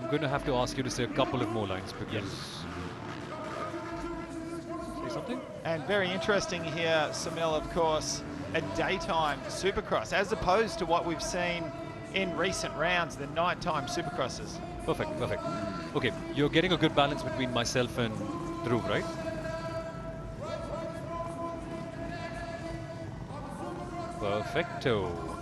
I'm going to have to ask you to say a couple of more lines because... Say something? And very interesting here, Sunil, of course, a daytime Supercross, as opposed to what we've seen in recent rounds, the nighttime Supercrosses. Perfect, perfect. Okay, you're getting a good balance between myself and Dhruv, right? Perfecto.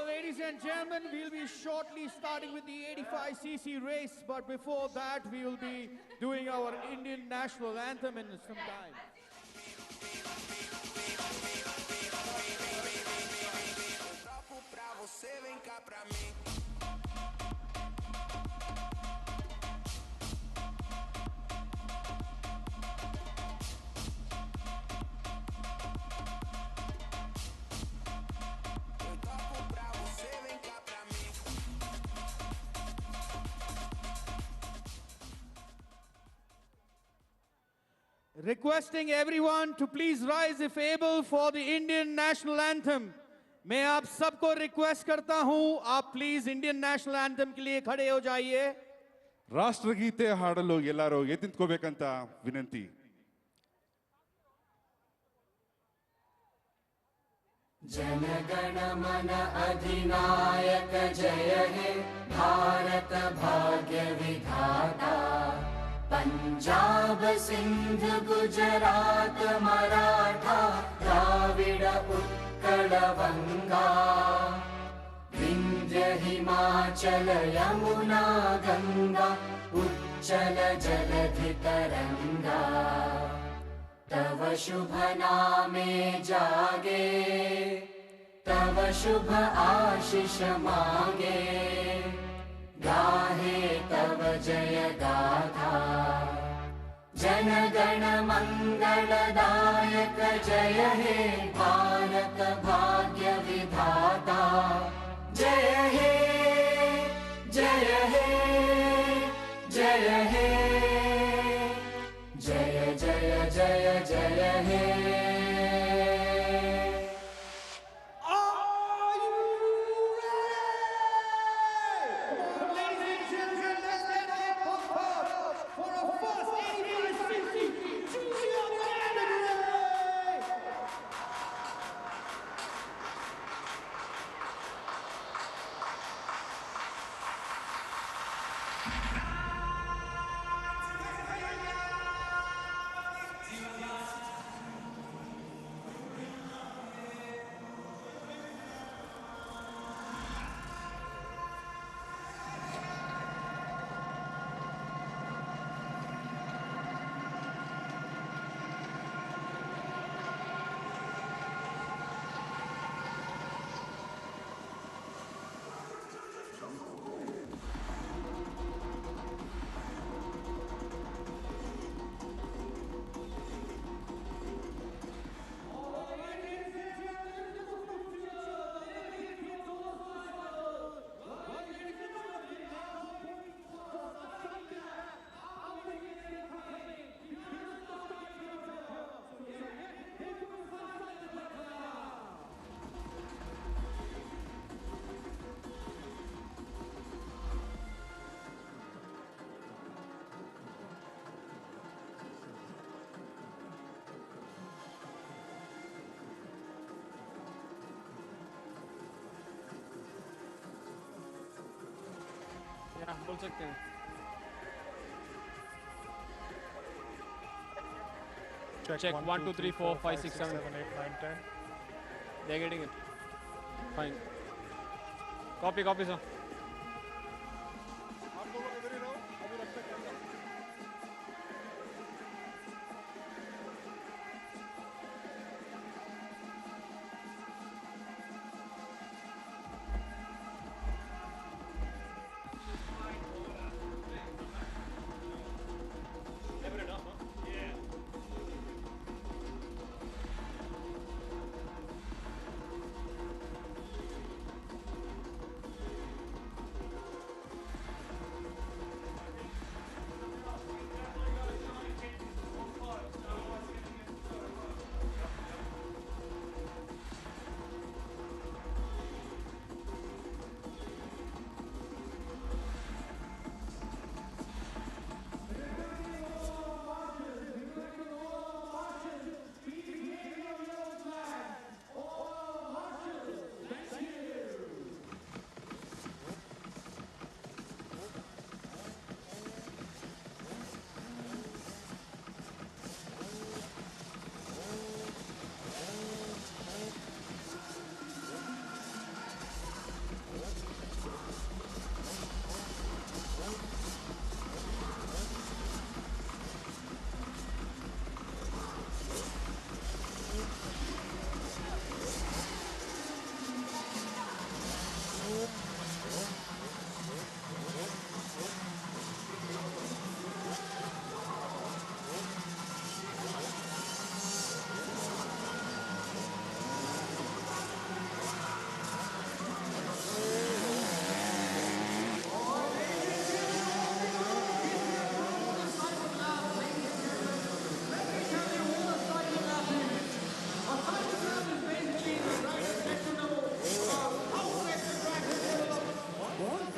Ladies and gentlemen, we'll be shortly starting with the 85cc race, but before that, we will be doing our Indian national anthem in some time. Requesting everyone to please rise if able for the Indian national anthem. मैं आप सबको request करता हूं, आप please Indian national anthem के लिए खड़े हो जाइए. ರಾಷ್ಟ್ರಗೀತೆ ಹಾಡಲು ಎಲ್ಲರೂ ಎದ್ದು ನಿಂತ್ಕೋಬೇಕಂತ ವಿನಂತಿ. जनगण मन अधिनायक जय हे भारत भाग्य विधाता. पंजाब सिंध गुजरात मराठा द्राविड़ उत्कल बंगा. विंध्य हिमाचल यमुना गंगा उच्चल जलधि तरंगा. तव शुभ नामे जागे, तव शुभ आशीष मांगे. गाहे तव जय गाथा. जन गण मंगलदायक जय हे भारत भाग्य विधाता. जय हे जय हे खोल सकते हैं. Check 1 2 3 4 5 6 7 8 9 10. They're getting it. Fine. Copy sir.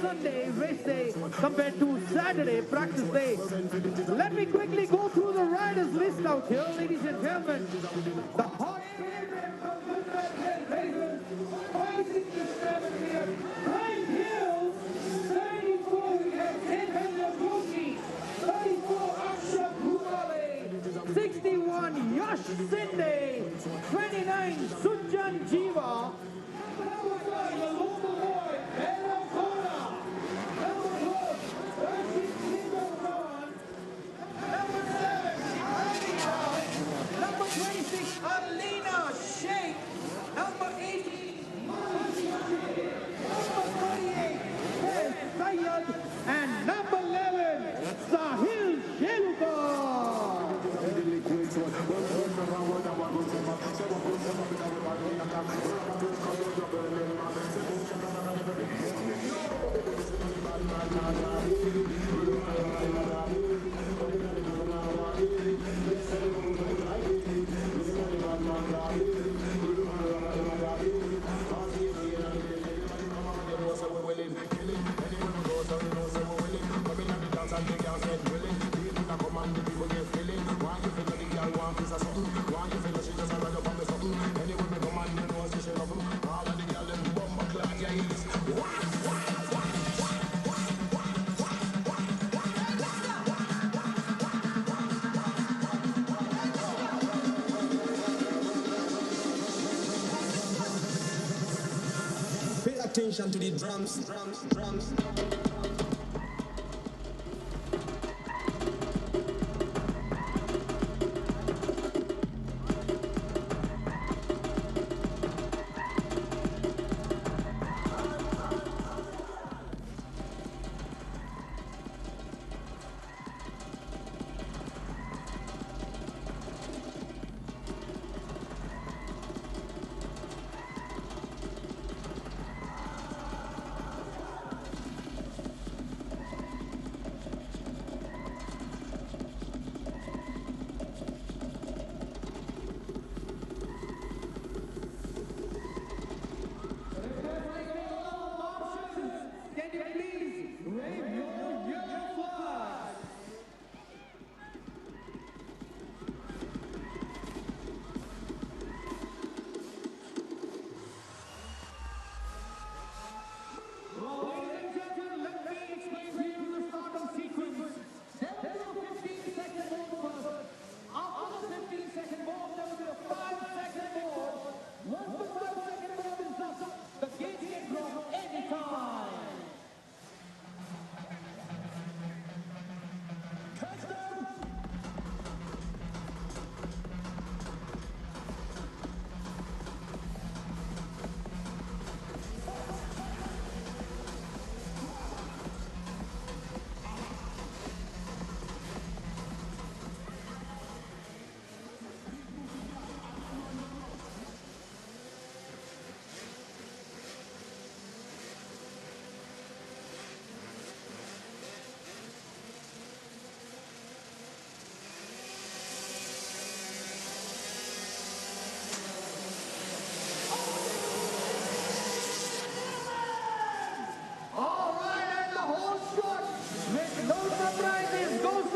Sunday race day compared to Saturday practice day. Let me quickly go through the riders list out here, ladies and gentlemen. The hot favorite of the races, 567 here. Frank Hill, 34, we have 10 Henry, 34 Ashraf Hubale, 61 Yash Sinde, 29 Sujan Jiva, the local boy, number 26, Alina Sheikh. Number 18, number 28, Sayyad. And number 11, Sahil Sheluka. Pay attention to the drums.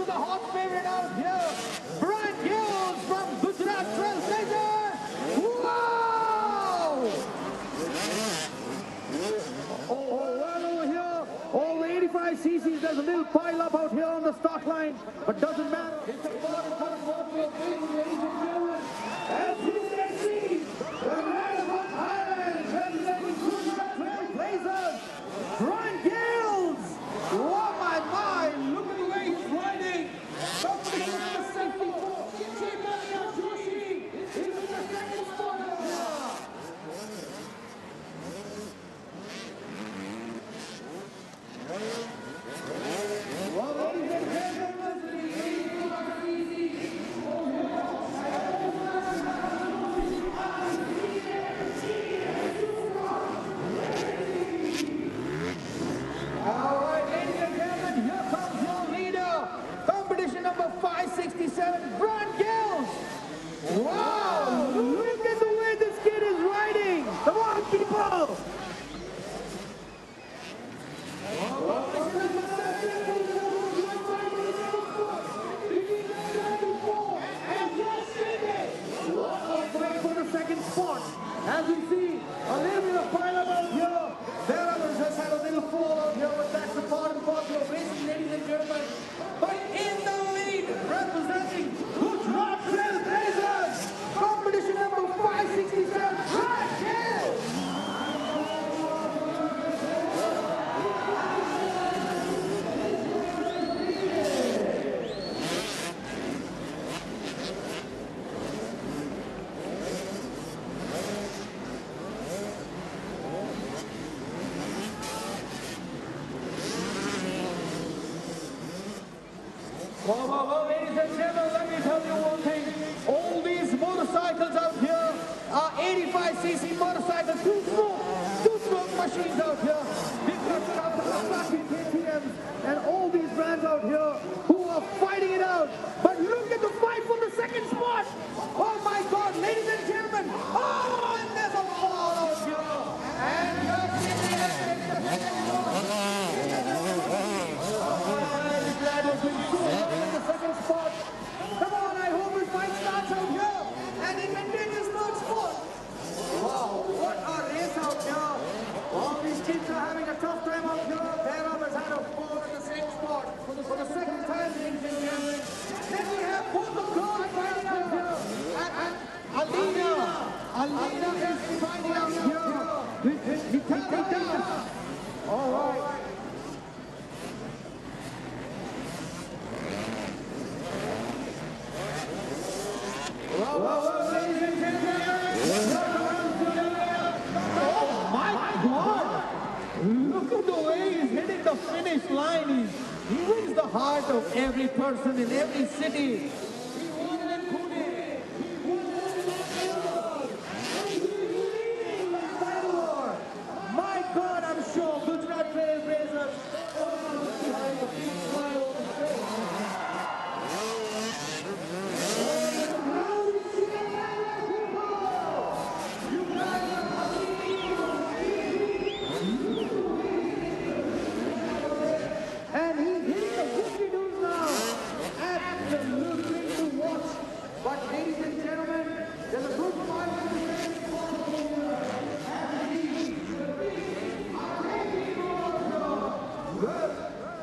to the hot favorite out here, Brian Gills from Gujarat Trailblazer. Wow! Oh, well over here, all the 85 cc's, there's a little pile up out here on the start line, but doesn't matter. It's a bottom walk, ladies and gentlemen. As you can see, the rider from Thailand, representing Gujarat Trailblazers, Brian Gills. Oh my, look at the way he's riding. Competition number 74, Chaitanya Joshi is in the second spot out here. Well, ladies and all right, ladies and gentlemen, here comes your leader. Competition number 567, Brian Gills. Wow, look at the way this kid is riding. Come on, people. Fight for the second spot. As we see, a little bit of pile up out here. There others just had a little fall out here, but that's the part and parcel of racing, ladies and gentlemen. But in the lead, representing Gujarat Trailblazers, competition number 567, Brian Gills. Well, ladies and gentlemen, let me tell you one thing. All these motorcycles out here are 85cc motorcycles, two-stroke machines out here. We've got Kawasaki KTMs and all these brands out here who are fighting it out. But look at the fight for the second spot. Oh my God, ladies and gentlemen. Oh, and there's a fall out here. And just in the end, the second spot. The second spot. Come on, I hope this fight starts out here and it continues third spot. Wow, what a race out here. All these kids are having a tough time out here. Their others had a fall in the same spot for the second time, ladies and gentlemen. Then we have both the girls fighting out here. And Alina is fighting out here with Italia. All right. Well, ladies and gentlemen, oh my God! Look at the way he's hitting the finish line. He wins the heart of every person in every city. He won in Pune. He won in Bangalore. My God, I'm sure Gujarat Trailblazers. And he's hitting the whoopie-doos now. Absolutely to watch. But ladies and gentlemen, there's a good fight in the second spot.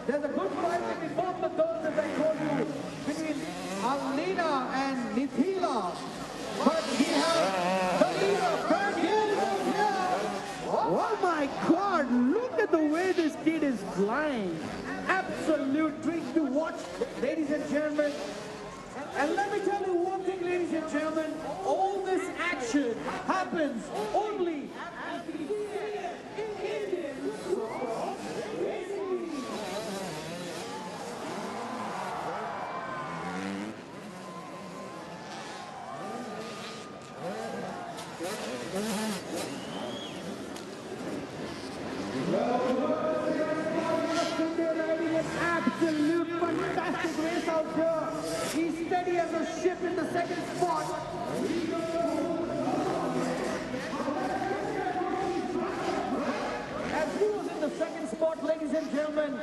There's a good fight between both the girls, as I told you, between Alina and Nithila. But we have the leader, Brian Gills, here. Oh my God, look at the way this kid is flying. Absolute treat to watch, ladies and gentlemen. And let me tell you one thing, ladies and gentlemen, all this action happens only in Indian racing. Absolute fantastic race out here. He's steady as a ship in the second spot. As he was in the second spot, ladies and gentlemen,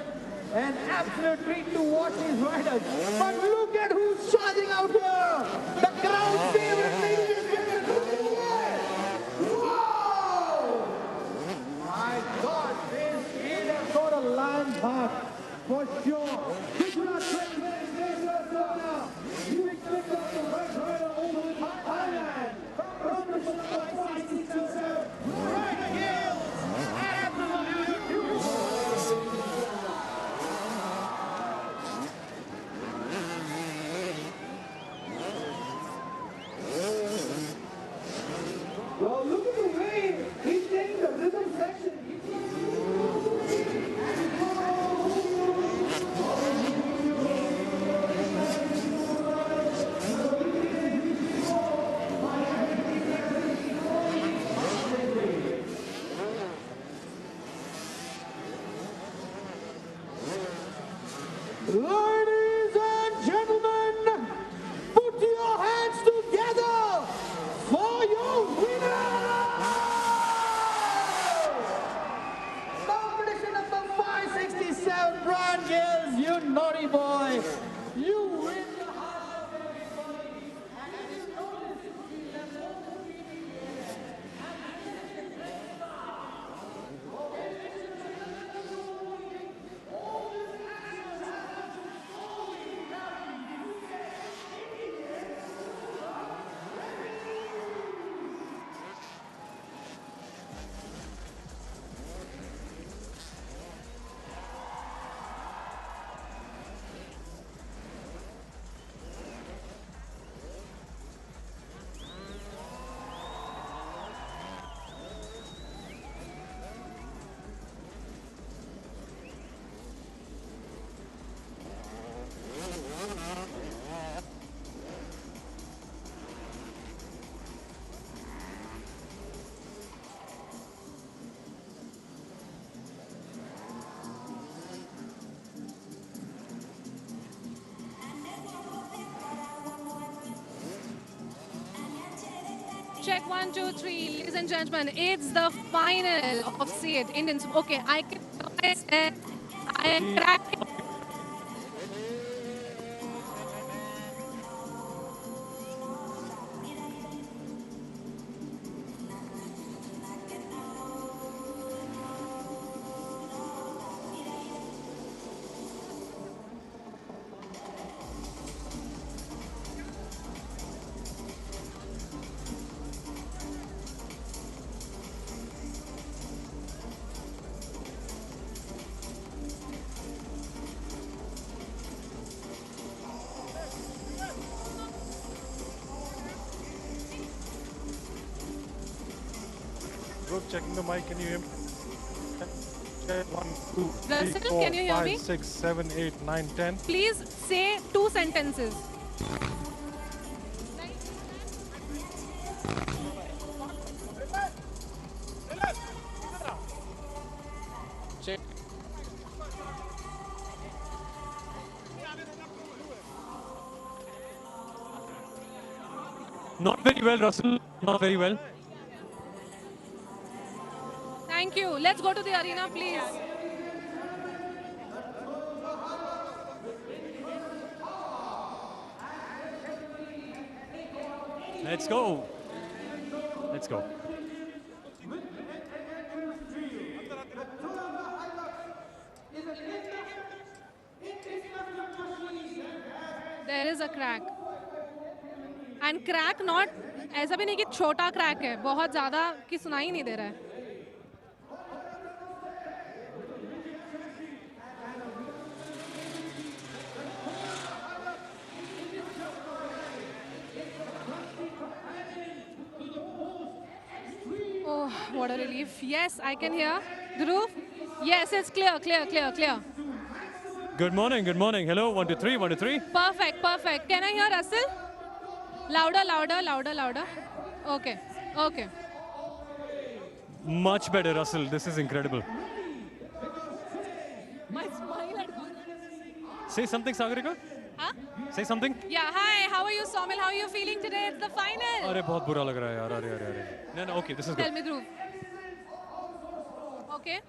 An absolute treat to watch these riders. But look at who's charging out here. The crowd favorite, ladies and gentlemen. Whoa! My God, this is a sort of lion's heart for sure. Gujarat Trailways, you expect us to first rider over the Thailand. From the right here. Absolutely beautiful. Well, look at the way he's taking the rhythm section. Ladies and gentlemen, put your hands together for your winner! Competition number 567, Brian Gales, you naughty boy. You win the heart of everybody. And it is noticed Check 1, 2, 3, ladies and gentlemen. It's the final of SEAT Indians. Okay, I can. I am cracking. Group checking the mic, can you hear me? Check 1, 2, 3, Russell, 4, can you hear 5, me? 6, 7, 8, 9, 10. Please say 2 sentences. Check. Not very well, Russell. Not very well. Thank you. Let's go to the arena, please. Let's go. Let's go. There is a crack. And crack not ऐसा भी नहीं कि छोटा crack है, बहुत ज़्यादा कि सुनाई नहीं दे रहा है. Oh, what a relief. Yes, I can hear. Dhruv? Yes, it's clear, clear, clear, clear. Good morning, good morning. Hello, 1, 2, 3, 1, 2, 3. Perfect, perfect. Can I hear Russell? Louder, louder, louder, louder. Okay, okay. Much better, Russell. This is incredible. My smile had gone. Say something, Sagarika. Huh? Say something. Yeah, hi, how are you, Somil? How are you feeling today? It's the final. अरे बहुत बुरा लग रहा है यार. अरे. No, okay, this is Tell good. me, Dhruv. Okay.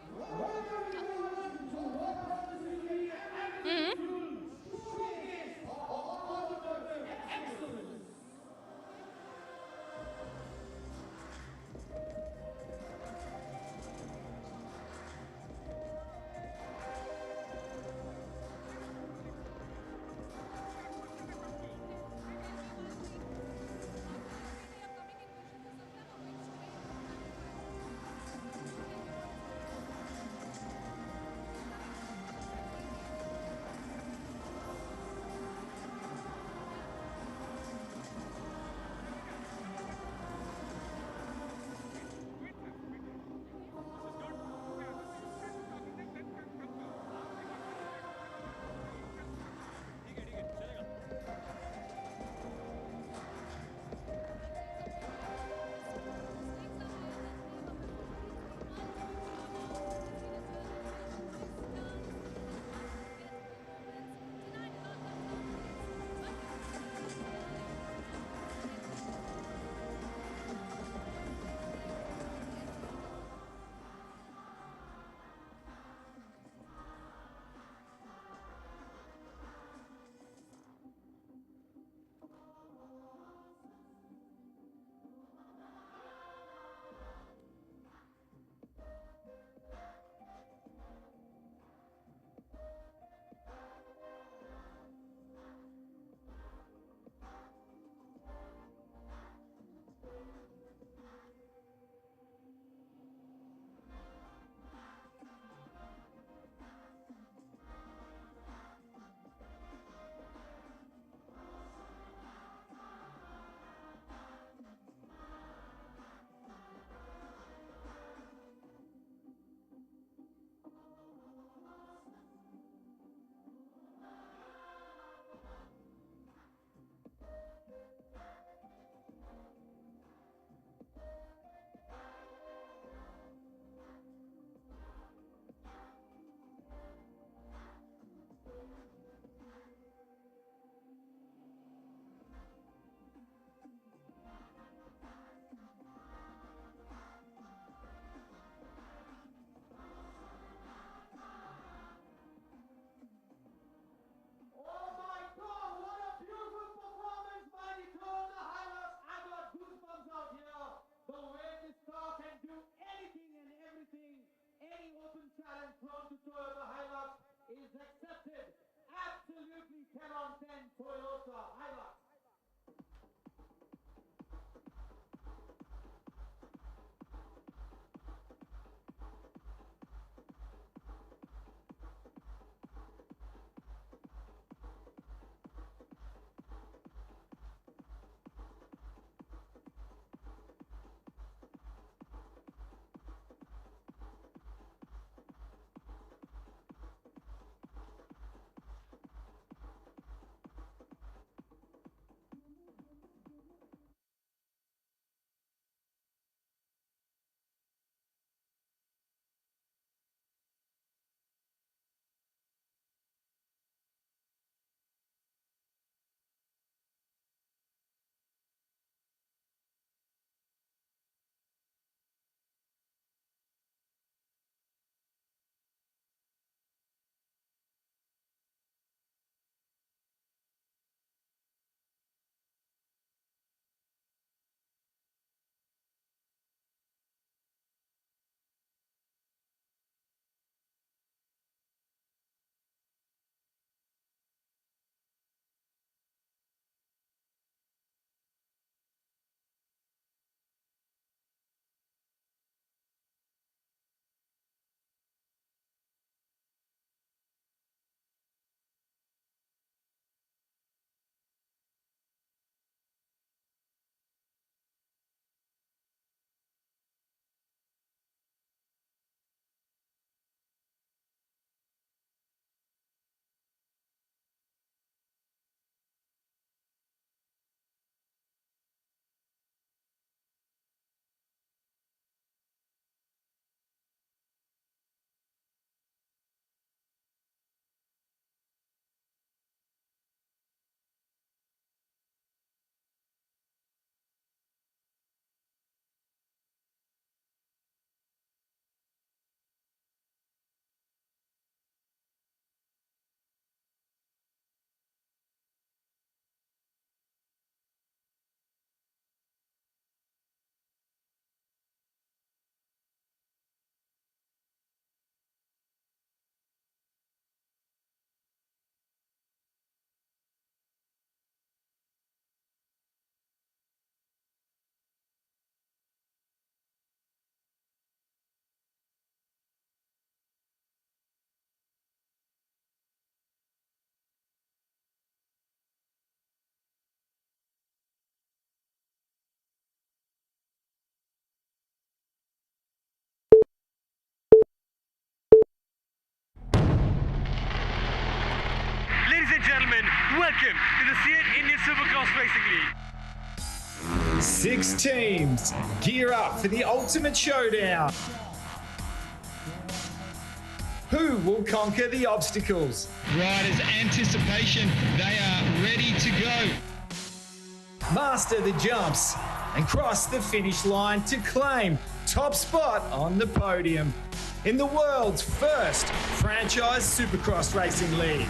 gentlemen, welcome to the SEAT Indian Supercross Racing League. 6 teams gear up for the ultimate showdown. Who will conquer the obstacles? Riders' anticipation, they are ready to go. Master the jumps and cross the finish line to claim top spot on the podium in the world's first franchise Supercross Racing League.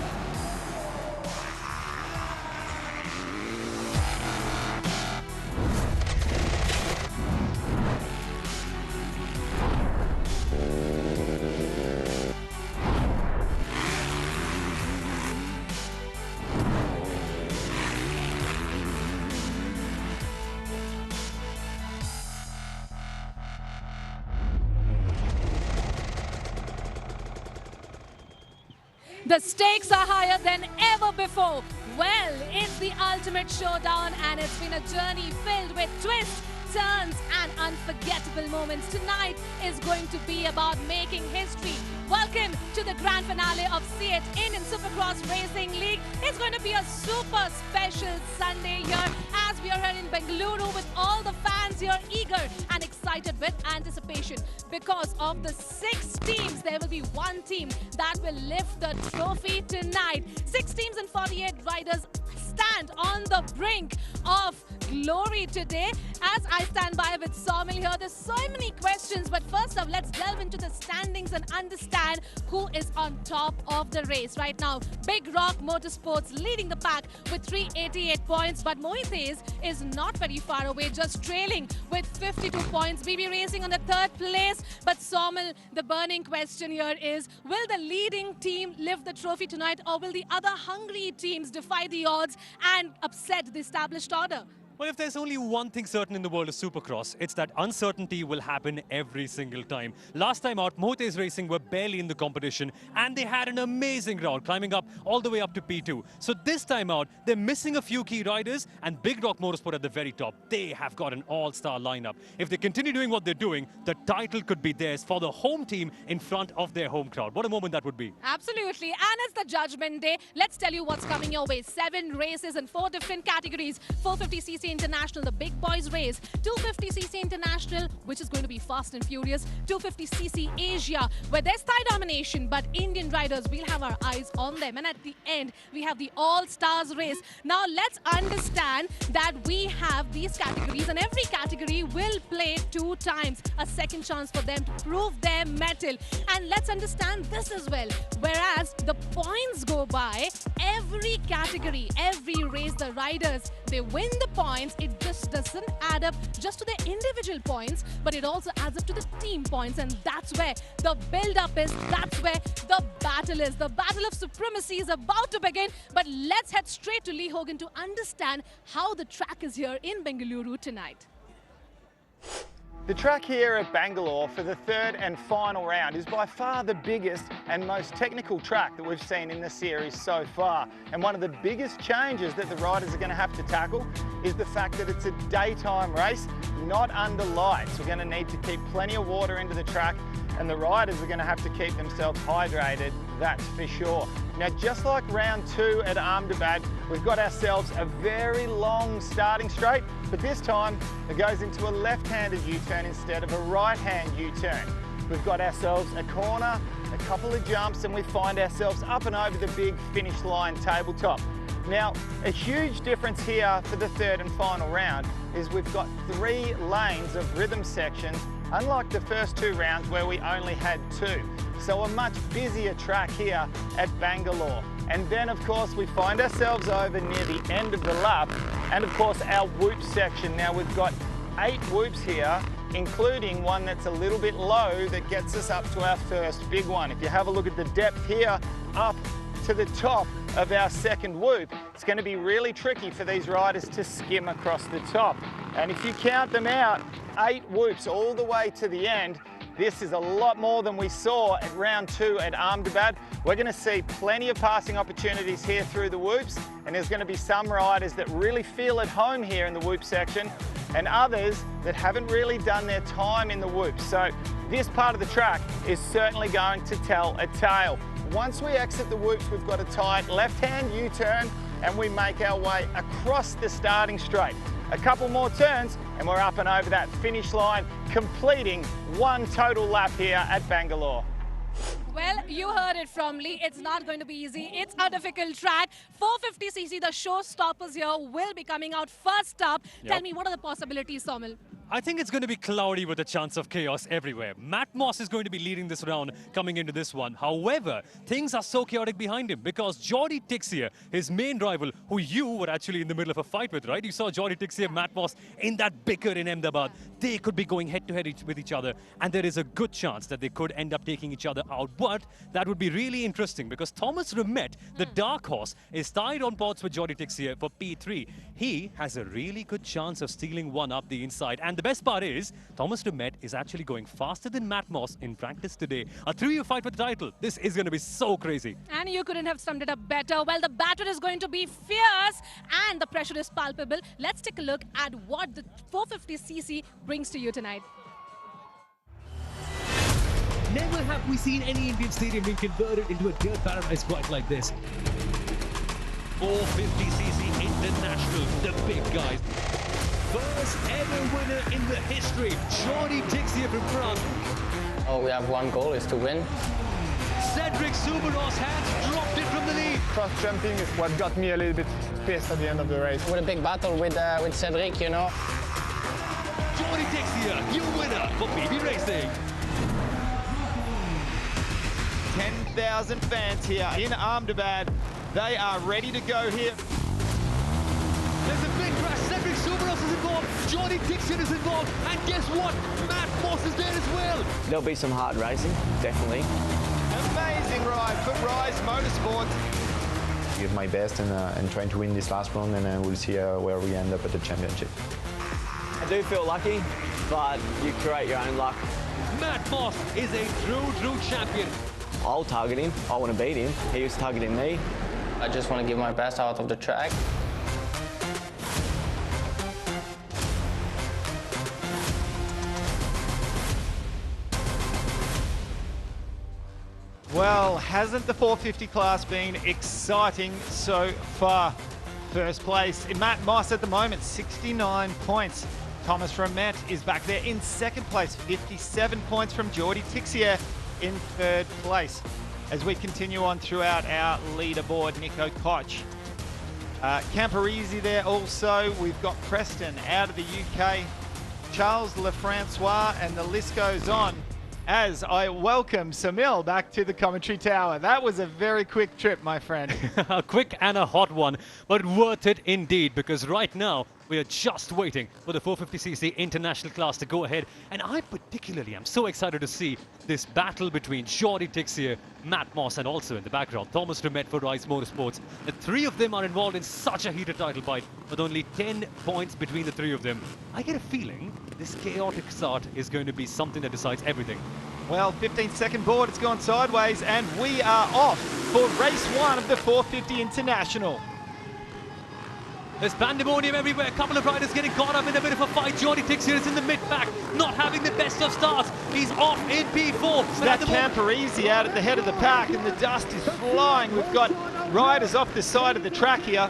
The stakes are higher than ever before. Well, it's the ultimate showdown and it's been a journey filled with twists, turns and unforgettable moments. Tonight is going to be about making history. Welcome to the grand finale of SEAT Indian Supercross Racing League. It's going to be a super special Sunday here as we are here in Bengaluru with all the fans here eager and excited with anticipation. Because of the 6 teams, there will be one team that will lift the trophy tonight. 6 teams and 48 riders stand on the brink of glory today. As I stand by with Saumil here, there's so many questions, but first off, let's delve into the standings and understand who is on top of the race right now. Big Rock Motorsports leading the pack with 388 points, but Moises is not very far away, just trailing with 52 points. BB Racing on the 3rd place, but Saumil, the burning question here is, will the leading team lift the trophy tonight, or will the other hungry teams defy the odds and upset the established order? Well, if there's only one thing certain in the world of Supercross, it's that uncertainty will happen every single time. Last time out, Motes Racing were barely in the competition and they had an amazing round, climbing up all the way up to P2. So this time out, they're missing a few key riders and Big Rock Motorsport at the very top. They have got an all-star lineup. If they continue doing what they're doing, the title could be theirs for the home team in front of their home crowd. What a moment that would be. Absolutely. And it's the judgment day. Let's tell you what's coming your way. 7 races in 4 different categories. 450cc International, the big boys race. 250cc International, which is going to be fast and furious. 250cc Asia, where there's Thai domination, but Indian riders, we'll have our eyes on them. And at the end, we have the All-Stars race. Now, let's understand that we have these categories, and every category will play 2 times. A second chance for them to prove their mettle. And let's understand this as well. Whereas the points go by, every category, every race, the riders, they win the points. It just doesn't add up just to their individual points, but it also adds up to the team points. And that's where the build-up is. That's where the battle is. The battle of supremacy is about to begin. But let's head straight to Lee Hogan to understand how the track is here in Bengaluru tonight. The track here at Bangalore for the 3rd and final round is by far the biggest and most technical track that we've seen in the series so far. And one of the biggest changes that the riders are going to have to tackle is the fact that it's a daytime race, not under lights. We're going to need to keep plenty of water into the track, and the riders are going to have to keep themselves hydrated, that's for sure. Now, just like round 2 at Ahmedabad, we've got ourselves a very long starting straight, but this time it goes into a left-handed U-turn instead of a right-hand U-turn. We've got ourselves a corner, a couple of jumps, and we find ourselves up and over the big finish line tabletop. Now, a huge difference here for the 3rd and final round is we've got 3 lanes of rhythm sections, unlike the first 2 rounds where we only had 2. So a much busier track here at Bangalore. And then of course we find ourselves over near the end of the lap, and of course our whoop section. Now we've got 8 whoops here, including one that's a little bit low that gets us up to our first big one. If you have a look at the depth here, up to the top of our second whoop, it's going to be really tricky for these riders to skim across the top. And if you count them out, 8 whoops all the way to the end. This is a lot more than we saw at round 2 at Ahmedabad. We're going to see plenty of passing opportunities here through the whoops, and there's going to be some riders that really feel at home here in the whoop section, and others that haven't really done their time in the whoops. So this part of the track is certainly going to tell a tale. Once we exit the whoops, we've got a tight left-hand U-turn and we make our way across the starting straight. A couple more turns and we're up and over that finish line, completing one total lap here at Bengaluru. Well, you heard it from Lee. It's not going to be easy. It's a difficult track. 450cc, the showstoppers here, will be coming out first up. Tell me, what are the possibilities, Somil? I think it's going to be cloudy with a chance of chaos everywhere. Matt Moss is going to be leading this round coming into this one. However, things are so chaotic behind him because Jordi Tixier, his main rival, who you were actually in the middle of a fight with, right? You saw Jordi Tixier, Matt Moss in that bicker in Ahmedabad. They could be going head-to-head with each other, and there is a good chance that they could end up taking each other out. But that would be really interesting because Thomas Rimet, the dark horse, is tied on pods with Jordi Tixier for P3. He has a really good chance of stealing one up the inside. And the best part is, Thomas Rimet is actually going faster than Matt Moss in practice today. A 3-year fight for the title. This is going to be so crazy. And you couldn't have summed it up better. Well, the battle is going to be fierce and the pressure is palpable. Let's take a look at what the 450cc brings to you tonight. Never have we seen any Indian stadium being converted into a dirt paradise quite like this. 450cc International, the big guys. First ever winner in the history, Jordi Tixier from France. Oh, we have one goal, is to win. Cedric Supercross has dropped it from the lead. Cross jumping is what got me a little bit pissed at the end of the race. With a big battle with Cedric, you know. Jordi Tixier, new winner for PB Racing. 10,000 fans here in Ahmedabad. They are ready to go here. There's a big crash. Cedric Supercross is involved. Jordi Tixier is involved. And guess what? Matt Moss is there as well. There'll be some hard racing, definitely. Amazing ride for Rise Motorsports. Give my best and trying to win this last round, and then we'll see where we end up at the championship. I do feel lucky, but you create your own luck. Matt Moss is a true champion. I'll target him. I want to beat him. He was targeting me. I just want to give my best out of the track. Well, hasn't the 450 class been exciting so far? First place, Matt Moss at the moment, 69 points. Thomas Rimet is back there in second place, 57 points from Jordi Tixier in third place. As we continue on throughout our leaderboard, Nico Koch. Camparisi there also. We've got Preston out of the UK, Charles Lefrancois, and the list goes on. As I welcome Samil back to the commentary tower. That was a very quick trip, my friend. A quick and a hot one, but worth it indeed, because right now we are just waiting for the 450cc international class to go ahead. And I particularly am so excited to see this battle between Jordi Tixier, Matt Moss, and also in the background, Thomas Rimet for Rise Motorsports. The three of them are involved in such a heated title fight, with only 10 points between the three of them. I get a feeling this chaotic start is going to be something that decides everything. Well, 15-second board, it's gone sideways, and we are off for race one of the 450 International. There's pandemonium everywhere. A couple of riders getting caught up in a bit of a fight. Jordi Tixier is in the mid-pack, not having the best of starts. He's off in P4. That Camparisi out at the head of the pack, and the dust is flying. We've got riders off the side of the track here.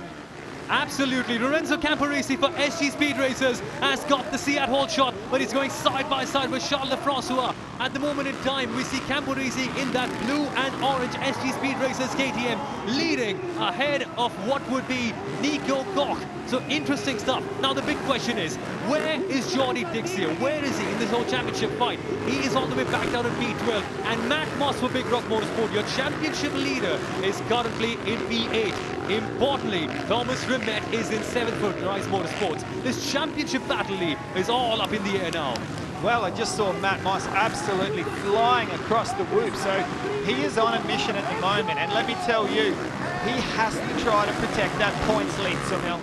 Absolutely. Lorenzo Camparisi for SG Speed Racers has got the Seat hold shot, but he's going side by side with Charles Lefrancois. At the moment in time, we see Camparisi in that blue and orange SG Speed Racers KTM leading ahead of what would be Nico Koch. So interesting stuff. Now the big question is, where is Jordi Tixier? Where is he in this whole championship fight? He is all the way back down in P12. And Matt Moss for Big Rock Motorsport, your championship leader, is currently in P8. Importantly, Thomas Rimet is in 7th for Rise Motorsports. This championship battle lead is all up in the air now. Well, I just saw Matt Moss absolutely flying across the whoop, so he is on a mission at the moment, and let me tell you, he has to try to protect that points lead, Sunil.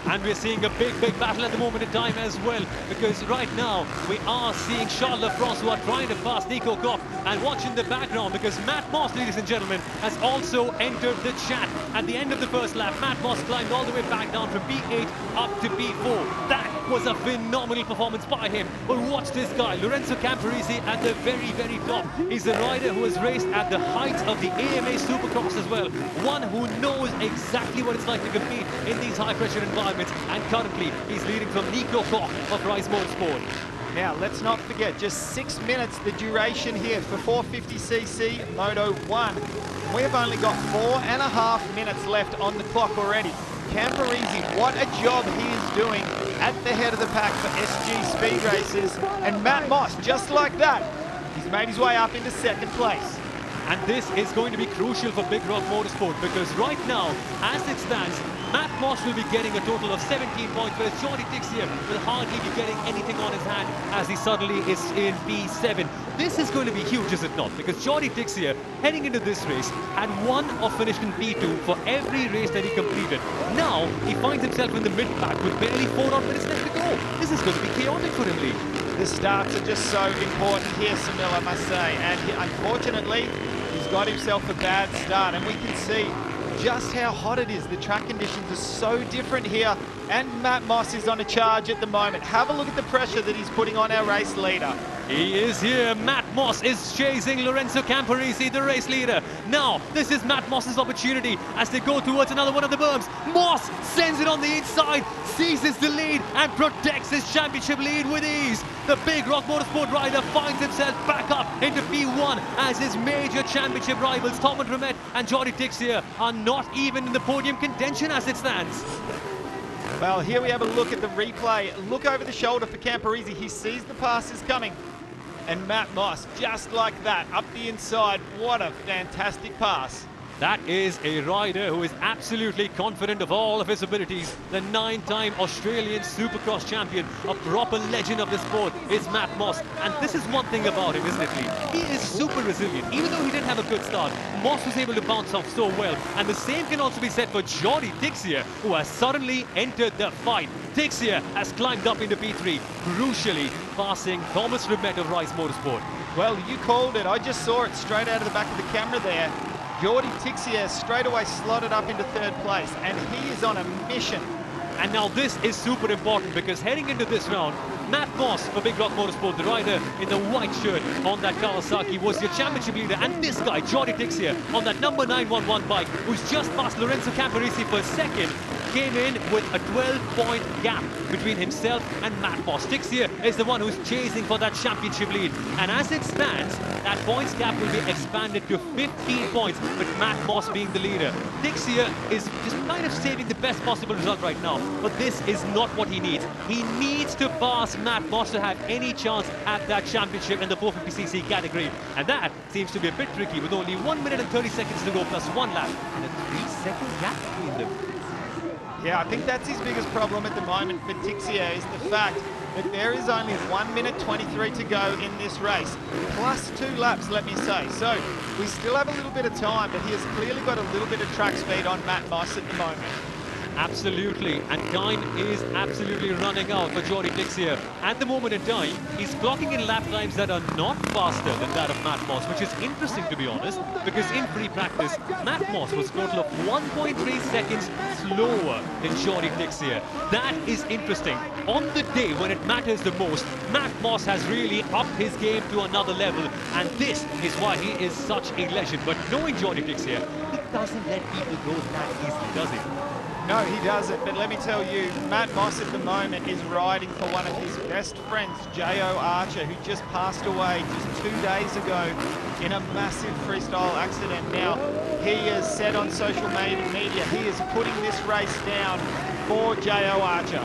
And we're seeing a big battle at the moment in time as well, because right now we are seeing Charles Lefrancois trying to pass Nico Koch, and watch in the background because Matt Moss, ladies and gentlemen, has also entered the chat. At the end of the first lap, Matt Moss climbed all the way back down from P8 up to P4. That was a phenomenal performance by him. But watch this guy, Lorenzo Camporese, at the very top. He's a rider who has raced at the height of the AMA Supercross as well. One who knows exactly what it's like to compete in these high-pressure environments. And currently, he's leading from Nico Koch of Rise Motorsport. Now, let's not forget, just 6 minutes the duration here for 450cc Moto 1. We have only got 4.5 minutes left on the clock already. Camporese, what a job he is doing at the head of the pack for SG Speed Racers. And Matt Moss, just like that, he's made his way up into second place. And this is going to be crucial for Big Rock Motorsport, because right now, as it stands, Matt Moss will be getting a total of 17 points, whereas Jordi Tixier will hardly be getting anything on his hand as he suddenly is in P7. This is going to be huge, is it not? Because Jordi Tixier, heading into this race, had won or finished in P2 for every race that he completed. Now, he finds himself in the mid-pack with barely 4 odd minutes left to go. This is going to be chaotic for him, Lee. The starts are just so important here, Samil, I must say. And unfortunately, he's got himself a bad start, and we can see just how hot it is. The track conditions are so different here, and Matt Moss is on a charge at the moment. Have a look at the pressure that he's putting on our race leader. He is here. Matt Moss is chasing Lorenzo Camporese, the race leader. Now, this is Matt Moss's opportunity as they go towards another one of the berms. Moss sends it on the inside, seizes the lead, and protects his championship lead with ease. The Big Rock Motorsport rider finds himself back up into P1 as his major championship rivals, Tom and Ramet and Jordi Tixier, are not even in the podium contention as it stands. Well, here we have a look at the replay. Look over the shoulder for Camporese. He sees the passes coming. And Matt Moss, just like that, up the inside. What a fantastic pass. That is a rider who is absolutely confident of all of his abilities. The 9-time Australian Supercross champion, a proper legend of the sport, is Matt Moss. And this is one thing about him, isn't it, Lee? He is super resilient. Even though he didn't have a good start, Moss was able to bounce off so well. And the same can also be said for Jordi Tixier, who has suddenly entered the fight. Tixier has climbed up into P3, crucially passing Thomas Ramet of Rise Motorsport. Well, you called it. I just saw it straight out of the back of the camera there. Jordi Tixier straight away slotted up into third place, and he is on a mission. And now this is super important, because heading into this round, Matt Moss for Big Rock Motorsport, the rider in the white shirt on that Kawasaki, was your championship leader. And this guy, Jordi Tixier, on that number 911 bike, who's just passed Lorenzo Camporese for a second, came in with a 12-point gap between himself and Matt Moss. Tixier is the one who's chasing for that championship lead. And as it stands, that points gap will be expanded to 15 points, with Matt Moss being the leader. Tixier is just kind of saving the best possible result right now, but this is not what he needs. He needs to pass Matt Moss to have any chance at that championship in the 450cc category. And that seems to be a bit tricky, with only 1 minute and 30 seconds to go plus 1 lap and a 3-second gap between them. Yeah, I think that's his biggest problem at the moment for Tixier, is the fact that there is only 1 minute 23 to go in this race, plus 2 laps, let me say. So we still have a little bit of time, but he has clearly got a little bit of track speed on Matt Moss at the moment. Absolutely, and time is absolutely running out for Jordi Tixier. At the moment in time, he's clocking in lap times that are not faster than that of Matt Moss, which is interesting, to be honest, because in free practice, Matt Moss was a total of 1.3 seconds slower than Jordi Tixier. That is interesting. On the day when it matters the most, Matt Moss has really upped his game to another level, and this is why he is such a legend. But knowing Jordi Tixier, he doesn't let people go that easily, does he? No, he doesn't, but let me tell you, Matt Moss at the moment is riding for one of his best friends, J.O. Archer, who just passed away just 2 days ago in a massive freestyle accident. Now, he has said on social media, he is putting this race down for J.O. Archer.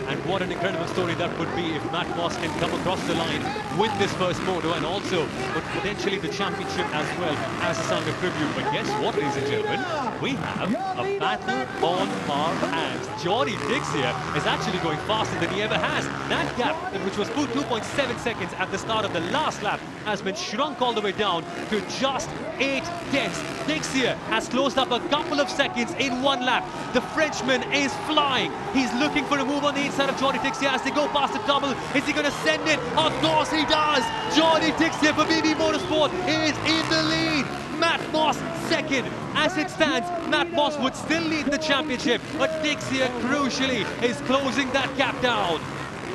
And what an incredible story that would be if Matt Moss can come across the line, win this first moto, and also potentially the championship as well as a sound of tribute. But guess what, ladies and gentlemen? We have a battle on our hands. Jordi Tixier is actually going faster than he ever has. That gap, which was 2.7 seconds at the start of the last lap, has been shrunk all the way down to just 8 tenths. Tixier has closed up a couple of seconds in one lap. The Frenchman is flying. He's looking for a move on the inside of Jordi Tixier as they go past the double. Is he going to send it? Of course he does. Jordi Tixier for BB Motorsport is in the lead. Matt Moss second. As it stands, Matt Moss would still lead the championship, but Tixier crucially is closing that gap down.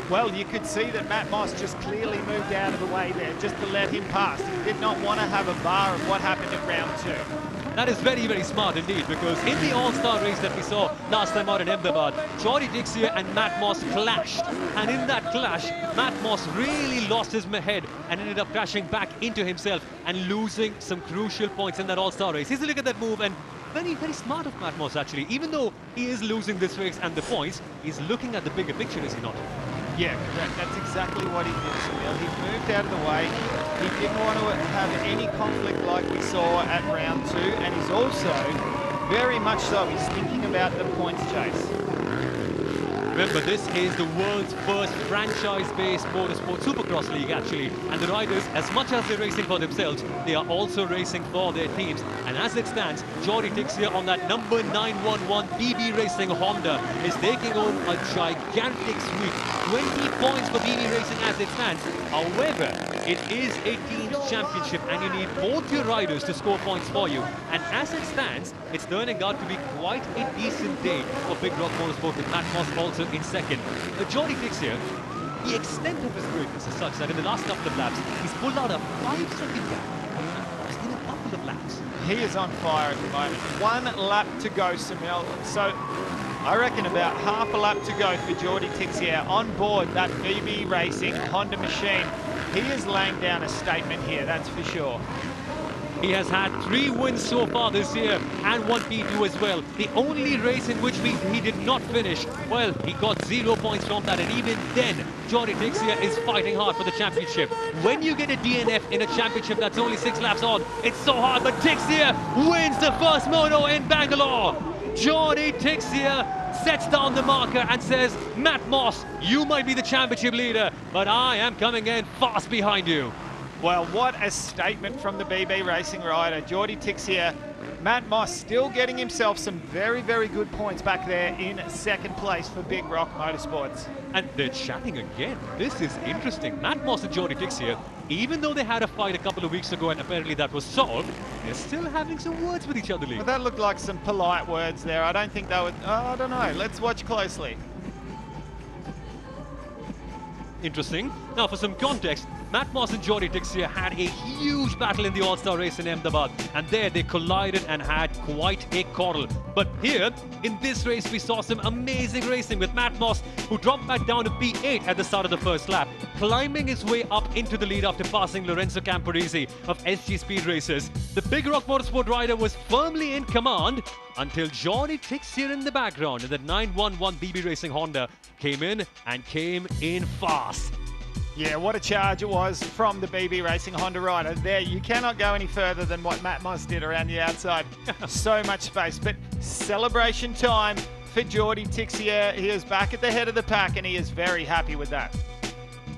Well, you could see that Matt Moss just clearly moved out of the way there just to let him pass. He did not want to have a bar of what happened in round 2. That is very, very smart indeed, because in the All-Star race that we saw last time out in Ahmedabad, Jordi Tixier and Matt Moss clashed. And in that clash, Matt Moss really lost his head and ended up crashing back into himself and losing some crucial points in that All-Star race. Here's a look at that move, and very, very smart of Matt Moss actually. Even though he is losing this race and the points, he's looking at the bigger picture, is he not? Yeah, correct. That's exactly what he did, Sunil. He moved out of the way. He didn't want to have any conflict like we saw at round 2, and he's also, very much so, he's thinking about the points chase. Remember, this is the world's first franchise-based motorsport Supercross league, actually. And the riders, as much as they're racing for themselves, they are also racing for their teams. And as it stands, Jordi Tixier on that number 911 BB Racing Honda is taking home a gigantic sweep. 20 points for BB Racing as it stands. However, it is a team's championship and you need both your riders to score points for you. And as it stands, it's turning out to be quite a decent day for Big Rock Motorsport with Matt Moss also in second. Jordi Tixier, the extent of his greatness is such that in the last couple of laps, he's pulled out a 5-second gap in a couple of laps. He is on fire at the moment. 1 lap to go, Samil. So I reckon about half a lap to go for Jordi Tixier on board that BB Racing Honda machine. He is laying down a statement here, that's for sure. He has had 3 wins so far this year and 1 P2 as well. The only race in which he did not finish, well, he got 0 points from that, and even then, Jordi Tixier is fighting hard for the championship. When you get a DNF in a championship that's only 6 laps on, it's so hard, but Tixier wins the first moto in Bangalore. Jordi Tixier sets down the marker and says, Matt Moss, you might be the championship leader, but I am coming in fast behind you. Well, what a statement from the BB Racing rider, Jordi Tixier. Matt Moss still getting himself some very, very good points back there in second place for Big Rock Motorsports. And they're chatting again. This is interesting. Matt Moss and Jordi Tixier, even though they had a fight a couple of weeks ago and apparently that was solved, they're still having some words with each other, Lee. Well, that looked like some polite words there. I don't think they would... Oh, I don't know. Let's watch closely. Interesting. Now, for some context, Matt Moss and Jordi Tixier had a huge battle in the All-Star race in Ahmedabad, and there they collided and had quite a quarrel. But here, in this race, we saw some amazing racing with Matt Moss, who dropped back down to P8 at the start of the first lap, climbing his way up into the lead after passing Lorenzo Camporese of SG Speed Racers. The Big Rock Motorsport rider was firmly in command until Jordi Tixier in the background in the 911 BB Racing Honda came in fast. Yeah, what a charge it was from the BB Racing Honda rider. There, you cannot go any further than what Matt Moss did around the outside. So much space, but celebration time for Jordi Tixier. He is back at the head of the pack and he is very happy with that.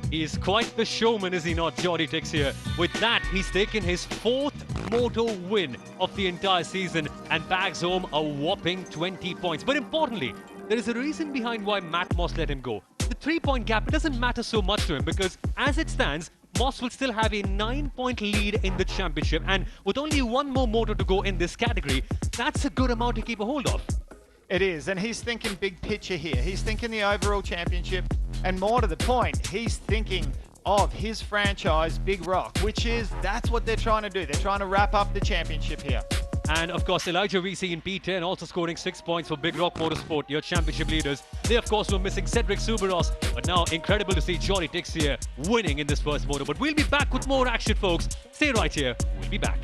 He is quite the showman, is he not, Jordi Tixier? With that, he's taken his 4th moto win of the entire season and bags home a whopping 20 points. But importantly, there is a reason behind why Matt Moss let him go. The 3-point gap, it doesn't matter so much to him because as it stands, Moss will still have a 9-point lead in the championship, and with only 1 more moto to go in this category, that's a good amount to keep a hold of. It is, and he's thinking big picture here. He's thinking the overall championship, and more to the point, he's thinking of his franchise, Big Rock, that's what they're trying to do. They're trying to wrap up the championship here. And of course, Elijah Reese in P10 also scoring 6 points for Big Rock Motorsport, your championship leaders. They, of course, were missing Cedric Subaros, but now incredible to see Jordi Tixier winning in this first moto. But we'll be back with more action, folks. Stay right here. We'll be back.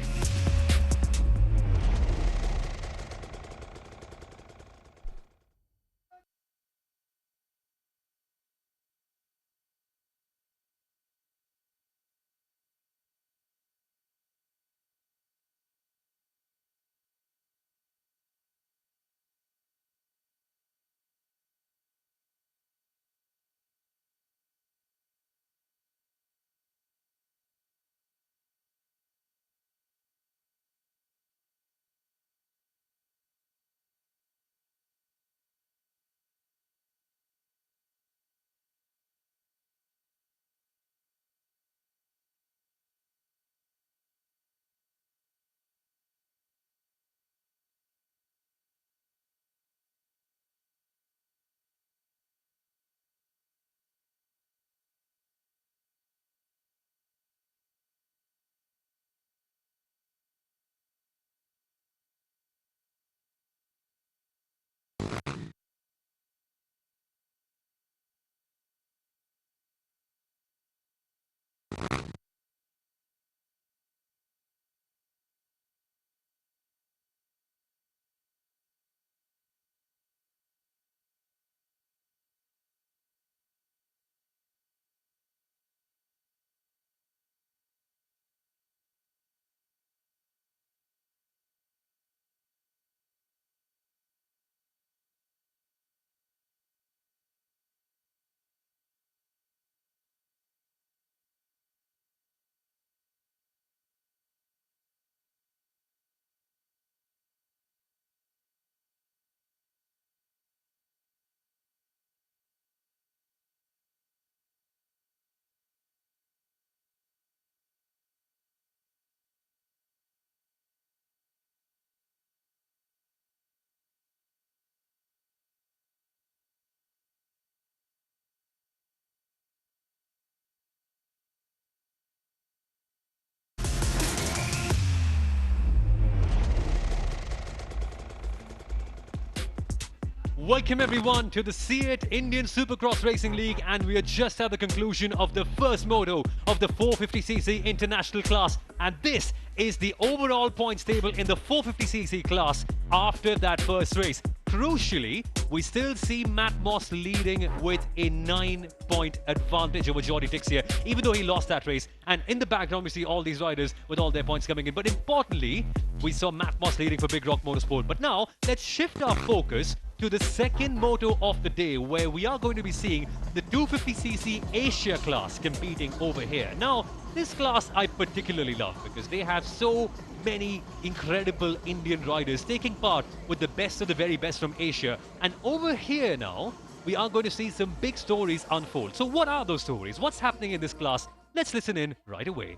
Welcome everyone to the C8 Indian Supercross Racing League, and we are just at the conclusion of the first moto of the 450cc international class, and this is the overall points table in the 450cc class after that first race. Crucially, we still see Matt Moss leading with a 9-point advantage over Jordi Tixier, even though he lost that race. And in the background, we see all these riders with all their points coming in. But importantly, we saw Matt Moss leading for Big Rock Motorsport. But now, let's shift our focus to the second moto of the day, where we are going to be seeing the 250cc Asia class competing over here. Now, this class I particularly love because they have so many incredible Indian riders taking part with the best of the very best from Asia. And over here now, we are going to see some big stories unfold. So what are those stories? What's happening in this class? Let's listen in right away.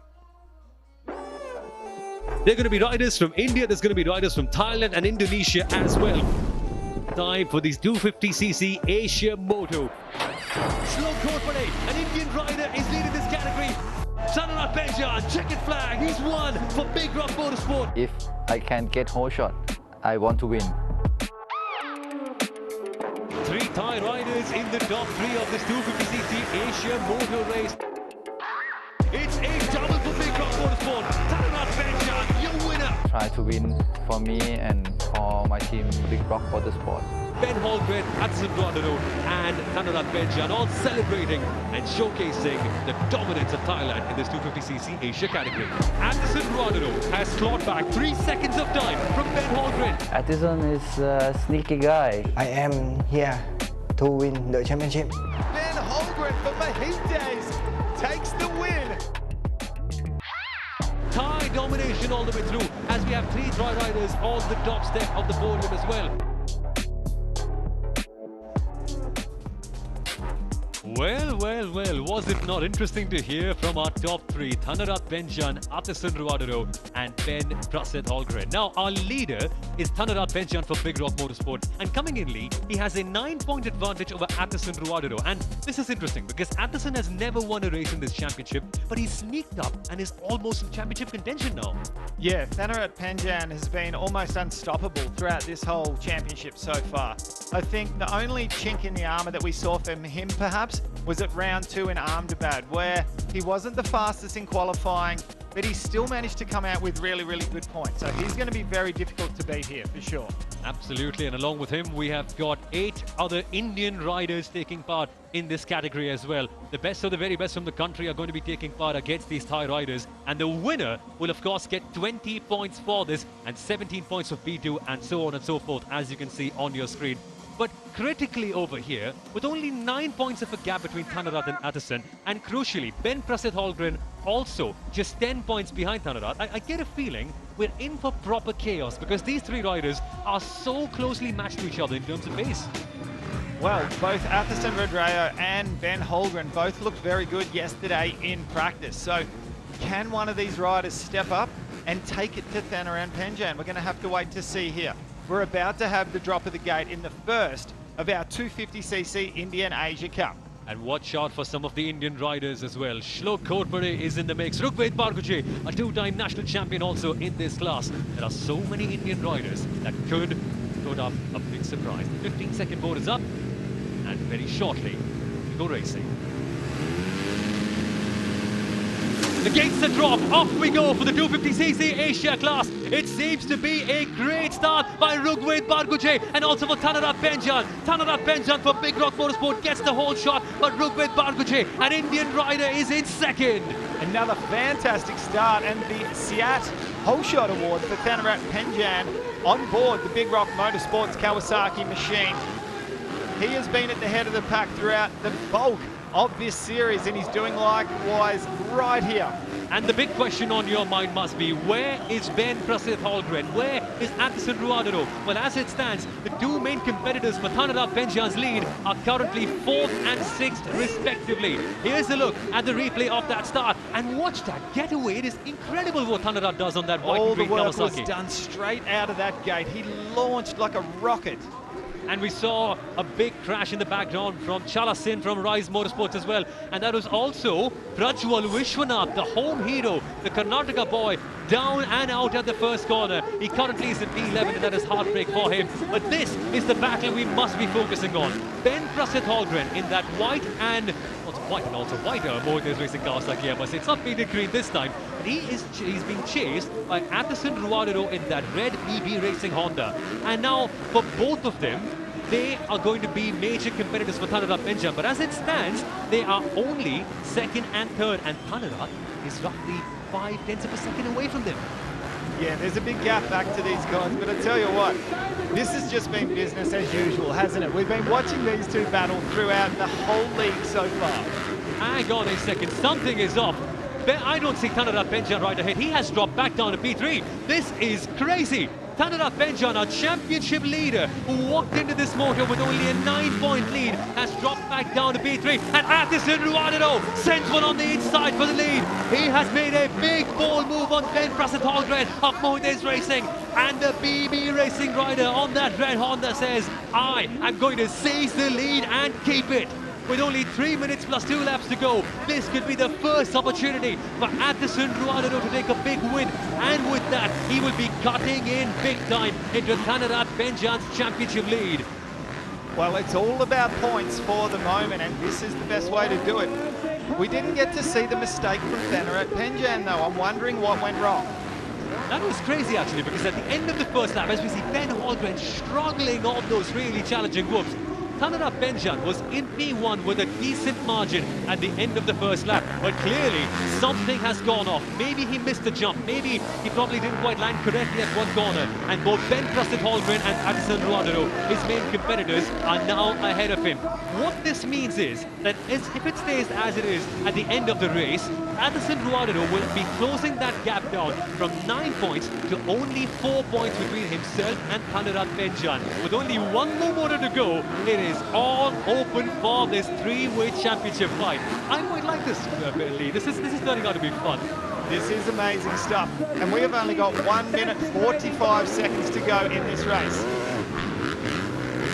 There are going to be riders from India, there's going to be riders from Thailand and Indonesia as well. Time for these 250cc Asia Moto. Slow code for an Indian rider is leading this category. Sanarat Benjan, checkered flag, he's won for Big Rock Motorsport. If I can get whole shot, I want to win. 3 Thai riders in the top 3 of this 250cc Asia Moto race. It's a double for Big Rock Motorsport. Sanarat Benjan, your winner. Try to win for me and for my team, Big Rock Motorsport. Ben Holgren, Hudson Guadaro and Sanarat Benjan all celebrating and showcasing the dominance of Thailand in this 250cc Asia category. Addison Guadaro has clawed back 3 seconds of time from Ben Holgren. Addison is a sneaky guy. I am here to win the championship. Ben Holgren for Mahites takes the win. Thai domination all the way through, as we have 3 Thai riders on the top step of the podium as well. Well, was it not interesting to hear from our top 3, Sanarat Benjan, Addison Ruadaro and Ben Praset Holgren. Now, our leader is Sanarat Benjan for Big Rock Motorsport, and coming in lead, he has a 9-point advantage over Addison Ruadaro. And this is interesting because Addison has never won a race in this championship, but he's sneaked up and is almost in championship contention now. Yeah, Sanarat Benjan has been almost unstoppable throughout this whole championship so far. I think the only chink in the armour that we saw from him perhaps was at round 2 in Ahmedabad, where he wasn't the fastest in qualifying, but he still managed to come out with really good points. So he's going to be very difficult to beat here for sure. Absolutely, and along with him we have got 8 other Indian riders taking part in this category as well. The best of the very best from the country are going to be taking part against these Thai riders, and the winner will of course get 20 points for this and 17 points of P2 and so on and so forth, as you can see on your screen. But critically over here, with only 9 points of a gap between Sanarat and Addison, and crucially, Ben Praset Holgren also just 10 points behind Sanarat, I get a feeling we're in for proper chaos because these 3 riders are so closely matched to each other in terms of pace. Well, both Addison Ruadaro and Ben Holgren both looked very good yesterday in practice. So can one of these riders step up and take it to Sanarat Benjan? We're going to have to wait to see here. We're about to have the drop of the gate in the first of our 250cc Indian Asia Cup. And watch out for some of the Indian riders as well. Shlok Korpare is in the mix. Rugved Barguje, a 2-time national champion also in this class. There are so many Indian riders that could put up a big surprise. The 15-second board is up, and very shortly we go racing. The gates are dropped, off we go for the 250cc Asia class. It seems to be a great start by Rugved Barguje and also for Sanarat Benjan. Sanarat Benjan for Big Rock Motorsport gets the whole shot, but Rugved Barguje, an Indian rider, is in second. Another fantastic start, and the SIAT Whole Shot Award for Sanarat Benjan on board the Big Rock Motorsports Kawasaki machine. He has been at the head of the pack throughout the bulk of this series, and he's doing likewise right here. And the big question on your mind must be, where is Ben Praset Holgren? Where is Addison Ruadaro? Well, as it stands, the 2 main competitors for Sanarat Benjan's lead are currently 4th and 6th respectively. Here's a look at the replay of that start, and watch that getaway. It is incredible what Sanarat does on that white and green Kawasaki. All the work was done straight out of that gate. He launched like a rocket. And we saw a big crash in the background from Chala Sin from Rise Motorsports as well. And that was also Prajwal Vishwanath, the home hero, the Karnataka boy, down and out at the first corner. He currently is in P11 and that is heartbreak for him. But this is the battle we must be focusing on. Ben Prasid Holgren in that white and also white Motor Racing Kawasaki, I must say. It's not painted green this time. But he's being chased by Addison Ruadero in that red BB Racing Honda. And now for both of them, they are going to be major competitors for Thanara Benjamin. But as it stands, they are only second and third. And Thanara is roughly 0.5 of a second away from them. Yeah, there's a big gap back to these guys, but I tell you what, this has just been business as usual, hasn't it? We've been watching these two battle throughout the whole league so far. Hang on a second, something is off. I don't see Thanara Benjan right ahead. He has dropped back down to P3. This is crazy. Thanara Benjan, our championship leader, who walked into this motor with only a 9-point lead, has dropped back down to P3. And Addison Ruadero sends one on the inside for the lead. He has made a big ball move on Ben Prasid Holgren of Mohites Racing. And the BB Racing rider on that red Honda says, I am going to seize the lead and keep it. With only 3 minutes plus 2 laps to go, this could be the first opportunity for Addison Ruadero to take a big win. And with that, he will be cutting in big time into Thanara Benjan's championship lead. Well, it's all about points for the moment, and this is the best way to do it. We didn't get to see the mistake from Thanara Benjan, though. I'm wondering what went wrong. That was crazy, actually, because at the end of the first lap, as we see Ben Holgren struggling on those really challenging whoops, Thanara Benjan was in P1 with a decent margin at the end of the first lap, but clearly something has gone off. Maybe he missed the jump, maybe he probably didn't quite land correctly at one corner, and both Ben Prasid Holgren and Addison Ruadero, his main competitors, are now ahead of him. What this means is that if it stays as it is at the end of the race, Addison Ruadero will be closing that gap down from 9 points to only 4 points between himself and Thanara Benjan. With only one more motor to go, it is all open for this three-way championship fight. I quite like this, Lee. This is turning out to be fun. This is amazing stuff. And we have only got 1 minute 45 seconds to go in this race.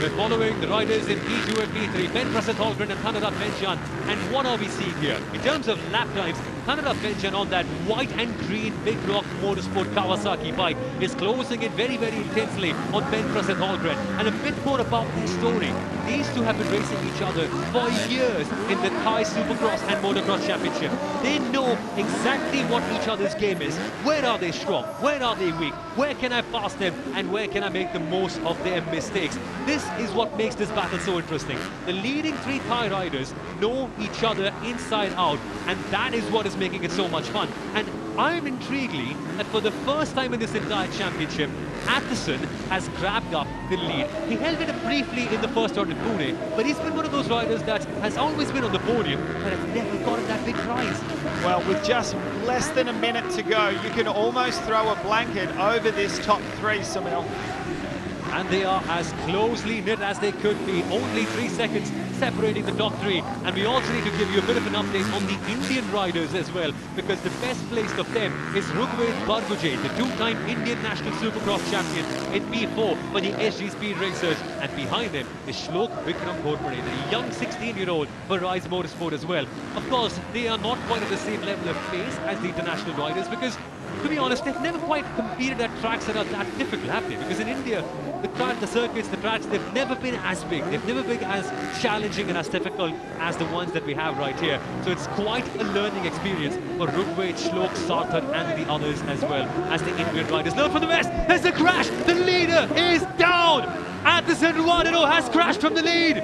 We're following the riders in P2 and P3, Ben Prasid Holgren and Thanara Benjan. And what are we seeing here? In terms of lap times, Thanara Benjan on that white and green Big Rock Motorsport Kawasaki bike is closing in very, very intensely on Ben Prasid Holgren. And a bit more about their story. These two have been racing each other for years in the Thai Supercross and Motocross Championship. They know exactly what each other's game is. Where are they strong? Where are they weak? Where can I pass them? And where can I make the most of their mistakes? This is what makes this battle so interesting. The leading three Thai riders know each other inside out, and that is what is making it so much fun. And I'm intrigued, Lee, that for the first time in this entire championship, Addison has grabbed up the lead. He held it briefly in the first round in Pune, but he's been one of those riders that has always been on the podium, but has never gotten that big prize. Well, with just less than a minute to go, you can almost throw a blanket over this top three, Sunil. And they are as closely knit as they could be. Only 3 seconds separating the top three. And we also need to give you a bit of an update on the Indian riders as well, because the best placed of them is Rugved Barguje, the two-time Indian National Supercross champion in P4 for the SG Speed Racers. And behind them is Shlok Vikram Ghorpade, the young 16-year-old for Rise Motorsport as well. Of course, they are not quite at the same level of pace as the international riders, because to be honest, they've never quite competed at tracks that are that difficult, have they? Because in India, the circuits, the tracks, they've never been as big. They've never been as challenging and as difficult as the ones that we have right here. So it's quite a learning experience for Rugved, Shlok, Sarthak and the others as well as the Indian riders. Learn from the West. There's a crash. The leader is down. Addison Ruadero has crashed from the lead.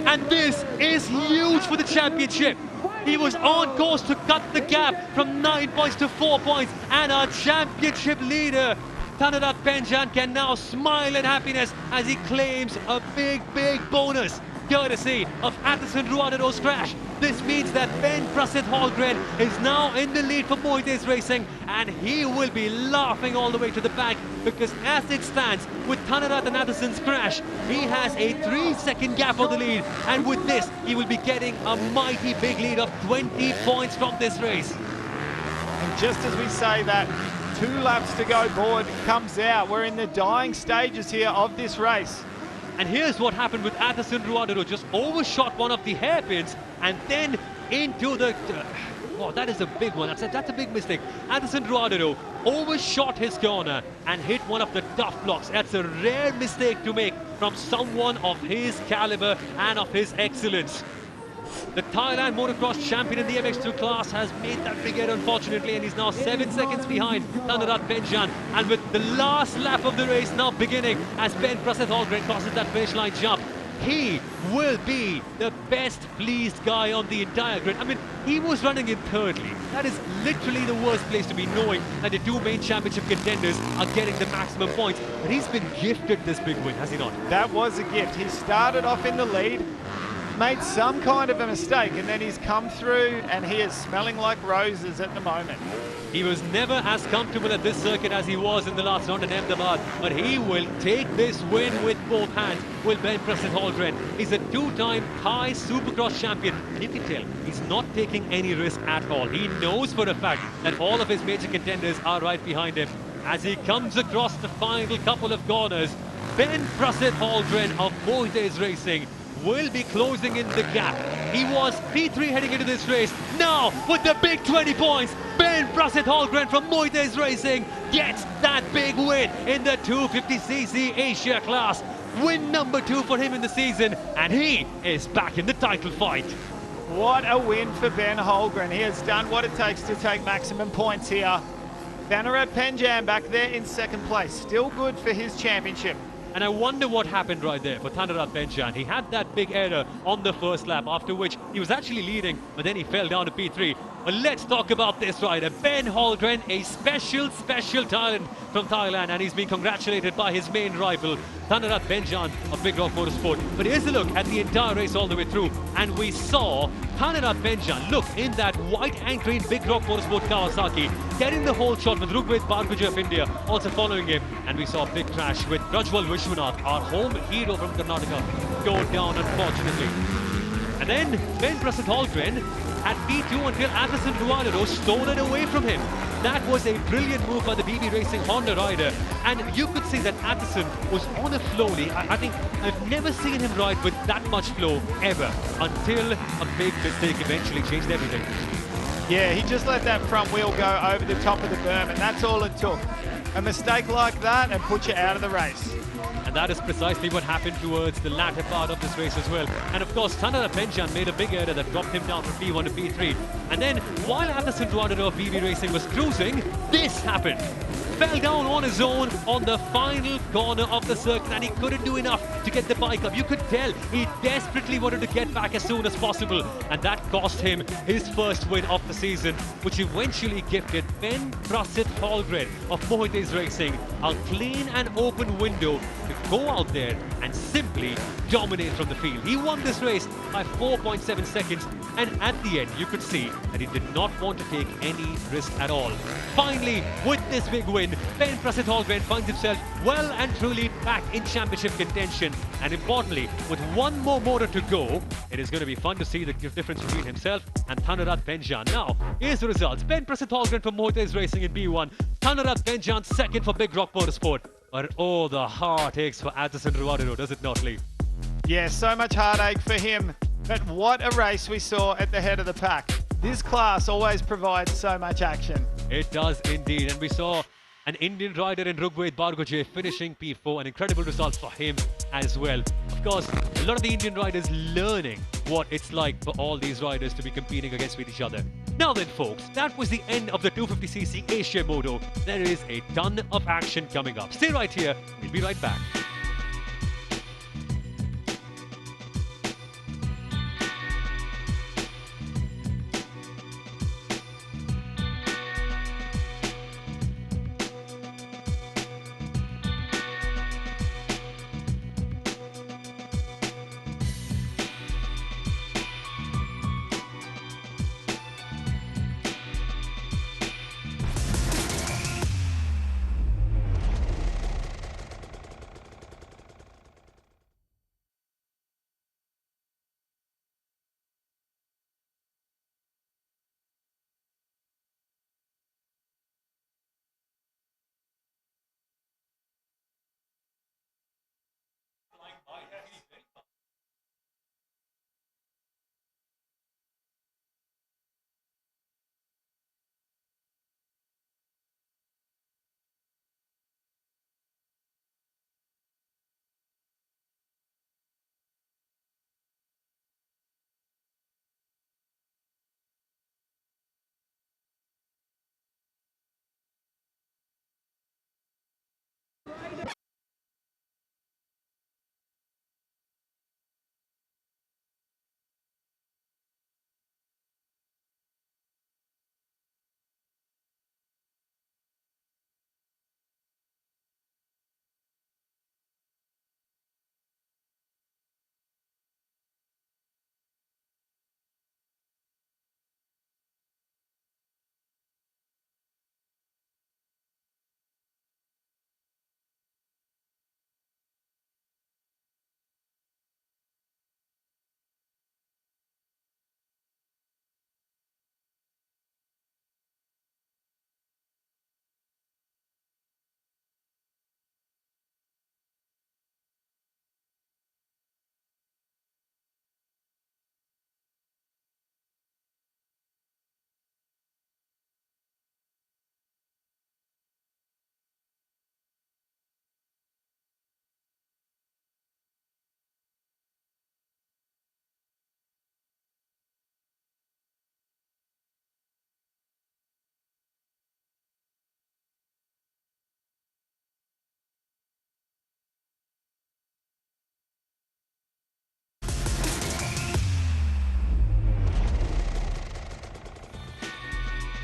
And this is huge for the championship. He was on course to cut the gap from 9 points to 4 points, and our championship leader, Thanara Benjan, can now smile in happiness as he claims a big, big bonus courtesy of Addison Ruadero's crash. This means that Ben Prasid Holgren is now in the lead for Mohites Racing, and he will be laughing all the way to the back, because as it stands, with Thanara and Addison's crash, he has a 3-second gap on the lead, and with this, he will be getting a mighty big lead of 20 points from this race. And just as we say that, 2 laps to go, board comes out. We're in the dying stages here of this race. And here's what happened with Addison Ruadero. Just overshot one of the hairpins and then into the... oh, that is a big one. That's a big mistake. Addison Ruadero overshot his corner and hit one of the tough blocks. That's a rare mistake to make from someone of his caliber and of his excellence. The Thailand motocross champion in the MX2 class has made that big error, unfortunately, and he's now 7 seconds behind Thanarat Benjan. And with the last lap of the race now beginning as Ben Prasad Holgren crosses that finish line jump, he will be the best pleased guy on the entire grid. I mean, he was running in thirdly. That is literally the worst place to be, knowing that the two main championship contenders are getting the maximum points. But he's been gifted this big win, has he not? That was a gift. He started off in the lead, made some kind of a mistake, and then he's come through and he is smelling like roses at the moment. He was never as comfortable at this circuit as he was in the last round in Ahmedabad, but he will take this win with both hands, will Ben Prasad Holgren. He's a two-time Thai Supercross champion, and you can tell he's not taking any risk at all. He knows for a fact that all of his major contenders are right behind him. As he comes across the final couple of corners, Ben Prasad Holgren of Moites Racing will be closing in the gap. He was P3 heading into this race. Now, with the big 20 points, Ben Prasad Holgren from Moites Racing gets that big win in the 250cc Asia class. Win number 2 for him in the season, and he is back in the title fight. What a win for Ben Holgren. He has done what it takes to take maximum points here. Thanarat Benjan back there in second place. Still good for his championship. And I wonder what happened right there for Thanarat Benjan. He had that big error on the first lap, after which he was actually leading, but then he fell down to P3. But let's talk about this rider, Ben Holgren, a special talent from Thailand, and he's been congratulated by his main rival, Thanarat Benjan of Big Rock Motorsport. But here's a look at the entire race all the way through, and we saw Thanarat Benjan, look, in that white anchoring Big Rock Motorsport Kawasaki, getting the whole shot with Rugved Barguja of India also following him. And we saw a big crash with Prajwal Vishwanath, our home hero from Karnataka, go down, unfortunately. And then Ben Prasad Holgren at P2 until Addison Ruadero stole it away from him. That was a brilliant move by the BB Racing Honda rider. And you could see that Addison was on a flowly. I think I've never seen him ride with that much flow ever, until a big mistake eventually changed everything. Yeah, he just let that front wheel go over the top of the berm, and that's all it took. A mistake like that and put you out of the race. And that is precisely what happened towards the latter part of this race as well. And of course, Thanarat Benjan made a big error that dropped him down from P1 to P3. And then, while Addison Ruadero of BB Racing was cruising, this happened. Fell down on his own on the final corner of the circuit, and he couldn't do enough to get the bike up. You could tell he desperately wanted to get back as soon as possible, and that cost him his first win of the season, which eventually gifted Ben Prasad Holgren of Moites Racing a clean and open window to go out there and simply dominate from the field. He won this race by 4.7 seconds, and at the end you could see that he did not want to take any risk at all. Finally, with this big win, Ben Prasad Holgren finds himself well and truly back in championship contention. And importantly, with one more motor to go, it is going to be fun to see the difference between himself and Thanarat Benjan. Now, here's the results. Ben Prasad Holgren from Moites Racing in B1. Thanarat Benjan second for Big Rock Motorsport. But oh, the heart aches for Addison Ruadero, does it not, Lee? Yeah, so much heartache for him. But what a race we saw at the head of the pack. This class always provides so much action. It does indeed. And we saw an Indian rider in Rugved Barguja finishing P4, an incredible result for him as well. Of course, a lot of the Indian riders learning what it's like for all these riders to be competing against with each other. Now then, folks, that was the end of the 250cc Asia Moto. There is a ton of action coming up. Stay right here. We'll be right back.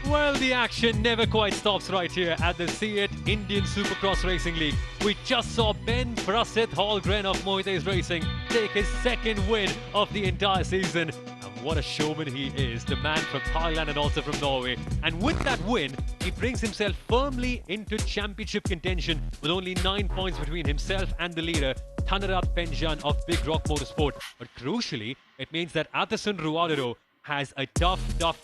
Well, the action never quite stops right here at the C8 Indian Supercross Racing League. We just saw Ben Prasit Hallgren of Moites Racing take his second win of the entire season. And what a showman he is, the man from Thailand and also from Norway. And with that win, he brings himself firmly into championship contention with only 9 points between himself and the leader, Thanarat Penjan of Big Rock Motorsport. But crucially, it means that Atherson Ruadero has a tough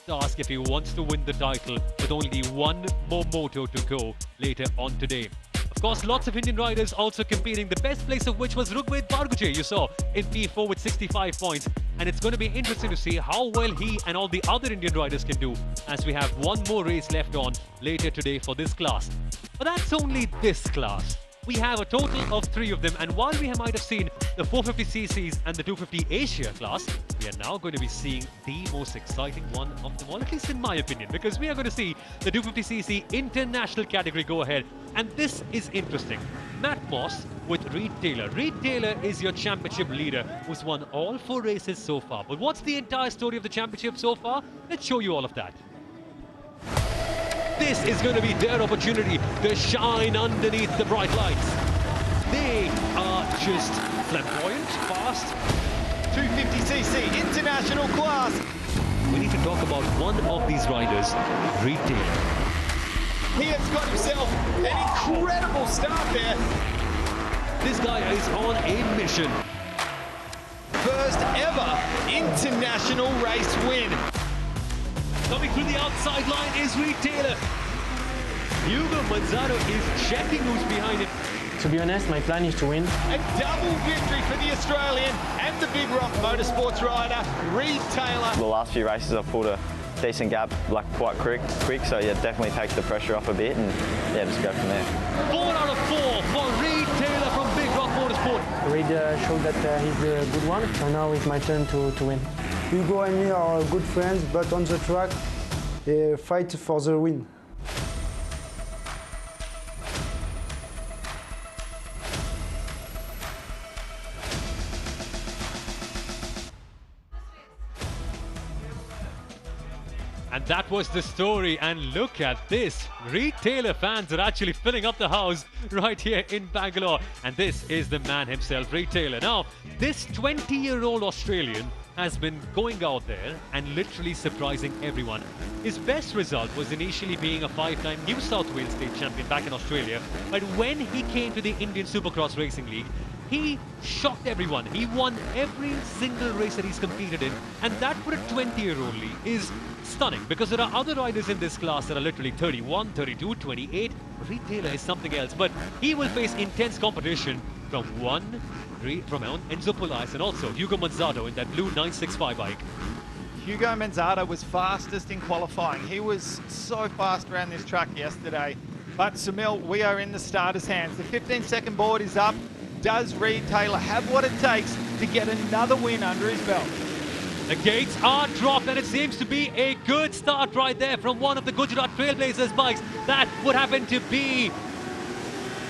task if he wants to win the title with only one more moto to go later on today. Of course, lots of Indian riders also competing, the best place of which was Rugved Barguje, you saw, in P4 with 65 points. And it's going to be interesting to see how well he and all the other Indian riders can do as we have one more race left on later today for this class. But that's only this class. We have a total of 3 of them, and while we might have seen the 450cc's and the 250 Asia class, we are now going to be seeing the most exciting one of them all, at least in my opinion, because we are going to see the 250cc international category go ahead. And this is interesting. Matt Moss with Reed Taylor. Reed Taylor is your championship leader who's won all 4 races so far. But what's the entire story of the championship so far? Let's show you all of that. This is going to be their opportunity to shine underneath the bright lights. They are just flamboyant, fast. 250cc international class. We need to talk about one of these riders, Reed Taylor. He has got himself an incredible start there. This guy is on a mission. First ever international race win. Coming through the outside line is Reed Taylor. Hugo Mazzaro is checking who's behind him. To be honest, my plan is to win. A double victory for the Australian and the Big Rock Motorsports rider, Reed Taylor. The last few races I've pulled a decent gap, like quite quick, so yeah, definitely takes the pressure off a bit and yeah, just go from there. 4 out of 4 for Reed Taylor from Big Rock Motorsport. Reed showed that he's a good one, so now it's my turn to win. Hugo and me are good friends, but on the track, fight for the win. And that was the story, and look at this. Reed Taylor fans are actually filling up the house right here in Bangalore. And this is the man himself, Reed Taylor. Now, this 20-year-old Australian has been going out there and literally surprising everyone. His best result was initially being a 5-time New South Wales state champion back in Australia. But when he came to the Indian Supercross Racing League, he shocked everyone. He won every single race that he's competed in. And that for a 20-year-old is stunning, because there are other riders in this class that are literally 31, 32, 28. Reed Taylor is something else, but he will face intense competition from Enzo Polias and also Hugo Manzato in that blue 965 bike. Hugo Manzato was fastest in qualifying. He was so fast around this track yesterday. But Sunil, we are in the starter's hands. The 15-second board is up. Does Reed Taylor have what it takes to get another win under his belt? The gates are dropped and it seems to be a good start right there from one of the Gujarat Trailblazers bikes. That would happen to be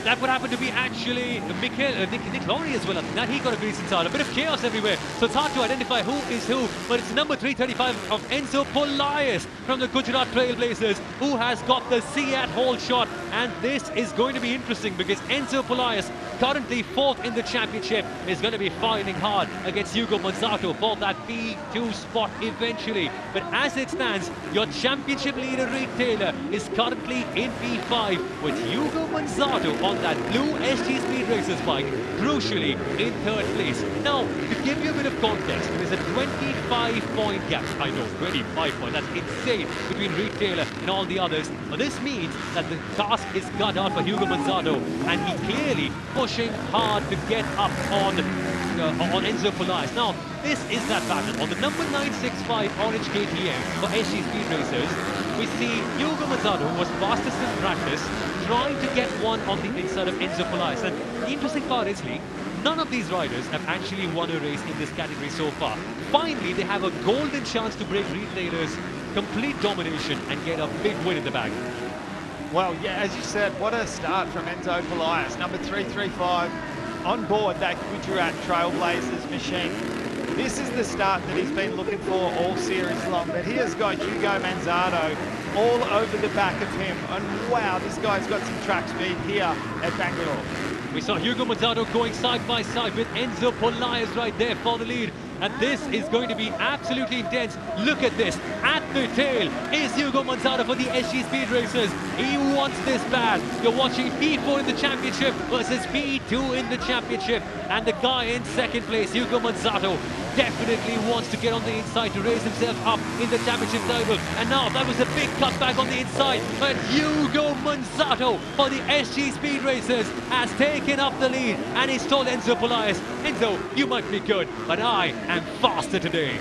actually Nick Lowry as well. That he got a grease inside. A bit of chaos everywhere. So it's hard to identify who is who. But it's number 335 of Enzo Polias from the Gujarat Trailblazers who has got the Seat hold shot. And this is going to be interesting because Enzo Polias, currently 4th in the championship, is going to be fighting hard against Hugo Manzato for that P2 spot eventually. But as it stands, your championship leader Reed Taylor is currently in P5 with Hugo Manzato on that blue SG Speed Racers bike, crucially in 3rd place. Now, to give you a bit of context, there's a 25-point gap. I know, 25 points, that's insane, between Reed Taylor and all the others. But this means that the task is cut out for Hugo Manzato, and he clearly pushing hard to get up on Enzo Polias. Now, this is that battle. On the number 965 Orange KTM for SG Speed Racers, we see Hugo Manzato, who was fastest in practice, trying to get one on the inside of Enzo Polias. And the interesting part is, Lee, none of these riders have actually won a race in this category so far. Finally, they have a golden chance to break Reed Taylor's complete domination and get a big win in the bag. Well, yeah, as you said, what a start from Enzo Polias, number 335, on board that Gujarat Trailblazers machine. This is the start that he's been looking for all series long, but he has got Hugo Manzato all over the back of him. And wow, this guy's got some track speed here at Bengaluru. We saw Hugo Manzato going side by side with Enzo Polias right there for the lead. And this is going to be absolutely intense. Look at this. At the tail is Hugo Manzato for the SG Speed Racers. He wants this bad. You're watching P4 in the championship versus P2 in the championship. And the guy in 2nd place, Hugo Manzato, definitely wants to get on the inside to raise himself up in the championship title. And now that was a big cutback on the inside. But Hugo Manzato for the SG Speed Racers has taken up the lead. And he's told Enzo Polias, Enzo, you might be good, but I am faster today.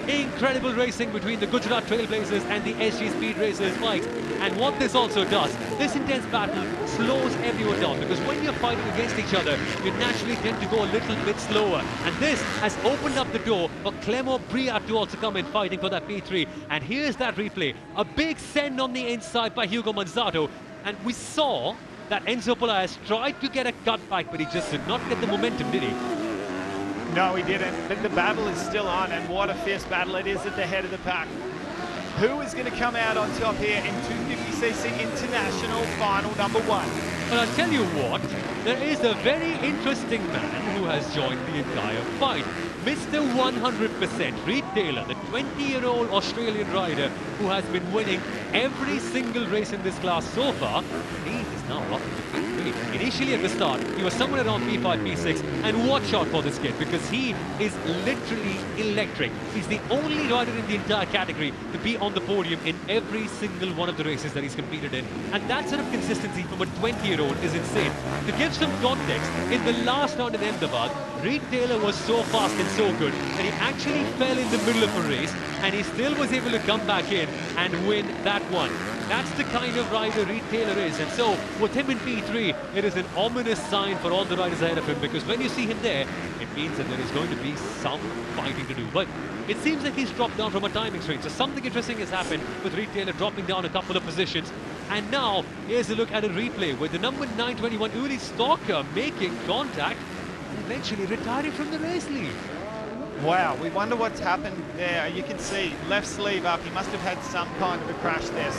Incredible racing between the Gujarat Trailblazers and the SG Speed Racers bikes. And what this also does, this intense battle slows everyone down, because when you're fighting against each other, you naturally tend to go a little bit slower. And this has opened up the door for Clément Briat to also come in fighting for that P3. And here's that replay. A big send on the inside by Hugo Manzato. And we saw that Enzo Polias tried to get a cutback, but he just did not get the momentum, did he? No, he didn't, but the battle is still on, and what a fierce battle it is at the head of the pack. Who is going to come out on top here in 250cc International Final number 1? Well, I'll tell you what, there is a very interesting man who has joined the entire fight. Mr. 100%, Reed Taylor, the 20-year-old Australian rider who has been winning every single race in this class so far. He is now rocking the P3. Initially at the start, he was somewhere around P5, P6, and watch out for this kid because he is literally electric. He's the only rider in the entire category to be on the podium in every single one of the races that he's competed in. And that sort of consistency from a 20-year-old is insane. To give some context, in the last round in Ahmedabad, Reed Taylor was so fast and so good that he actually fell in the middle of a race and he still was able to come back in and win that one. That's the kind of rider Reed Taylor is, and so with him in P3, it is an ominous sign for all the riders ahead of him, because when you see him there, it means that there is going to be some fighting to do. But it seems like he's dropped down from a timing range, so something interesting has happened with Reed Taylor dropping down a couple of positions. And now, here's a look at a replay with the number 921 Uli Stalker making contact and eventually retiring from the race lead. Wow, we wonder what's happened there. You can see left sleeve up. He must have had some kind of a crash there.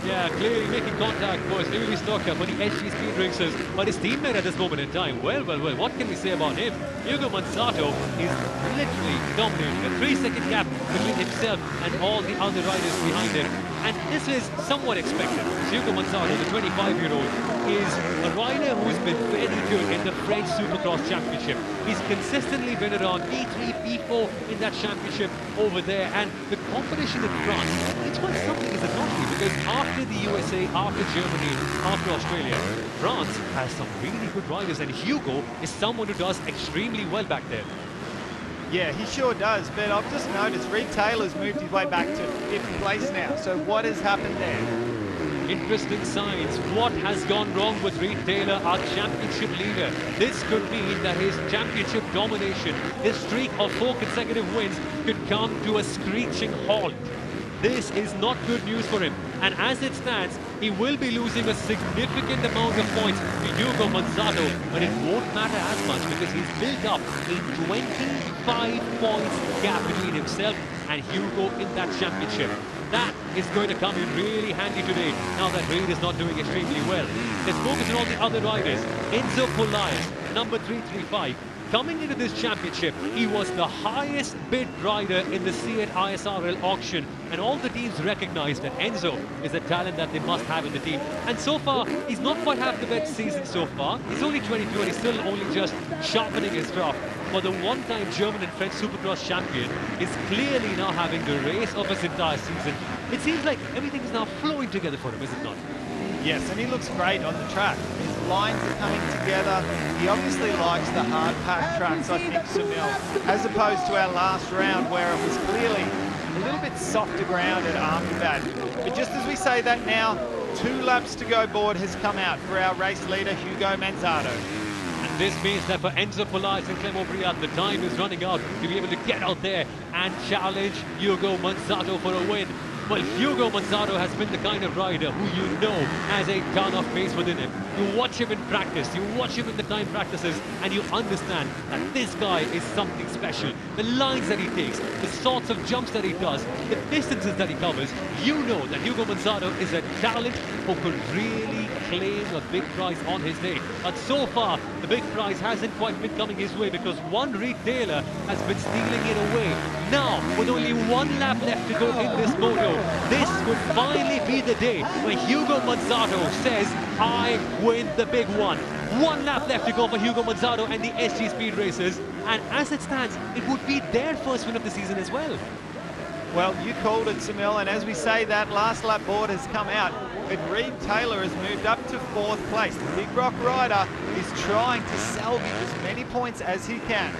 Yeah, clearly making contact was Uli Stalker for the SG Speed Racers, but his teammate at this moment in time, well, what can we say about him? Hugo Manzato is literally dominating. A 3-second gap between himself and all the other riders behind him. And this is somewhat expected. Hugo Manzato, the 25-year-old, is a rider who's been very good in the French Supercross Championship. He's consistently been around P3, P4 in that championship over there. And the competition in France, it's quite something, is it not? Because after the USA, after Germany, after Australia, France has some really good riders, and Hugo is someone who does extremely well back there. Yeah, he sure does, but I've just noticed Reed Taylor's moved his way back to 5th place now. So what has happened there? Interesting signs. What has gone wrong with Reed Taylor, our championship leader? This could mean that his championship domination, his streak of 4 consecutive wins, could come to a screeching halt. This is not good news for him. And as it stands, he will be losing a significant amount of points to Hugo Manzato, but it won't matter as much because he's built up a 25 points gap between himself and Hugo in that championship. That is going to come in really handy today, now that Reed is not doing extremely well. Let's focus on all the other riders. Enzo Polaris, number 335. Coming into this championship, he was the highest bid rider in the C8 ISRL auction, and all the teams recognize that Enzo is a talent that they must have in the team. And so far, he's not quite had the best season so far. He's only 22 and he's still only just sharpening his craft. But the one-time German and French Supercross champion is clearly now having the race of his entire season. It seems like everything is now flowing together for him, is it not? Yes, and he looks great on the track. His lines are coming together. He obviously likes the hard-packed tracks, I think, Sunil, as opposed to our last round where it was clearly a little bit softer ground at Ahmedabad. But just as we say that now, 2 laps to go board has come out for our race leader, Hugo Manzato. And this means that for Enzo Polaris and Clément Briat, the time is running out to be able to get out there and challenge Hugo Manzato for a win. Well, Hugo Manzato has been the kind of rider who you know has a ton of pace within him. You watch him in practice, you watch him in the time practices, and you understand that this guy is something special. The lines that he takes, the sorts of jumps that he does, the distances that he covers, you know that Hugo Manzato is a talent who could really claim a big prize on his day. But so far, the big prize hasn't quite been coming his way because one Reed Taylor has been stealing it away. Now, with only 1 lap left to go in this moto, this could finally be the day when Hugo Manzato says, I win the big one. 1 lap left to go for Hugo Manzato and the SG Speed Racers. And as it stands, it would be their first win of the season as well. Well, you called it, Samil, and as we say, that last lap board has come out. But Reed Taylor has moved up to 4th place. The Big Rock rider is trying to salvage as many points as he can.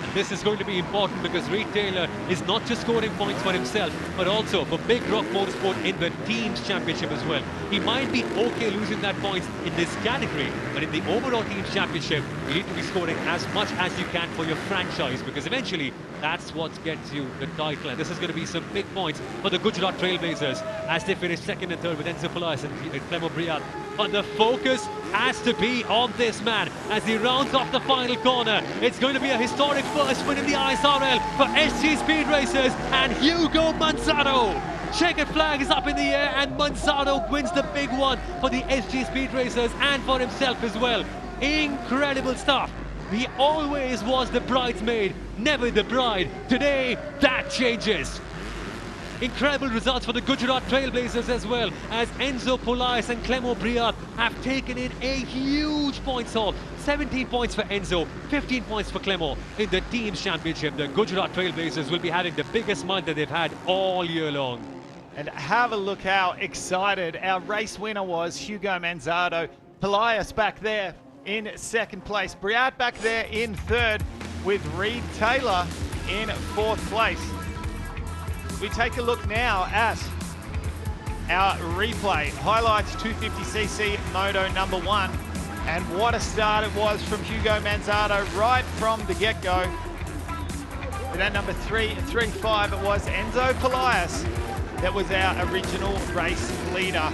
And this is going to be important because Reed Taylor is not just scoring points for himself, but also for Big Rock Motorsport in the team's championship as well. He might be okay losing that points in this category, but in the overall team's championship, you need to be scoring as much as you can for your franchise because eventually that's what gets you the title. And this is going to be some big points for the Gujarat Trailblazers as they finish 2nd and 3rd with Enzo Polaris and Clément Briat. But the focus has to be on this man as he rounds off the final corner. It's going to be a historic first win in the ISRL for SG Speed Racers and Hugo Manzato. Checkered flag is up in the air and Manzato wins the big one for the SG Speed Racers and for himself as well. Incredible stuff. He always was the bridesmaid, never the bride. Today, that changes. Incredible results for the Gujarat Trailblazers as well, as Enzo Polaris and Clément Briat have taken in a huge points haul. 17 points for Enzo, 15 points for Clément. In the team's championship, the Gujarat Trailblazers will be having the biggest month that they've had all year long. And have a look how excited our race winner was, Hugo Manzato. Polaris back there in 2nd place. Briat back there in 3rd with Reed Taylor in 4th place. We take a look now at our replay. Highlights 250cc Moto number 1. And what a start it was from Hugo Manzato right from the get-go. With that number 335, it was Enzo Polaris that was our original race leader.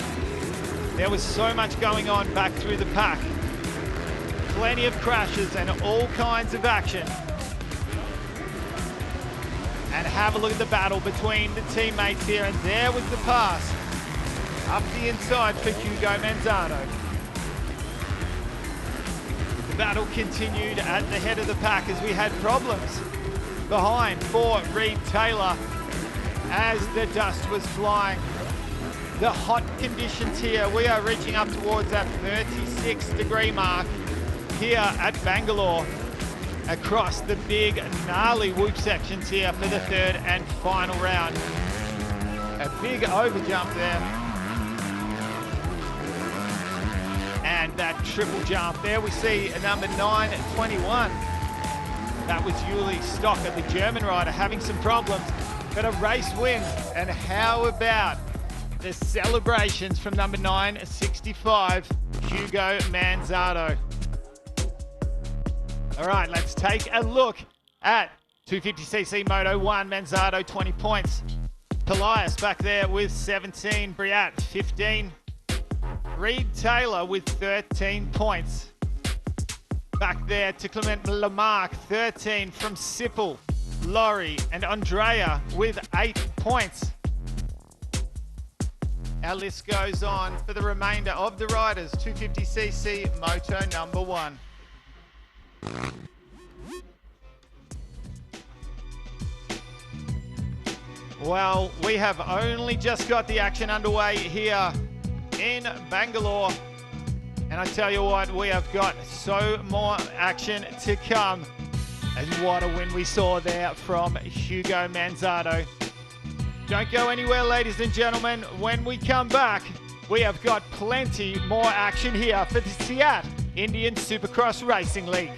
There was so much going on back through the pack. Plenty of crashes and all kinds of action. And have a look at the battle between the teammates here. And there was the pass up the inside for Hugo Manzato. The battle continued at the head of the pack as we had problems behind for Reed Taylor as the dust was flying. The hot conditions here, we are reaching up towards that 36-degree mark. here at Bengaluru across the big gnarly whoop sections here for the third and final round. A big overjump there. And that triple jump there we see number 921. That was Uli Stocker, the German rider, having some problems, but a race win. And how about the celebrations from number 965, Hugo Manzardo. All right, let's take a look at 250cc Moto 1, Manzardo 20 points. Pelias back there with 17, Briat 15, Reed Taylor with 13 points. Back there to Clement Lamarck, 13 from Sipple, Laurie and Andrea with 8 points. Our list goes on for the remainder of the riders, 250cc Moto number 1. Well, we have only just got the action underway here in Bangalore. And I tell you what, we have got so more action to come. And what a win we saw there from Hugo Manzardo. Don't go anywhere, ladies and gentlemen. When we come back, we have got plenty more action here for the SIAT Indian Supercross Racing League.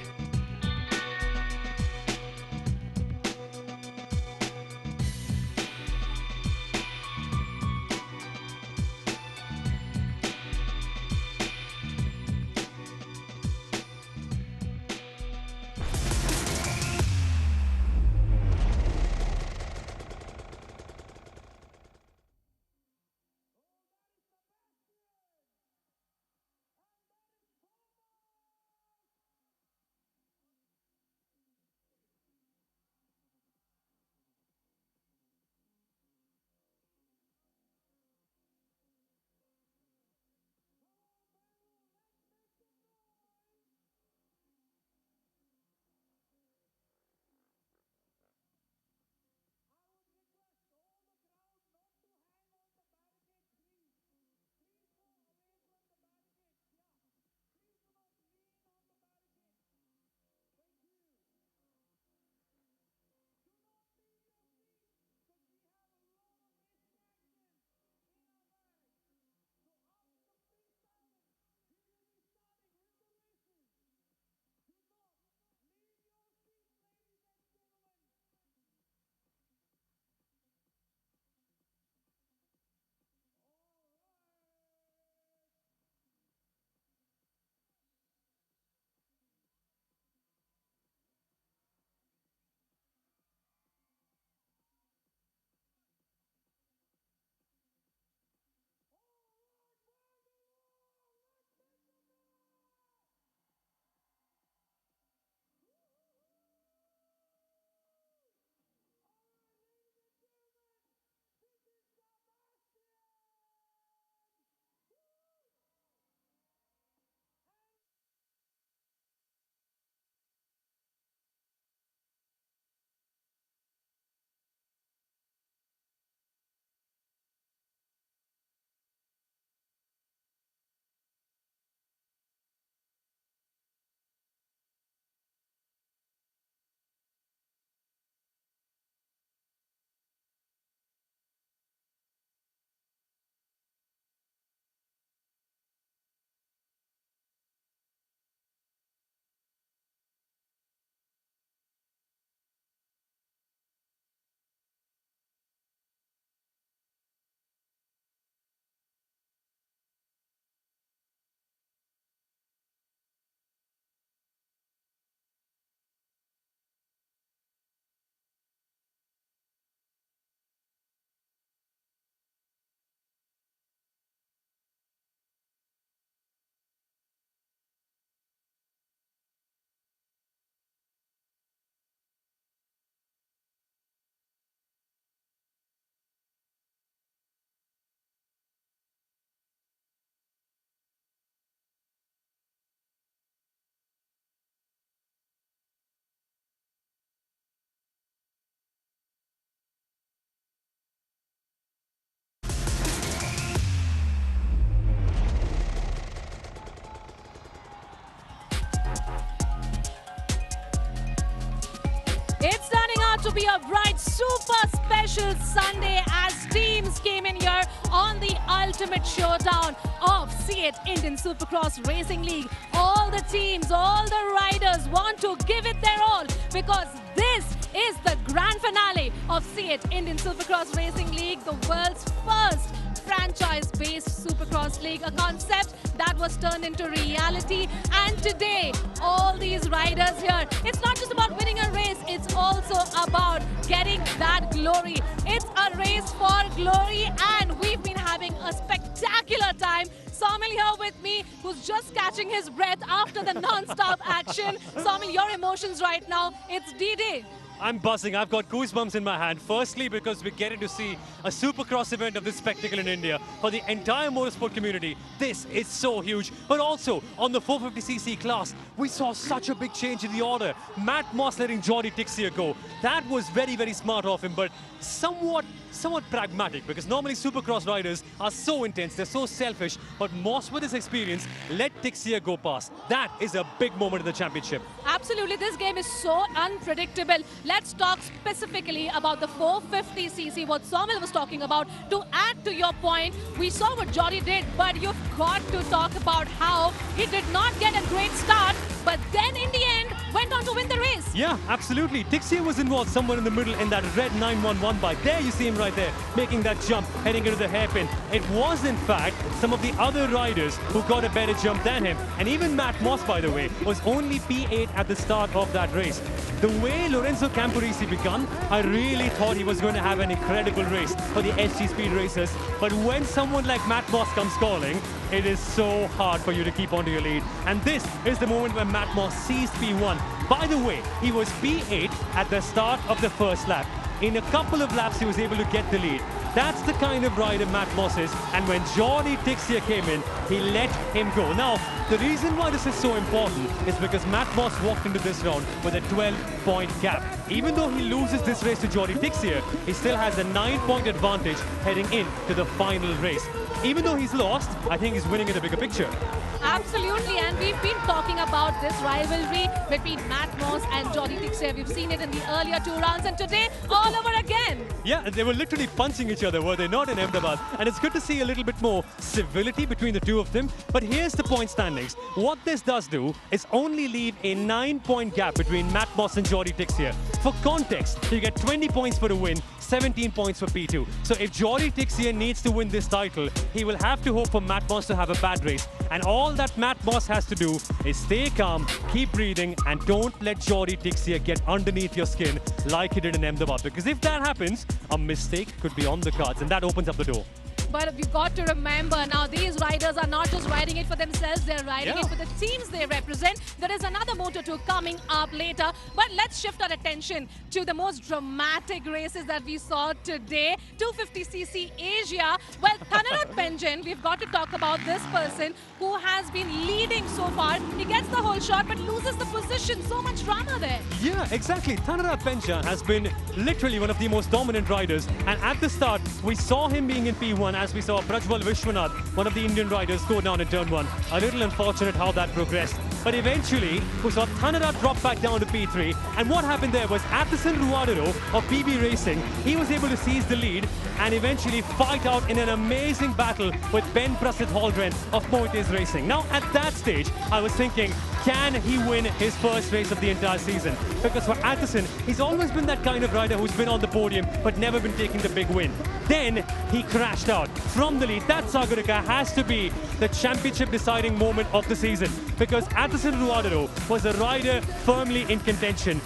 to be a bright, super special Sunday as teams came in here on the ultimate showdown of SEAT Indian Supercross Racing League. All the teams, all the riders want to give it their all because this is the grand finale of SEAT Indian Supercross Racing League, the world's first franchise-based Supercross League, a concept that was turned into reality. And today, all these riders here, it's not just about winning a race, it's also about getting that glory. It's a race for glory, and we've been having a spectacular time. Somil here with me, who's just catching his breath after the non-stop action. Somil, your emotions right now, it's D-Day. I'm buzzing. I've got goosebumps in my hand. Firstly, because we're getting to see a Supercross event of this spectacle in India for the entire motorsport community. This is so huge. But also, on the 450cc class, we saw such a big change in the order. Matt Moss letting Jordi Tixier go. That was very, very smart of him, but somewhat pragmatic, because normally Supercross riders are so intense, they're so selfish, but Moss with his experience let Tixier go past. That is a big moment in the championship. Absolutely, this game is so unpredictable. Let's talk specifically about the 450cc, what Somil was talking about. To add to your point, we saw what Jordi did, but you've got to talk about how he did not get a great start, but then in the end, went on to win the race. Yeah, absolutely. Tixier was involved somewhere in the middle in that red 911 bike. There you see him right there, making that jump, heading into the hairpin. It was, in fact, some of the other riders who got a better jump than him. And even Matt Moss, by the way, was only P8 at the start of that race. The way Lorenzo Camporisi began, I really thought he was going to have an incredible race for the SG Speed racers. But when someone like Matt Moss comes calling, it is so hard for you to keep onto your lead. And this is the moment when Matt Moss seized P1. By the way, he was P8 at the start of the first lap. In a couple of laps, he was able to get the lead. That's the kind of rider Matt Moss is. And when Jordi Tixier came in, he let him go. Now, the reason why this is so important is because Matt Moss walked into this round with a 12-point gap. Even though he loses this race to Jordi Tixier, he still has a 9-point advantage heading into the final race. Even though he's lost, I think he's winning in the bigger picture. Absolutely, and we've been talking about this rivalry between Matt Moss and Jordi Tixier. We've seen it in the earlier two rounds, and today, all over again. Yeah, they were literally punching each other, were they not, in Ahmedabad? And it's good to see a little bit more civility between the two of them. But here's the point standings. What this does do is only leave a 9-point gap between Matt Moss and Jordi Tixier. For context, you get 20 points for a win, 17 points for P2. So if Jordi Tixier needs to win this title, he will have to hope for Matt Moss to have a bad race. And all that Matt Moss has to do is stay calm, keep breathing, and don't let Jordi Tixier get underneath your skin like he did in Ahmedabad. Because if that happens, a mistake could be on the cards, and that opens up the door. But you've got to remember, now these riders are not just riding it for themselves, they're riding it for the teams they represent. There is another Moto2 coming up later. But let's shift our attention to the most dramatic races that we saw today. 250cc Asia. Well, Thanarath Penjan, we've got to talk about this person who has been leading so far. He gets the whole shot but loses the position. So much drama there. Yeah, exactly. Thanarath Penjan has been literally one of the most dominant riders. And at the start, we saw him being in P1 as we saw Prajwal Vishwanath, one of the Indian riders, go down in turn 1. A little unfortunate how that progressed. But eventually, we saw Thanarath drop back down to P3. And what happened there was Athison Ruadero of PB Racing, he was able to seize the lead and eventually fight out in an amazing battle with Ben Prasid Haldren of Moites Racing. Now, at that stage, I was thinking, can he win his first race of the entire season? Because for Athison, he's always been that kind of rider who's been on the podium but never been taking the big win. Then he crashed out from the lead. That Sagarika has to be the championship deciding moment of the season, because Athison Ruadero was a rider firmly in contention.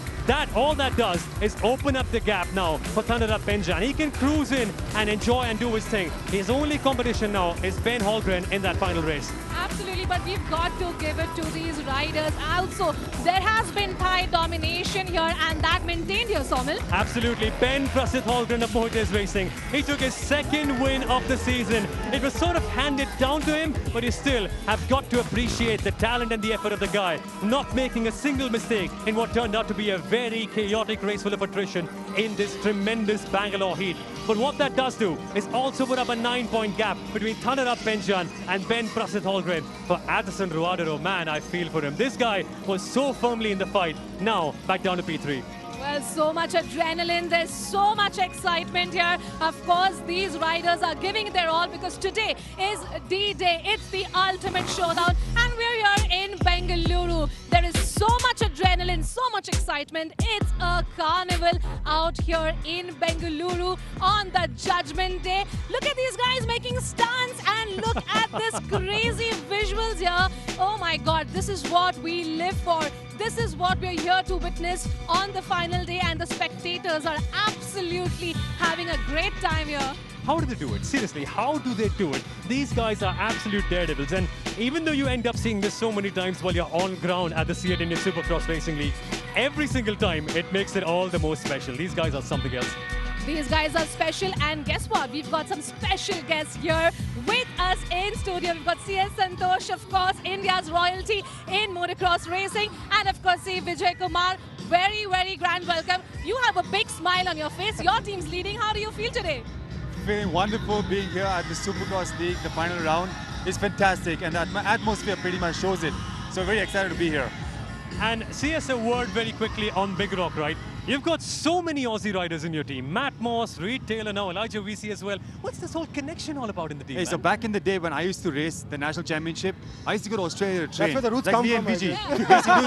All that does is open up the gap now for Thanarath Penjan. He can cruise in and enjoy and do his thing. His only competition now is Ben Hallgren in that final race. Absolutely, but we've got to give it to these riders. Also, there has been Thai domination here, and that maintained here, Somil. Absolutely. Ben Prasid Hallgren of Moites Racing. He took his second win of the season. It was sort of handed down to him, but you still have got to appreciate the talent and the effort of the guy, not making a single mistake in what turned out to be a very chaotic race full of attrition in this tremendous Bangalore heat. But what that does do is also put up a 9-point gap between Thanarath Penjan and Ben Prasid Hallgren. For Athison Ruadero, man, I feel for him. This guy was so firmly in the fight. Now, back down to P3. Well, so much adrenaline, there's so much excitement here. Of course, these riders are giving it their all because today is D-Day. It's the ultimate showdown and we're here in Bengaluru. There is so much adrenaline, so much excitement. It's a carnival out here in Bengaluru on the Judgment Day. Look at these guys making stunts and look at this crazy visuals here. Oh my God, this is what we live for. This is what we're here to witness on the final day and the spectators are absolutely having a great time here. How do they do it? Seriously, how do they do it? These guys are absolute daredevils, and even though you end up seeing this so many times while you're on ground at the Seat Indian Supercross Racing League, every single time it makes it all the more special. These guys are something else. These guys are special, and guess what? We've got some special guests here with us in studio. We've got CS Santosh, of course, India's royalty in motocross racing, and of course, C. Vijay Kumar. Very, very grand welcome. You have a big smile on your face. Your team's leading. How do you feel today? Feeling wonderful being here at the Supercross League. The final round is fantastic, and the atmosphere pretty much shows it. So very excited to be here. And CS, a word very quickly on Big Rock, right? You've got so many Aussie riders in your team. Matt Moss, Reed Taylor, now Elijah VC as well. What's this whole connection all about in the team? Hey, so back in the day when I used to race the national championship, I used to go to Australia to train. That's where the roots like come me from. and BG. We used to do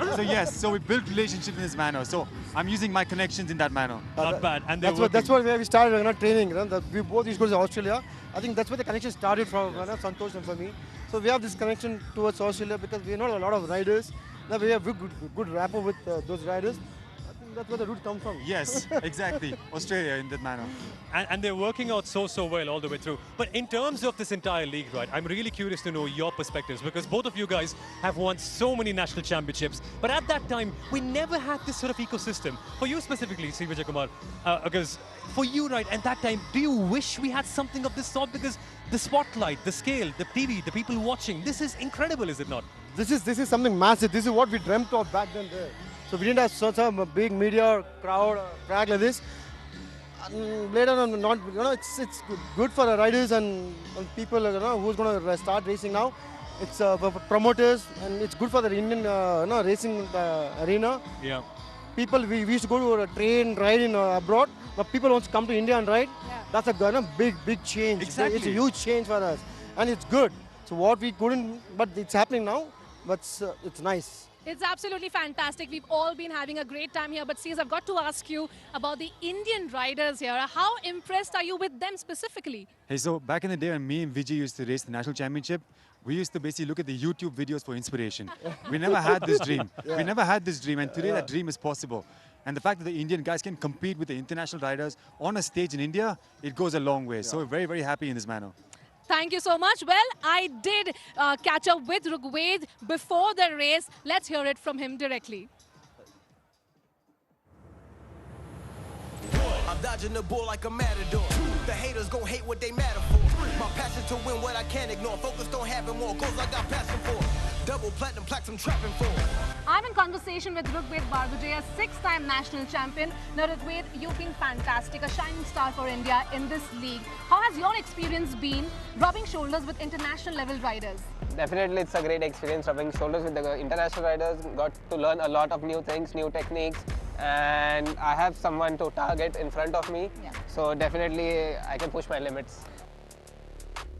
this. So yes, so we built relationships in this manner. So I'm using my connections in that manner. Not bad. And that's where we started training. We both used to go to Australia. I think that's where the connection started from Santosh and for me. So we have this connection towards Australia because we know a lot of riders. Now we have good rapport with those riders. That's where the root comes from. Yes, exactly. Australia in that manner. And they're working out so well all the way through. But in terms of this entire league, right, I'm really curious to know your perspectives because both of you guys have won so many national championships. But at that time, we never had this sort of ecosystem. For you specifically, C. Vijay Kumar, because for you, right, at that time, do you wish we had something of this sort? Because the spotlight, the scale, the TV, the people watching, this is incredible, is it not? This is something massive. This is what we dreamt of back then. So we didn't have such a big media crowd track like this. And later on, it's good for the riders and people who's going to start racing now. It's for promoters and it's good for the Indian racing arena. Yeah. People we used to go to train, ride in abroad, but people want to come to India and ride. Yeah. That's a big change. Exactly. It's a huge change for us, and it's good. So what we couldn't, but it's happening now. But it's nice. It's absolutely fantastic. We've all been having a great time here. But Cees, I've got to ask you about the Indian riders here. How impressed are you with them specifically? Hey, so back in the day when me and Vijay used to race the national championship, we used to basically look at the YouTube videos for inspiration. We never had this dream. Yeah. We never had this dream, and today that dream is possible. And the fact that the Indian guys can compete with the international riders on a stage in India, it goes a long way. So we're very, very happy in this manner. Thank you so much. Well, I did catch up with Rugved before the race. Let's hear it from him directly. I'm dodging the ball like a matador. The haters gon' hate what they matter for. My passion to win what I can't ignore. Focused on having more goals I got passion for. Double platinum plaques I'm trapping for. I'm in conversation with Rugved Barguje, a 6-time national champion. Now, Rugved, you've been fantastic, a shining star for India in this league. How has your experience been rubbing shoulders with international level riders? Definitely, it's a great experience rubbing shoulders with the international riders. Got to learn a lot of new things, new techniques, and I have someone to target in front of me. Yeah. So definitely, I can push my limits.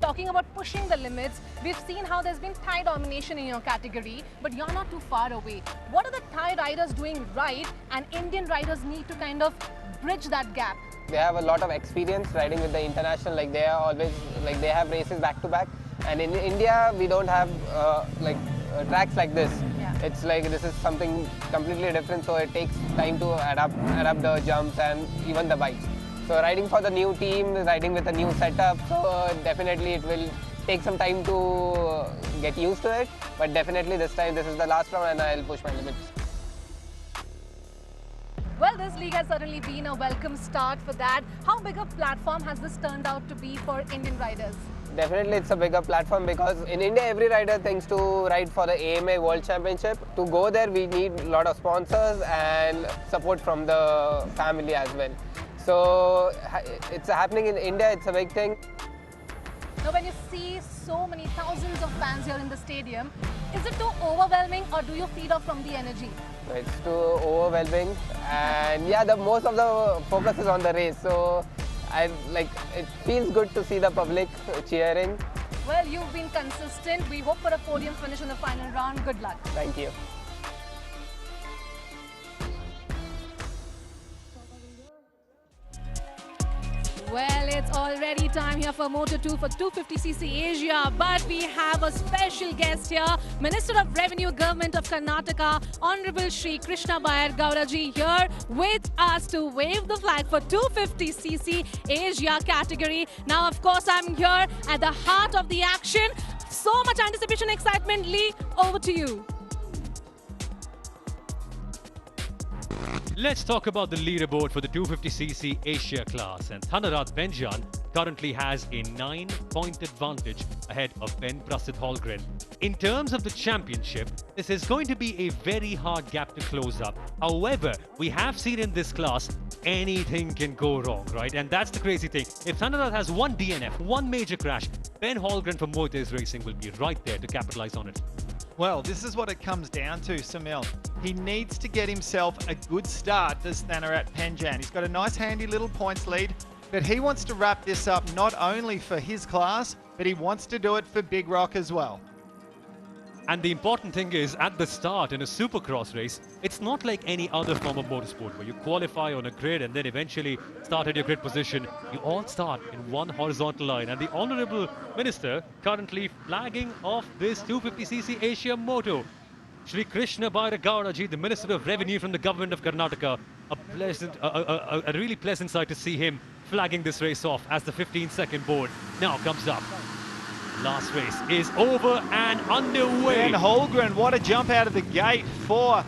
Talking about pushing the limits, we've seen how there's been Thai domination in your category, but you're not too far away. What are the Thai riders doing right and Indian riders need to kind of bridge that gap? They have a lot of experience riding with the international, like they are always, like they have races back to back. And in India, we don't have tracks like this. Yeah. It's like this is something completely different, so it takes time to adapt the jumps and even the bikes. So riding for the new team, riding with a new setup, so definitely it will take some time to get used to it. But definitely this time, this is the last round and I'll push my limits. Well, this league has certainly been a welcome start for that. How big a platform has this turned out to be for Indian riders? Definitely it's a bigger platform because in India every rider thinks to ride for the AMA World Championship. To go there we need a lot of sponsors and support from the family as well. So it's happening in India, it's a big thing. Now when you see so many thousands of fans here in the stadium, Is it too overwhelming or do you feed off from the energy? So it's too overwhelming, and yeah, the most of the focus is on the race. So it feels good to see the public cheering. Well, you've been consistent. We hope for a podium finish in the final round. Good luck. Thank you. Well, it's already time here for Moto 2 for 250cc Asia, but we have a special guest here, Minister of Revenue, Government of Karnataka, Honorable Shri Krishna Bayar Gauraji here with us to wave the flag for 250cc Asia category. Now, of course, I'm here at the heart of the action. So much anticipation, excitement. Lee, over to you. Let's talk about the leaderboard for the 250cc Asia class, and Thanarat Benjan currently has a 9-point advantage ahead of Ben Prasid Holgren. In terms of the championship, this is going to be a very hard gap to close up. However, we have seen in this class, anything can go wrong, right? And that's the crazy thing. If Thanarat has one DNF, one major crash, Ben Holgren from Moto Racing will be right there to capitalize on it. Well, this is what it comes down to, Samil. He needs to get himself a good start, does Thanarat Benjan. He's got a nice handy little points lead, but he wants to wrap this up not only for his class, but he wants to do it for Big Rock as well. And the important thing is, at the start in a Supercross race, it's not like any other form of motorsport where you qualify on a grid and then eventually start at your grid position. You all start in one horizontal line. And the Honorable Minister currently flagging off this 250cc Asia Moto. Shri Krishna Bayar Gauraji, the Minister of Revenue from the Government of Karnataka. A really pleasant sight to see him flagging this race off as the 15-second board now comes up. Last race is over and underway. Ben Holgren, what a jump out of the gate for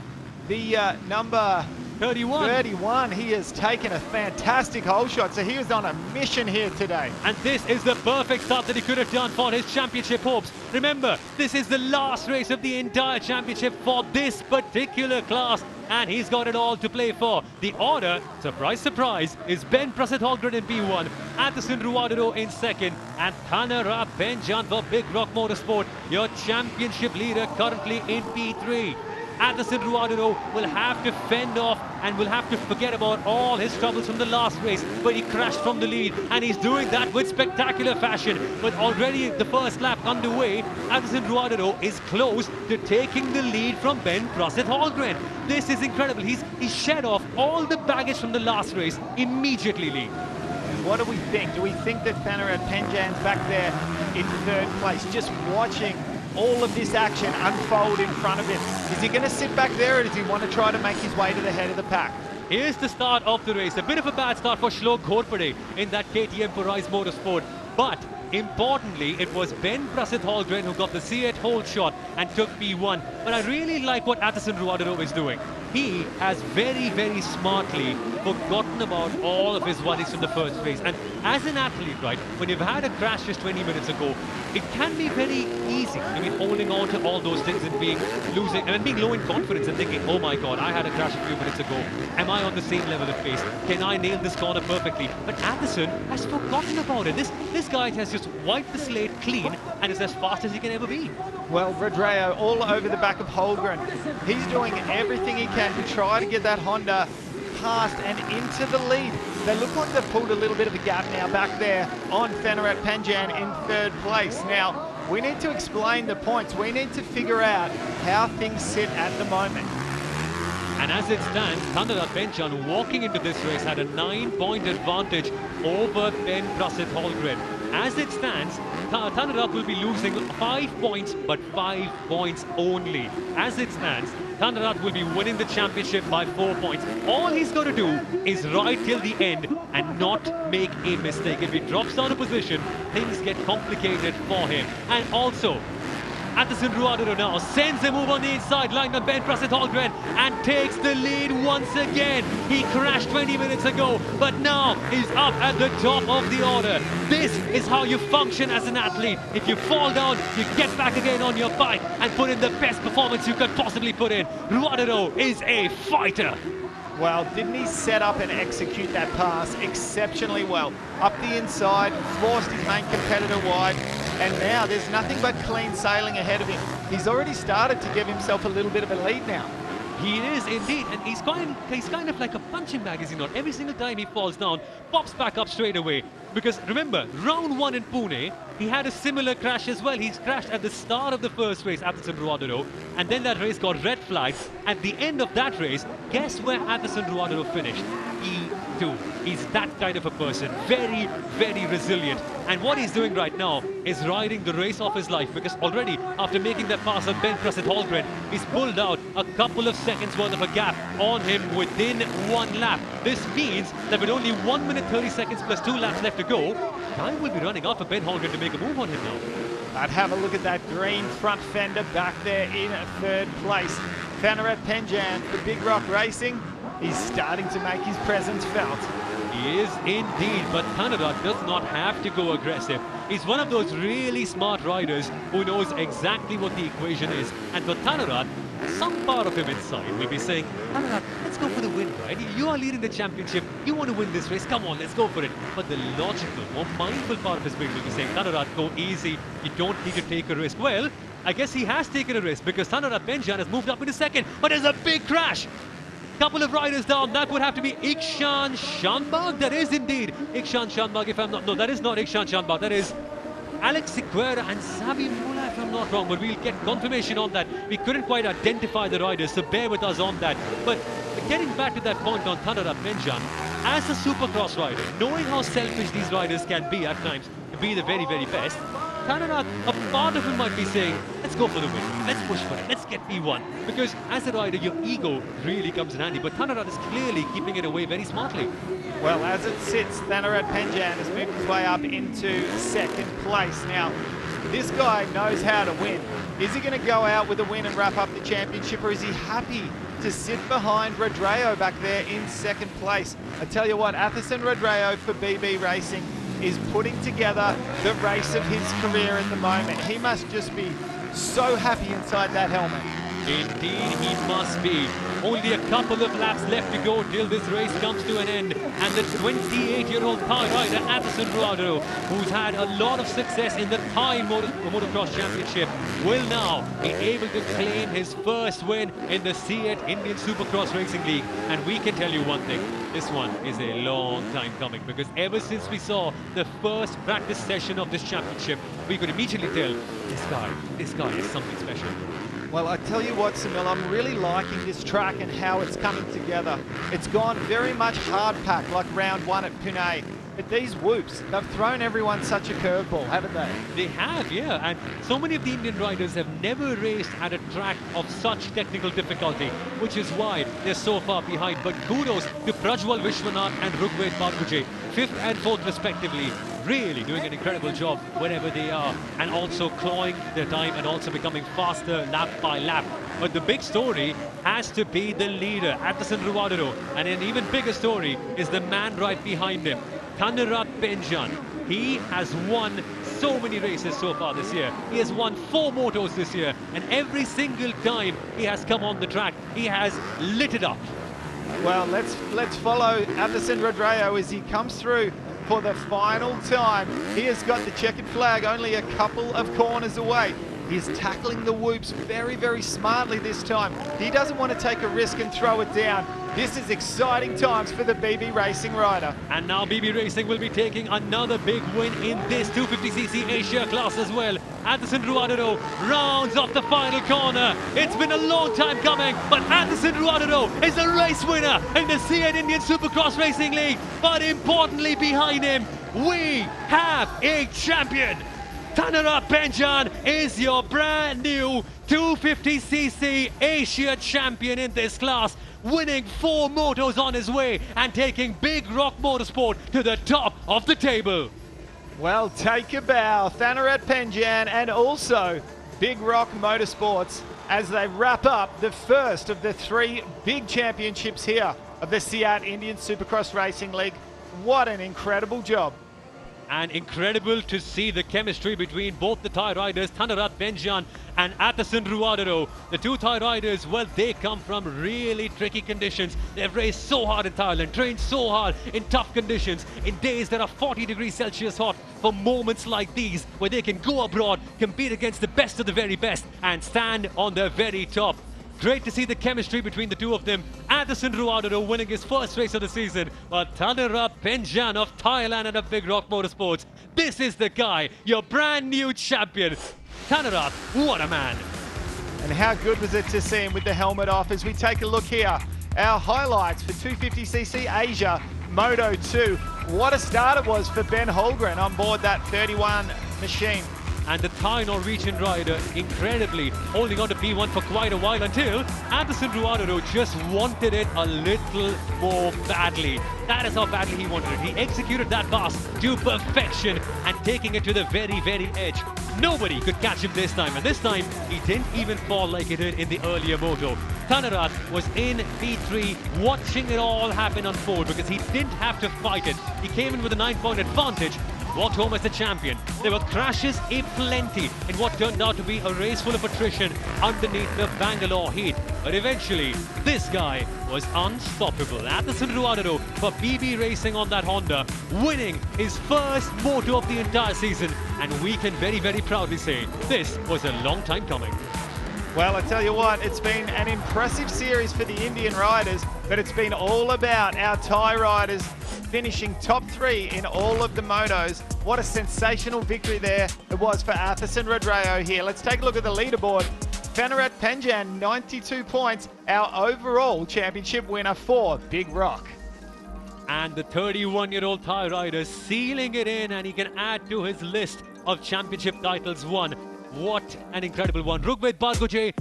the number 31. He has taken a fantastic hole shot, so he is on a mission here today. And this is the perfect start that he could have done for his championship hopes. Remember, this is the last race of the entire championship for this particular class, and he's got it all to play for. The order, surprise, surprise, is Ben Prasid Holgren in P1, Addison Ruadero in second, and Thanarat Benjan for Big Rock Motorsport, your championship leader currently in P3. Addison Ruadero will have to fend off and will have to forget about all his troubles from the last race where he crashed from the lead, and he's doing that with spectacular fashion. But already the first lap underway, Addison Ruadero is close to taking the lead from Ben Prasid Holgren. This is incredible. He's shed off all the baggage from the last race immediately, Lee. What do we think? Do we think that Thanarat Benjan's back there in third place, just watching all of this action unfold in front of him? Is he going to sit back there, or does he want to try to make his way to the head of the pack? Here's the start of the race. A bit of a bad start for Shlok Ghorpade in that KTM Purai's Motorsport. But importantly, it was Ben Prasid Holgren who got the C8 hold shot and took P1. But I really like what Addison Ruadero is doing. He has very, very smartly forgotten about all of his worries from the first race. And as an athlete, right, when you've had a crash just 20 minutes ago, it can be very easy. I mean, holding on to all those things and being low in confidence and thinking, oh my God, I had a crash a few minutes ago. Am I on the same level of pace? Can I nail this corner perfectly? But Addison has forgotten about it. This guy has just wiped the slate clean and is as fast as he can ever be. Well, Rodreo all over the back of Holgren. He's doing everything he can to try to get that Honda past and into the lead. They look like they've pulled a little bit of a gap now back there on Thanarat Benjan in third place. Now, we need to explain the points. We need to figure out how things sit at the moment. And as it stands, Thanarat Benjan walking into this race had a 9-point advantage over Ben Prasid Holgren. As it stands, Thanarat will be losing 5 points, but 5 points only. As it stands, Thanarat will be winning the championship by 4 points. All he's got to do is ride till the end and not make a mistake. If he drops down a position, things get complicated for him. And also, Addison Ruadero now sends a move on the inside line on Ben Prasid Holgren and takes the lead once again. He crashed 20 minutes ago, but now he's up at the top of the order. This is how you function as an athlete. If you fall down, you get back again on your bike and put in the best performance you could possibly put in. Ruadero is a fighter. Well, didn't he set up and execute that pass exceptionally well? Up the inside, forced his main competitor wide, And now there's nothing but clean sailing ahead of him. He's already started to give himself a little bit of a lead now. He is indeed, and he's kind of like a punching bag, is he not? Every single time he falls down, pops back up straight away. Because remember, round 1 in Pune, he had a similar crash as well. He crashed at the start of the first race, Addison Ruadero, and then that race got red flagged. At the end of that race, guess where Addison Ruadero finished? E2. He's that kind of a person, very, very resilient. And what he's doing right now is riding the race of his life, because already after making that pass on Ben Cressett Holmgren, he's pulled out a couple of seconds worth of a gap on him within 1 lap. This means that with only 1 minute 30 seconds plus 2 laps left to go, time will be running out for Ben Holmgren to make a move on him now. But have a look at that green front fender back there in 3rd place. Thanarat Penjan for Big Rock Racing. He's starting to make his presence felt. He is indeed, but Thanarat does not have to go aggressive. He's one of those really smart riders who knows exactly what the equation is. And for Thanarat, some part of him inside will be saying, Thanarat, let's go for the win, right? You are leading the championship. You want to win this race. Come on, let's go for it. But the logical, more mindful part of his brain will be saying, Thanarat, go easy. You don't need to take a risk. Well, I guess he has taken a risk because Thanarat Penjan has moved up in a second. But there's a big crash. Couple of riders down. That would have to be Ikshan Shanbag. That is indeed Ikshan Shanbag, if I'm not... No, that is not Ikshan Shanbag. That is Alex Sequeira and Savi Mula, if I'm not wrong. But we'll get confirmation on that. We couldn't quite identify the riders, so bear with us on that. But getting back to that point on Thanarat Penjan, as a Supercross rider, knowing how selfish these riders can be at times to be the very, very best, Thanarat, a part of him might be saying, let's go for the win, let's push for it, let's get P1. Because as a rider, your ego really comes in handy, but Thanarat is clearly keeping it away very smartly. Well, as it sits, Thanarat Penjan has moved his way up into 2nd place. Now, this guy knows how to win. Is he going to go out with a win and wrap up the championship, or is he happy to sit behind Rodreo back there in 2nd place? I tell you what, Addison Rodreo for BB Racing is putting together the race of his career at the moment. He must just be so happy inside that helmet. Indeed, he must be. Only a couple of laps left to go till this race comes to an end. And the 28-year-old Thai rider, Addison Ruadero, who's had a lot of success in the Thai Motocross Championship, will now be able to claim his first win in the C8 Indian Supercross Racing League. And we can tell you one thing, this one is a long time coming, because ever since we saw the first practice session of this championship, we could immediately tell this guy is something special. Well, I tell you what, Sunil, I'm really liking this track and how it's coming together. It's gone very much hard pack like round 1 at Pune. But these whoops, they've thrown everyone such a curveball, haven't they? They have, yeah. And so many of the Indian riders have never raced at a track of such technical difficulty, which is why they're so far behind. But kudos to Prajwal Vishwanath and Rugved Barguje, 5th and 4th respectively, really doing an incredible job wherever they are, and also clawing their time and also becoming faster lap by lap. But the big story has to be the leader, Addison Ruadero, and an even bigger story is the man right behind him, Thanarat Penjan. He has won so many races so far this year. He has won 4 motos this year, and every single time he has come on the track, he has lit it up. Well, let's follow Addison Rodreo as he comes through for the final time. He has got the checkered flag only a couple of corners away. He's tackling the whoops very, very smartly this time. He doesn't want to take a risk and throw it down. This is exciting times for the BB Racing rider. And now BB Racing will be taking another big win in this 250cc Asia class as well. Addison Ruadero rounds off the final corner. It's been a long time coming, but Addison Ruadero is a race winner in the C8 Indian Supercross Racing League. But importantly behind him, we have a champion. Thanarat Penjan is your brand new 250cc Asia champion in this class, winning 4 motos on his way and taking Big Rock Motorsport to the top of the table. Well, take a bow, Thanarat Penjan and also Big Rock Motorsports as they wrap up the first of the 3 big championships here of the C8 Indian Supercross Racing League. What an incredible job. And incredible to see the chemistry between both the Thai riders, Thanarat Benjan and Atherson Ruadero. The two Thai riders, well, they come from really tricky conditions. They've raced so hard in Thailand, trained so hard in tough conditions, in days that are 40 degrees Celsius hot, for moments like these, where they can go abroad, compete against the best of the very best, and stand on the very top. Great to see the chemistry between the two of them. Atherson Ruadero winning his first race of the season, but Thanarat Benjan of Thailand and of Big Rock Motorsports. This is the guy, your brand new champion. Thanarat, what a man. And how good was it to see him with the helmet off as we take a look here. Our highlights for 250cc Asia Moto 2. What a start it was for Ben Holmgren on board that 31 machine. And the Thai Norwegian rider, incredibly, holding on to P1 for quite a while until Atherson Ruadero just wanted it a little more badly. That is how badly he wanted it. He executed that pass to perfection and taking it to the very, very edge. Nobody could catch him this time, and this time he didn't even fall like he did in the earlier moto. Thanarat was in P3 watching it all happen unfold because he didn't have to fight it. He came in with a 9-point advantage, walked home as the champion. There were crashes aplenty in what turned out to be a race full of attrition underneath the Bangalore heat. But eventually, this guy was unstoppable. Atherson Ruadero for BB Racing on that Honda, winning his first moto of the entire season. And we can very, very proudly say this was a long time coming. Well, I tell you what, it's been an impressive series for the Indian riders, but it's been all about our Thai riders finishing top 3 in all of the motos. What a sensational victory there it was for Atherson Ruadero here. Let's take a look at the leaderboard. Thanarat Benjan, 92 points, our overall championship winner for Big Rock. And the 31-year-old Thai rider sealing it in, and he can add to his list of championship titles won. What an incredible one. Rugved Bargoje,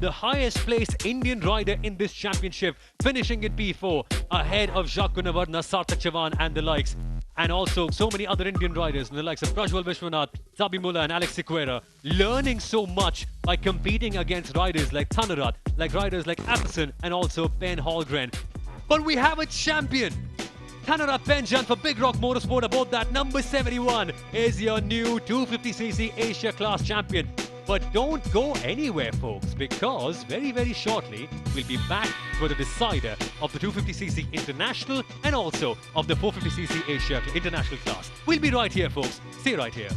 the highest placed Indian rider in this championship, finishing in P4 ahead of Jacques Gunavarna, Sarthak Chavan and the likes. And also so many other Indian riders, the likes of Prajwal Vishwanath, Sabi Mullah and Alex Sequeira, learning so much by competing against riders like Thanarat, like riders like Atherson and also Ben Holmgren. But we have a champion! Thanarat Benjan for Big Rock Motorsport aboard that number 71 is your new 250cc Asia class champion. But don't go anywhere, folks, because very, very shortly we'll be back for the decider of the 250cc International and also of the 450cc Asia International class. We'll be right here, folks. Stay right here.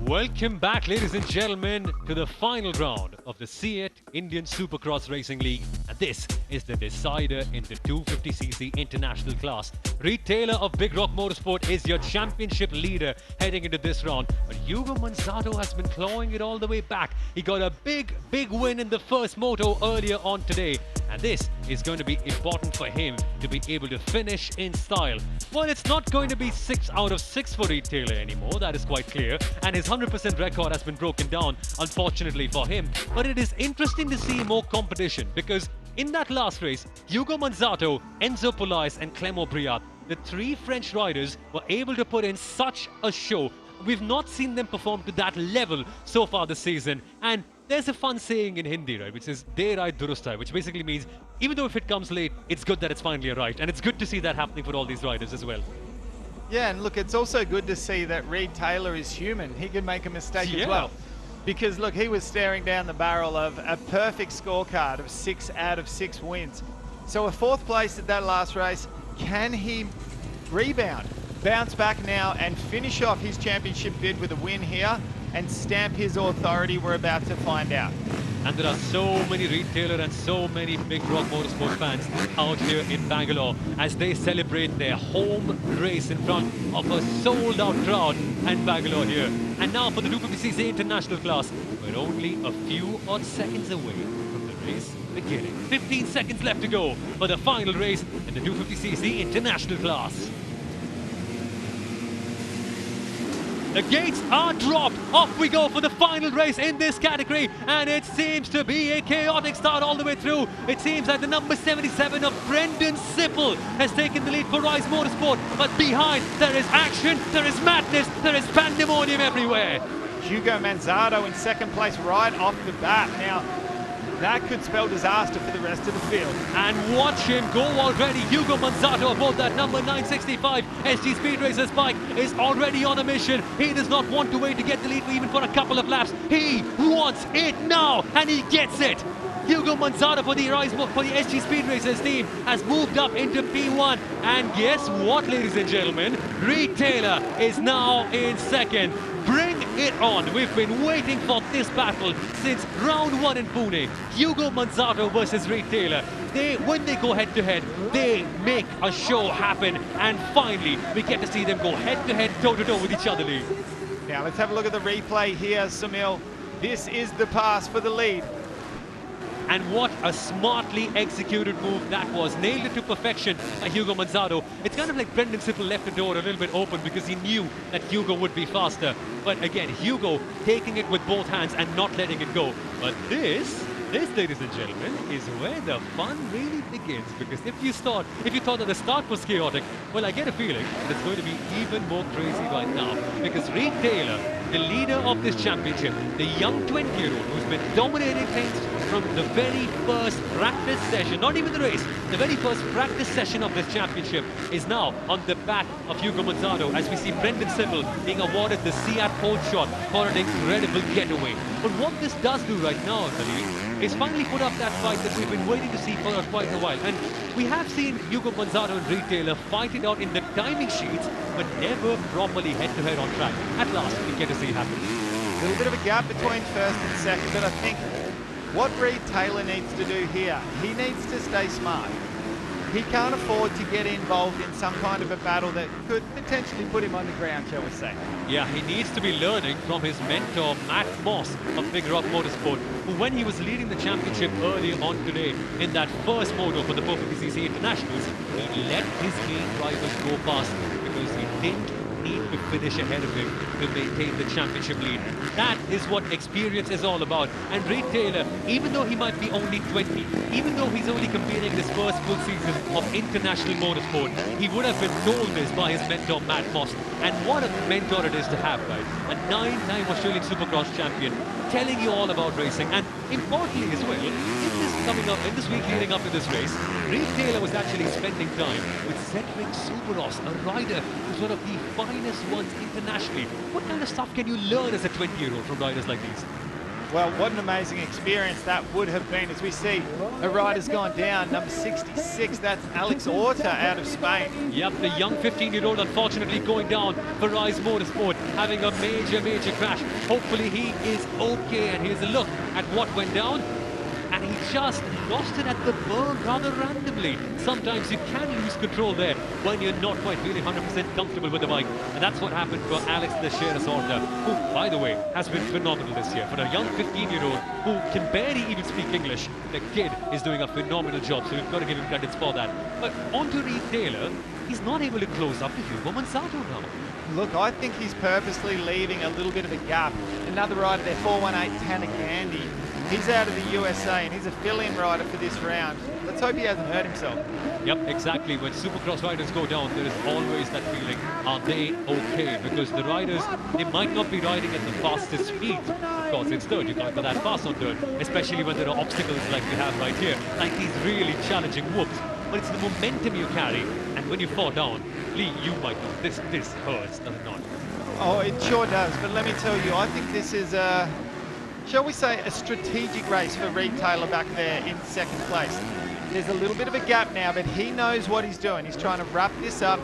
Welcome back, ladies and gentlemen, to the final round of the SEAT Indian Supercross Racing League. And this is the decider in the 250cc international class. Reed Taylor of Big Rock Motorsport is your championship leader heading into this round. But Hugo Manzato has been clawing it all the way back. He got a big win in the first moto earlier on today. And this is going to be important for him to be able to finish in style. Well, it's not going to be 6 out of 6 for Reed Taylor anymore, that is quite clear. And his 100% record has been broken down, unfortunately for him. But it is interesting to see more competition because in that last race, Hugo Manzato, Enzo Police and Clément Briat, the 3 French riders were able to put in such a show. We've not seen them perform to that level so far this season. And there's a fun saying in Hindi, right, which is "De Rai Durust Hai," which basically means even though if it comes late, it's good that it's finally arrived. And it's good to see that happening for all these riders as well. Yeah, and look, it's also good to see that Reed Taylor is human. He can make a mistake as well. Because look, he was staring down the barrel of a perfect scorecard of 6 out of 6 wins. So a 4th place at that last race, can he rebound, bounce back now and finish off his championship bid with a win here and stamp his authority? We're about to find out. And there are so many Reed Taylor and so many Big Rock Motorsport fans out here in Bangalore as they celebrate their home race in front of a sold-out crowd in Bangalore here. And now for the 250cc international class, we're only a few odd seconds away from the race beginning. 15 seconds left to go for the final race in the 250cc international class. The gates are dropped. Off we go for the final race in this category. And it seems to be a chaotic start all the way through. It seems that the number 77 of Brendan Sippel has taken the lead for Rise Motorsport. But behind, there is action, there is madness, there is pandemonium everywhere. Hugo Manzato in 2nd place right off the bat. Now, that could spell disaster for the rest of the field. And watch him go already. Hugo Manzato aboard that number 965 SG Speed Racers bike is already on a mission. He does not want to wait to get the lead even for a couple of laps. He wants it now, and he gets it. Hugo Manzato for the SG Speed Racers team has moved up into P1. And guess what, ladies and gentlemen? Reed Taylor is now in 2nd. Bring it on. We've been waiting for this battle since round 1 in Pune. Hugo Manzato versus Reed Taylor. When they go head-to-head, they make a show happen. And finally, we get to see them go head-to-head, toe-to-toe with each other, Lee. Now, let's have a look at the replay here, Samil. This is the pass for the lead. And what a smartly executed move that was. Nailed it to perfection by Hugo Manzato. It's kind of like Brendan Sippel left the door a little bit open because he knew that Hugo would be faster. But again, Hugo taking it with both hands and not letting it go. But this, ladies and gentlemen, is where the fun really begins. Because if you thought that the start was chaotic, well, I get a feeling that it's going to be even more crazy right now. Because Reed Taylor, the leader of this championship, the young 20-year-old who's been dominating things from the very first practice session, not even the race, the very first practice session of this championship is now on the back of Hugo Manzato as we see Brendan Sippel being awarded the SEAT pole shot for an incredible getaway. But what this does do right now, I believe, is finally put up that fight that we've been waiting to see for quite a while. And we have seen Hugo Manzato and Reed Taylor fight it out in the timing sheets, but never properly head-to-head on track. At last, we get to see it happen. A little bit of a gap between 1st and 2nd, but I think what Reed Taylor needs to do here, he needs to stay smart. He can't afford to get involved in some kind of a battle that could potentially put him on the ground, shall we say. Yeah, he needs to be learning from his mentor, Matt Moss of Big Rock Motorsport, who when he was leading the championship earlier on today in that first moto for the 450cc Internationals, he let his main drivers go past because he didn't need to finish ahead of him to maintain the championship lead. That is what experience is all about. And Reed Taylor, even though he might be only 20, even though he's only competing in his first full season of international motorsport, he would have been told this by his mentor Matt Moss. And what a mentor it is to have, right? A 9-time Australian Supercross champion telling you all about racing. And importantly as well, in this week leading up to this race, Reed Taylor was actually spending time with Cedric Supercross, a rider who's one of the finest ones internationally. What kind of stuff can you learn as a 20-year-old from riders like these? Well, what an amazing experience that would have been. As we see, a rider's gone down, number 66, that's Alex Orta out of Spain. Yep, the young 15-year-old unfortunately going down for Rise Motorsport. having a major crash. Hopefully he is okay, and here's a look at what went down. And he just lost it at the berm rather randomly. Sometimes you can lose control there when you're not quite really 100% comfortable with the bike. And that's what happened for Alex Teixeira Sorta, who, by the way, has been phenomenal this year. For a young 15-year-old who can barely even speak English, the kid is doing a phenomenal job, so we've got to give him credits for that. But on to Reed Taylor, he's not able to close up to Hugo Manzato now. Look, I think he's purposely leaving a little bit of a gap. Another rider there, 418 Tanner Gandy. He's out of the USA and he's a fill-in rider for this round. Let's hope he hasn't hurt himself. Yep, exactly. When Supercross riders go down, there is always that feeling, are they okay? Because the riders, they might not be riding at the fastest speed. Of course, it's dirt, you can't go that fast on dirt, especially when there are obstacles like we have right here, like these really challenging whoops. But it's the momentum you carry, and when you fall down, Lee, you might know, this hurts, does it not? Oh, it sure does, but let me tell you, I think this is a, shall we say, a strategic race for Reed Taylor back there in second place. There's a little bit of a gap now, but he knows what he's doing. He's trying to wrap this up.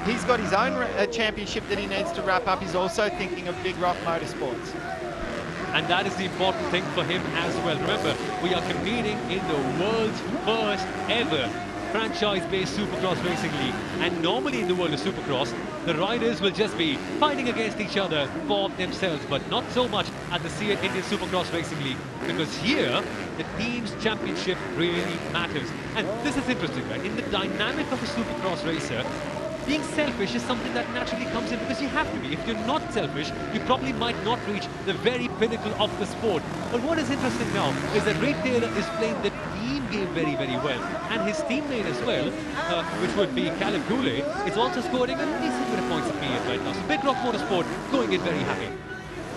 He's got his own championship that he needs to wrap up. He's also thinking of Big Rock Motorsports. And that is the important thing for him as well. Remember, we are competing in the world's first ever franchise-based Supercross Racing League. And normally in the world of Supercross, the riders will just be fighting against each other for themselves, but not so much at the CN Indian Supercross Racing League, because here, the team's championship really matters. And this is interesting, right? In the dynamic of a Supercross racer, being selfish is something that naturally comes in because you have to be. If you're not selfish, you probably might not reach the very pinnacle of the sport. But what is interesting now is that Reed Taylor is playing the team game very well. And his teammate as well, which would be Caleb Goulet, is also scoring a decent bit of points at P8 right now. So Big Rock Motorsport going in very happy.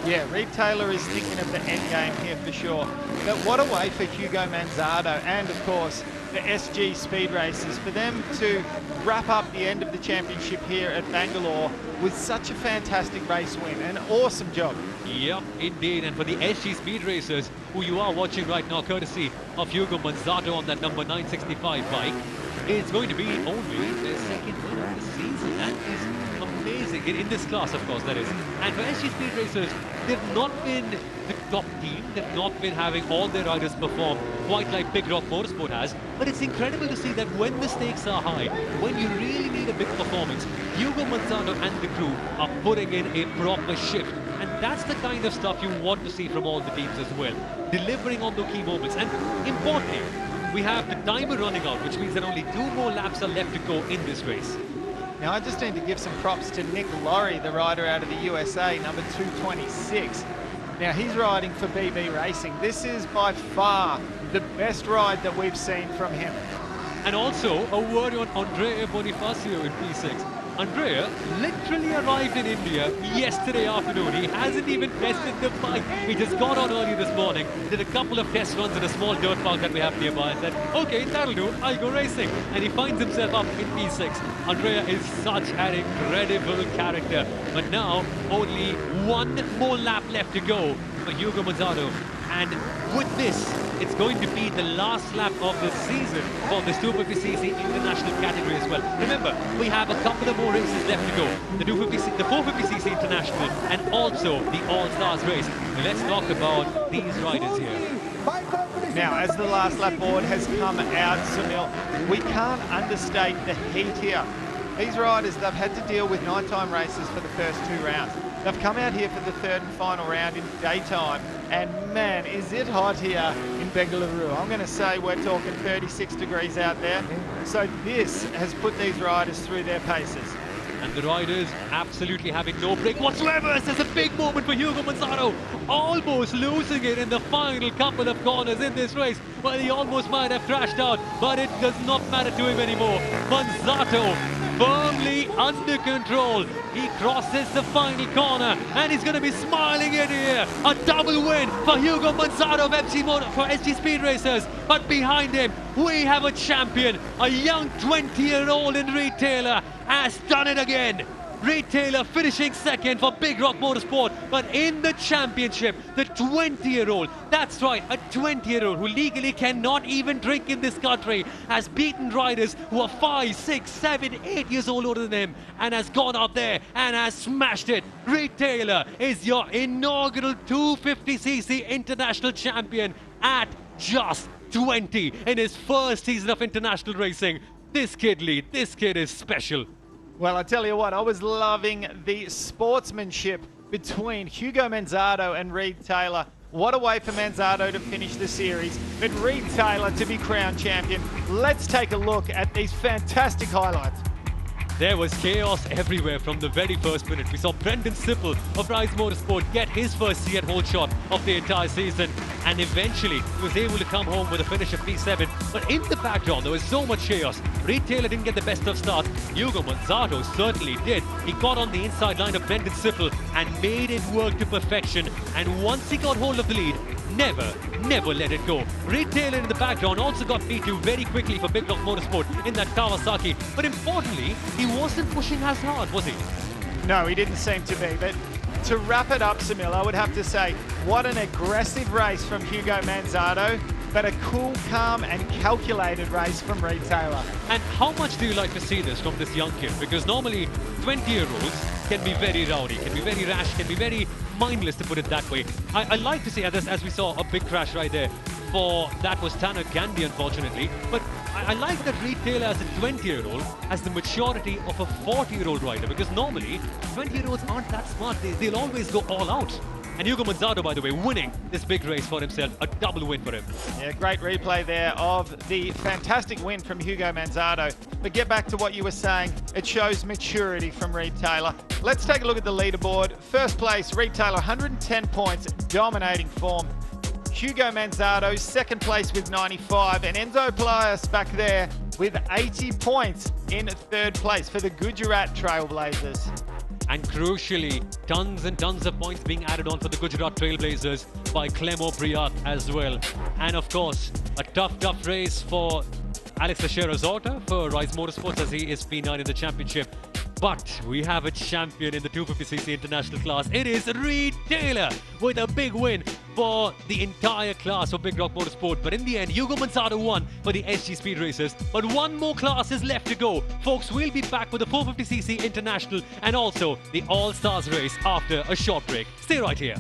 Yeah, Reed Taylor is thinking of the end game here for sure. But what a way for Hugo Manzato and, of course, the SG Speed Racers, for them to wrap up the end of the championship here at Bangalore with such a fantastic race win. An awesome job. Yep, indeed. And for the SG Speed Racers, who you are watching right now, courtesy of Hugo Manzato on that number 965 bike, it's going to be only their second win of the season. That is amazing. In this class, of course, that is. And for SG Speed Racers, they've not been the top team. They've not been having all their riders perform quite like Big Rock Motorsport has. But it's incredible to see that when the stakes are high, when you really need a big performance, Hugo Manzato and the crew are putting in a proper shift. And that's the kind of stuff you want to see from all the teams as well. Delivering on the key moments. And importantly, we have the timer running out, which means that only 2 more laps are left to go in this race. Now, I just need to give some props to Nick Laurie, the rider out of the USA, number 226. Now, he's riding for BB Racing. This is by far the best ride that we've seen from him. And also, a word on Andrea Bonifacio in P6. Andrea literally arrived in India yesterday afternoon. He hasn't even tested the bike. He just got on early this morning, did a couple of test runs in a small dirt park that we have nearby, and said, okay, that'll do, I'll go racing. And he finds himself up in P6. Andrea is such an incredible character. But now, only 1 more lap left to go for Hugo Manzato. And with this, it's going to be the last lap of the season for the Super 50cc International category as well. Remember, we have a couple of more races left to go. The 450cc International and also the All-Stars race. Let's talk about these riders here. Now, as the last lap board has come out, Sunil, we can't understate the heat here. These riders, they've had to deal with nighttime races for the first 2 rounds. They've come out here for the 3rd and final round in daytime, and man, is it hot here in Bengaluru. I'm going to say we're talking 36 degrees out there. So this has put these riders through their paces. And the riders absolutely having no break whatsoever. There's a big moment for Hugo Manzato, almost losing it in the final couple of corners in this race. Well, he almost might have crashed out, but it does not matter to him anymore. Manzato firmly under control. He crosses the final corner and he's going to be smiling in here. A double win for Hugo Manzato of FC Moto for SG Speed Racers. But behind him, we have a champion, a young 20-year-old in Reed Taylor has done it again. Reed Taylor finishing second for Big Rock Motorsport. But in the championship, the 20-year-old, that's right, a 20-year-old who legally cannot even drink in this country, has beaten riders who are 5, 6, 7, 8 years old older than him and has gone out there and has smashed it. Reed Taylor is your inaugural 250cc international champion at just 20 in his first season of international racing. This kid, Lee, this kid is special. Well, I tell you what, I was loving the sportsmanship between Hugo Manzardo and Reed Taylor. What a way for Manzardo to finish the series, but Reed Taylor to be crowned champion. Let's take a look at these fantastic highlights. There was chaos everywhere from the very first minute. We saw Brendan Sippel of Rise Motorsport get his first C-at-hole shot of the entire season, and eventually he was able to come home with a finish of P7. But in the background, there was so much chaos. Reed Taylor didn't get the best of starts. Hugo Manzardo certainly did. He got on the inside line of Brendan Sippel and made it work to perfection. And once he got hold of the lead, never let it go. Reed Taylor in the background also got P2 very quickly for Big Rock Motorsport in that Kawasaki. But importantly, he wasn't pushing as hard, was he? No, he didn't seem to be. But to wrap it up, Samil, I would have to say, what an aggressive race from Hugo Manzardo, but a cool, calm and calculated race from Reed Taylor. And how much do you like to see this from this young kid? Because normally 20-year-olds can be very rowdy, can be very rash, can be very mindless, to put it that way. I like to see, as we saw, a big crash right there. That was Tanner Gandy, unfortunately. But I like that Reed Taylor as a 20-year-old has the maturity of a 40-year-old rider, because normally 20-year-olds aren't that smart. They'll always go all out. And Hugo Manzardo, by the way, winning this big race for himself, a double win for him. Yeah, great replay there of the fantastic win from Hugo Manzardo. But get back to what you were saying, it shows maturity from Reed Taylor. Let's take a look at the leaderboard. First place, Reed Taylor, 110 points, dominating form. Hugo Manzardo, second place with 95, and Enzo Plias back there with 80 points in third place for the Gujarat Trailblazers. And crucially, tons and tons of points being added on for the Gujarat Trailblazers by Clemo Briat as well. And of course, a tough race for Alex Teixeira-Zorta for Rise Motorsports, as he is P9 in the championship. But we have a champion in the 250cc international class. It is Reed Taylor with a big win for the entire class of Big Rock Motorsport. But in the end, Hugo Manzardo won for the SG Speed Racers. But one more class is left to go. Folks, we'll be back with the 450cc international and also the All-Stars race after a short break. Stay right here.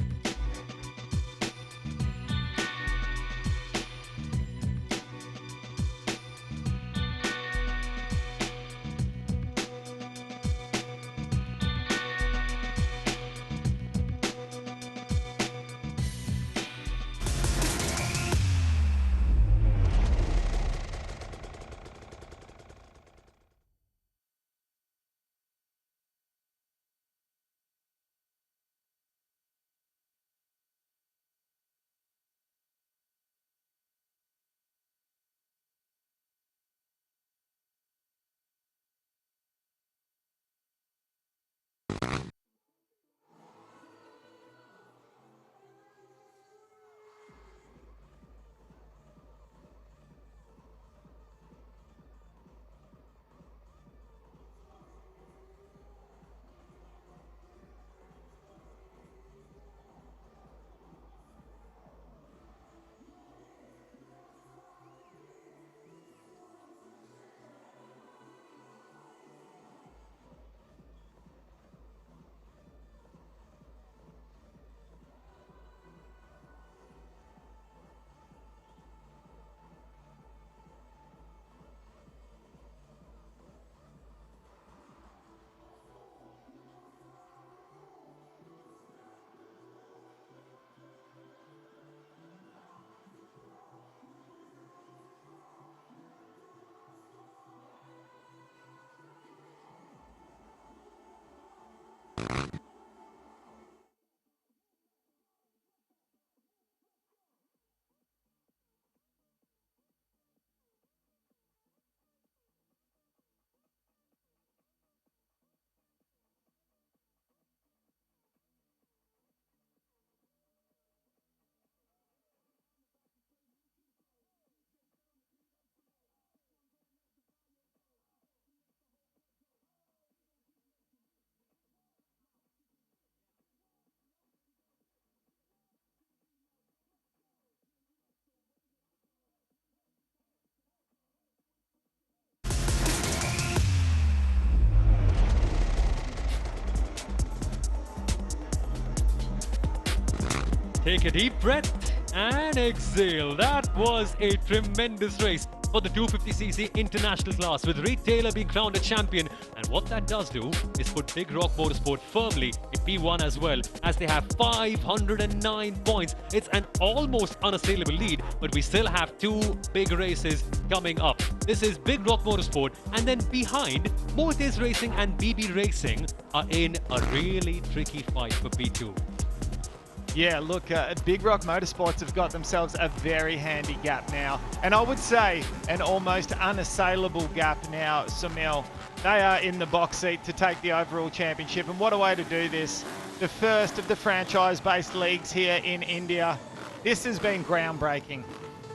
Take a deep breath and exhale. That was a tremendous race for the 250cc international class, with Reed Taylor being crowned a champion. And what that does do is put Big Rock Motorsport firmly in P1 as well, as they have 509 points. It's an almost unassailable lead, but we still have two big races coming up. This is Big Rock Motorsport, and then behind, Motes Racing and BB Racing are in a really tricky fight for P2. Yeah, look, Big Rock Motorsports have got themselves a very handy gap now. And I would say an almost unassailable gap now, Sunil. They are in the box seat to take the overall championship. And what a way to do this. The first of the franchise-based leagues here in India. This has been groundbreaking.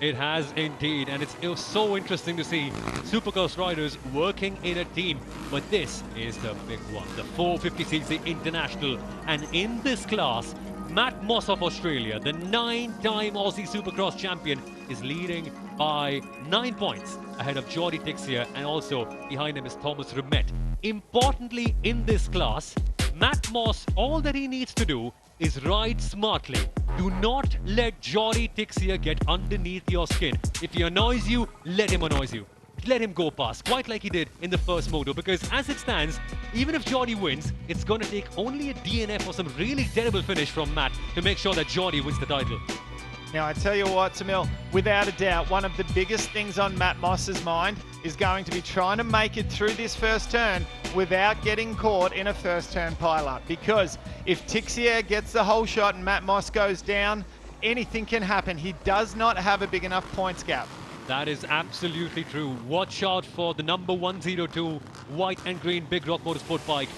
It has indeed, and it's so interesting to see Supercross riders working in a team. But this is the big one, the 450cc International. And in this class, Matt Moss of Australia, the 9-time Aussie Supercross champion, is leading by 9 points ahead of Jordi Tixia, and also behind him is Thomas Rumet. Importantly in this class, Matt Moss, all that he needs to do is ride smartly. Do not let Jordi Tixia get underneath your skin. If he annoys you, let him annoy you. Let him go past, quite like he did in the first moto, because as it stands, even if Jordi wins, it's going to take only a DNF or some really terrible finish from Matt to make sure that Jordi wins the title. Now, I tell you what, Samil, without a doubt, one of the biggest things on Matt Moss's mind is going to be trying to make it through this first turn without getting caught in a first turn pileup. Because if Tixia gets the whole shot and Matt Moss goes down, anything can happen. He does not have a big enough points gap. That is absolutely true. Watch out for the number 102 white and green Big Rock Motorsport bike.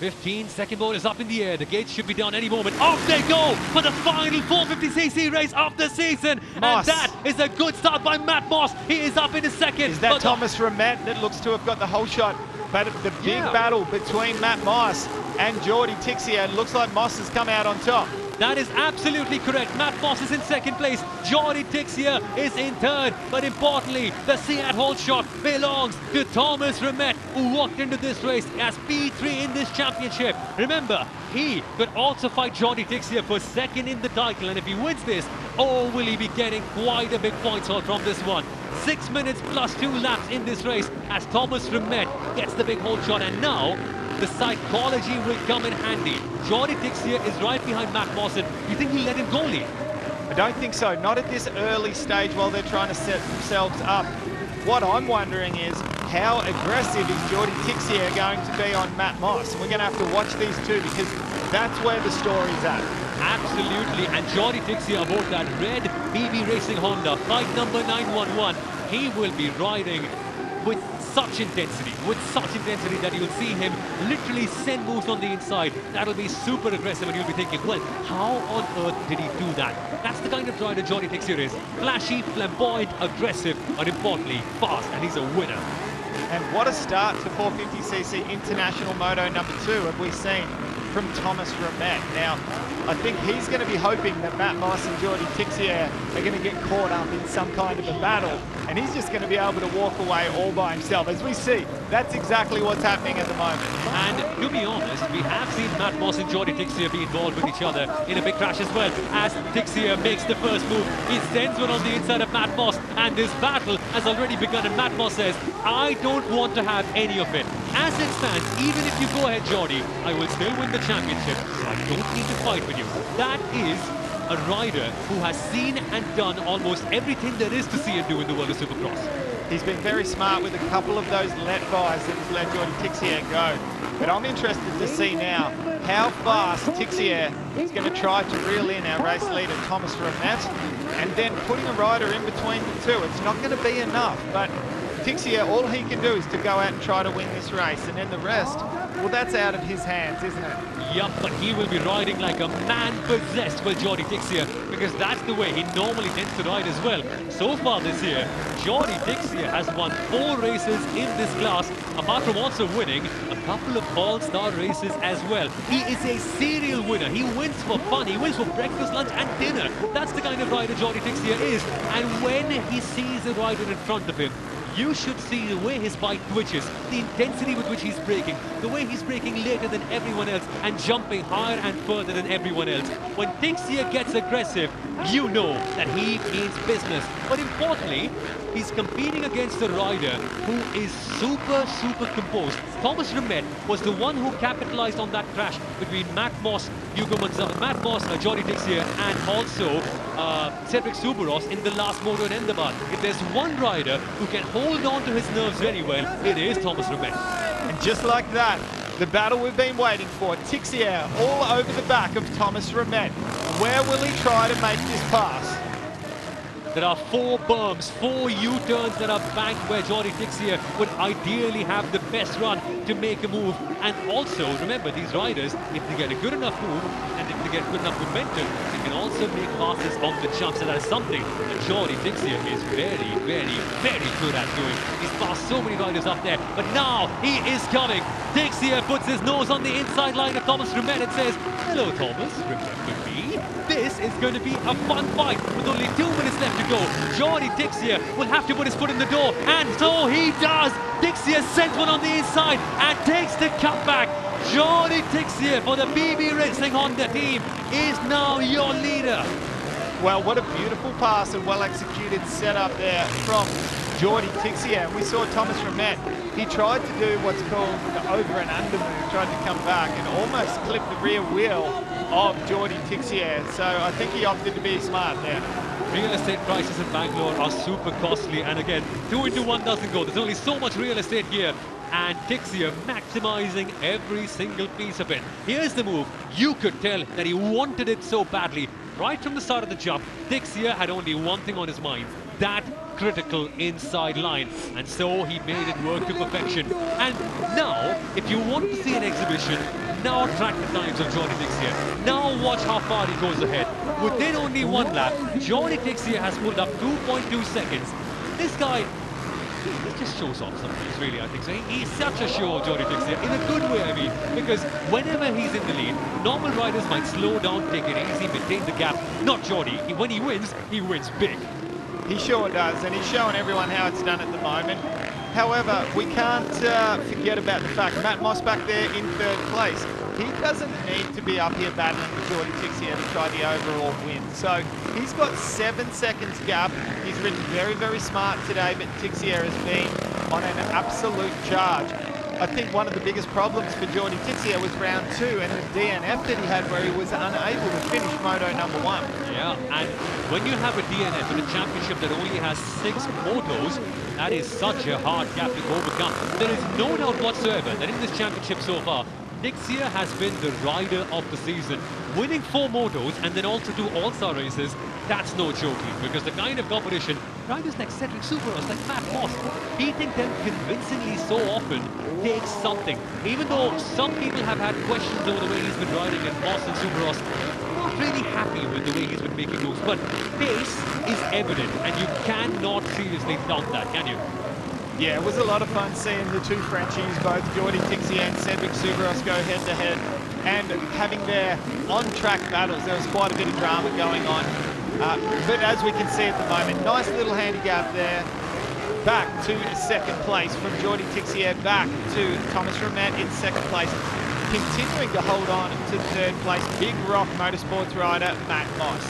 15-second board is up in the air. The gates should be down any moment. Off they go for the final 450cc race of the season. Moss. And that is a good start by Matt Moss. He is up in a second. Is that Thomas Rumet that looks to have got the whole shot? But the big battle between Matt Moss and Jordi Tixia, looks like Moss has come out on top. That is absolutely correct. Matt Moss is in second place. Jordi Tixia is in third. But importantly, the Seat whole shot belongs to Thomas Rumet, who walked into this race as P3 in this championship. Remember, he could also fight Jordi Tixia for second in the title. And if he wins this, oh, will he be getting quite a big points haul from this one. 6 minutes plus 2 laps in this race as Thomas Rumet gets the big whole shot. And now, the psychology will come in handy. Jordi Tixia is right behind Matt Moss. You think he'll let him go, Lee? I don't think so. Not at this early stage while they're trying to set themselves up. What I'm wondering is, how aggressive is Jordi Tixia going to be on Matt Moss? And we're going to have to watch these two, because that's where the story's at. Absolutely. And Jordi Tixia aboard that red BB Racing Honda, bike number 911. He will be riding with such intensity that you'll see him literally send moves on the inside. That'll be super aggressive, and you'll be thinking, well, how on earth did he do that? That's the kind of rider Jordi Tixia is. Flashy, flamboyant, aggressive, and importantly, fast, and he's a winner. And what a start to 450cc International Moto number 2 have we seen from Thomas Rumet. Now, I think he's going to be hoping that Matt Moss and Jordi Tixia are going to get caught up in some kind of a battle, and he's just going to be able to walk away all by himself. As we see, that's exactly what's happening at the moment. And to be honest, we have seen Matt Moss and Jordi Tixia be involved with each other in a big crash as well. As Tixia makes the first move, he sends one on the inside of Matt Moss, and this battle has already begun, and Matt Moss says, I don't want to have any of it. As it stands, even if you go ahead, Jordi, I will still win the championship, so I don't need to fight with you. That is a rider who has seen and done almost everything there is to see and do in the world of Supercross. He's been very smart with a couple of those let-bys that has let Jordi Tixia go. But I'm interested to see now how fast Tixia is going to try to reel in our race leader, Thomas Rumet, and then putting a rider in between the two. It's not going to be enough, but Tixia, all he can do is to go out and try to win this race, and then the rest, well, that's out of his hands, isn't it? Yup, but he will be riding like a man possessed with Jordi Tixia, because that's the way he normally tends to ride as well. So far this year, Jordi Tixia has won 4 races in this class, apart from also winning a couple of all-star races as well. He is a serial winner. He wins for fun. He wins for breakfast, lunch and dinner. That's the kind of rider Jordi Tixia is. And when he sees a rider in front of him, You should see the way his bike twitches, the intensity with which he's braking, the way he's braking later than everyone else and jumping higher and further than everyone else. When Tixia gets aggressive, you know that he means business. But importantly, he's competing against a rider who is super composed. Thomas Rimet was the one who capitalized on that crash between Matt Moss, Jordi Tixia, and also Cedric Soubeyros in the last moto in Ahmedabad. If there's one rider who can hold on to his nerves very well, it is Thomas Rimet. And just like that, the battle we've been waiting for, Tixia all over the back of Thomas Rimet. Where will he try to make this pass? There are 4 berms, 4 U-turns that are banked where Jordi Tixia would ideally have the best run to make a move. And also, remember, these riders, if they get a good enough move and if they get good enough momentum, they can also make passes on the jumps. And that is something that Jordi Tixia is very good at doing. He's passed so many riders up there, but now he is coming. Tixia puts his nose on the inside line of Thomas Rimet and says, "Hello, Thomas. Remember me? This is going to be a fun fight with only 2 minutes left to go." Jordi Tixia will have to put his foot in the door, and so he does. Tixia sent one on the inside and takes the cutback. Jordi Tixia for the BB Racing Honda team is now your leader. Well, what a beautiful pass and well-executed setup there from Jordi Tixia. We saw Thomas Rimet. He tried to do what's called the over and under move, tried to come back and almost clip the rear wheel of Jordi Tixia. So I think he opted to be smart there. Real estate prices in Bangalore are super costly, and again, 2 into 1 doesn't go. There's only so much real estate here, and Tixia maximizing every single piece of it. Here's the move. You could tell that he wanted it so badly. Right from the start of the jump, Tixia had only one thing on his mind, that critical inside line, and so he made it work to perfection. And now, if you want to see an exhibition, now track the times of Jordi Tixia. Now watch how far he goes ahead. Within only 1 lap, Jordi Tixia has pulled up 2.2 seconds. This guy, he just shows off sometimes, really, I think so. He's such a show, Jordi Tixia, in a good way, I mean, because whenever he's in the lead, normal riders might slow down, take it easy, maintain the gap. Not Jordi. When he wins big. He sure does, and he's showing everyone how it's done at the moment. However, we can't forget about the fact Matt Moss back there in 3rd place. He doesn't need to be up here battling with Jordi Tixia to try the overall win. So he's got 7 seconds gap. He's ridden very smart today, but Tixia has been on an absolute charge. I think one of the biggest problems for Jordi Tixia was round 2 and the DNF that he had where he was unable to finish Moto number 1. Yeah, and when you have a DNF in a championship that only has 6 motos, that is such a hard gap to overcome. There is no doubt whatsoever that in this championship so far, Tixia has been the rider of the season. Winning 4 motos and then also 2 All-Star races, that's no joking, because the kind of competition, riders like Cedric Soubeyros, like Matt Moss, beating them convincingly so often takes something. Even though some people have had questions over the way he's been riding, and Moss and Soubeyros not really happy with the way he's been making moves, but pace is evident, and you cannot seriously doubt that, can you? Yeah, it was a lot of fun seeing the 2 Frenchies, both Jordi Tixia and Cedric Soubeyros, go head-to-head and having their on-track battles. There was quite a bit of drama going on. But as we can see at the moment, nice little handicap there. Back to 2nd place from Jordi Tixia, back to Thomas Rimet in 2nd place. Continuing to hold on to 3rd place, Big Rock Motorsports rider Matt Moss.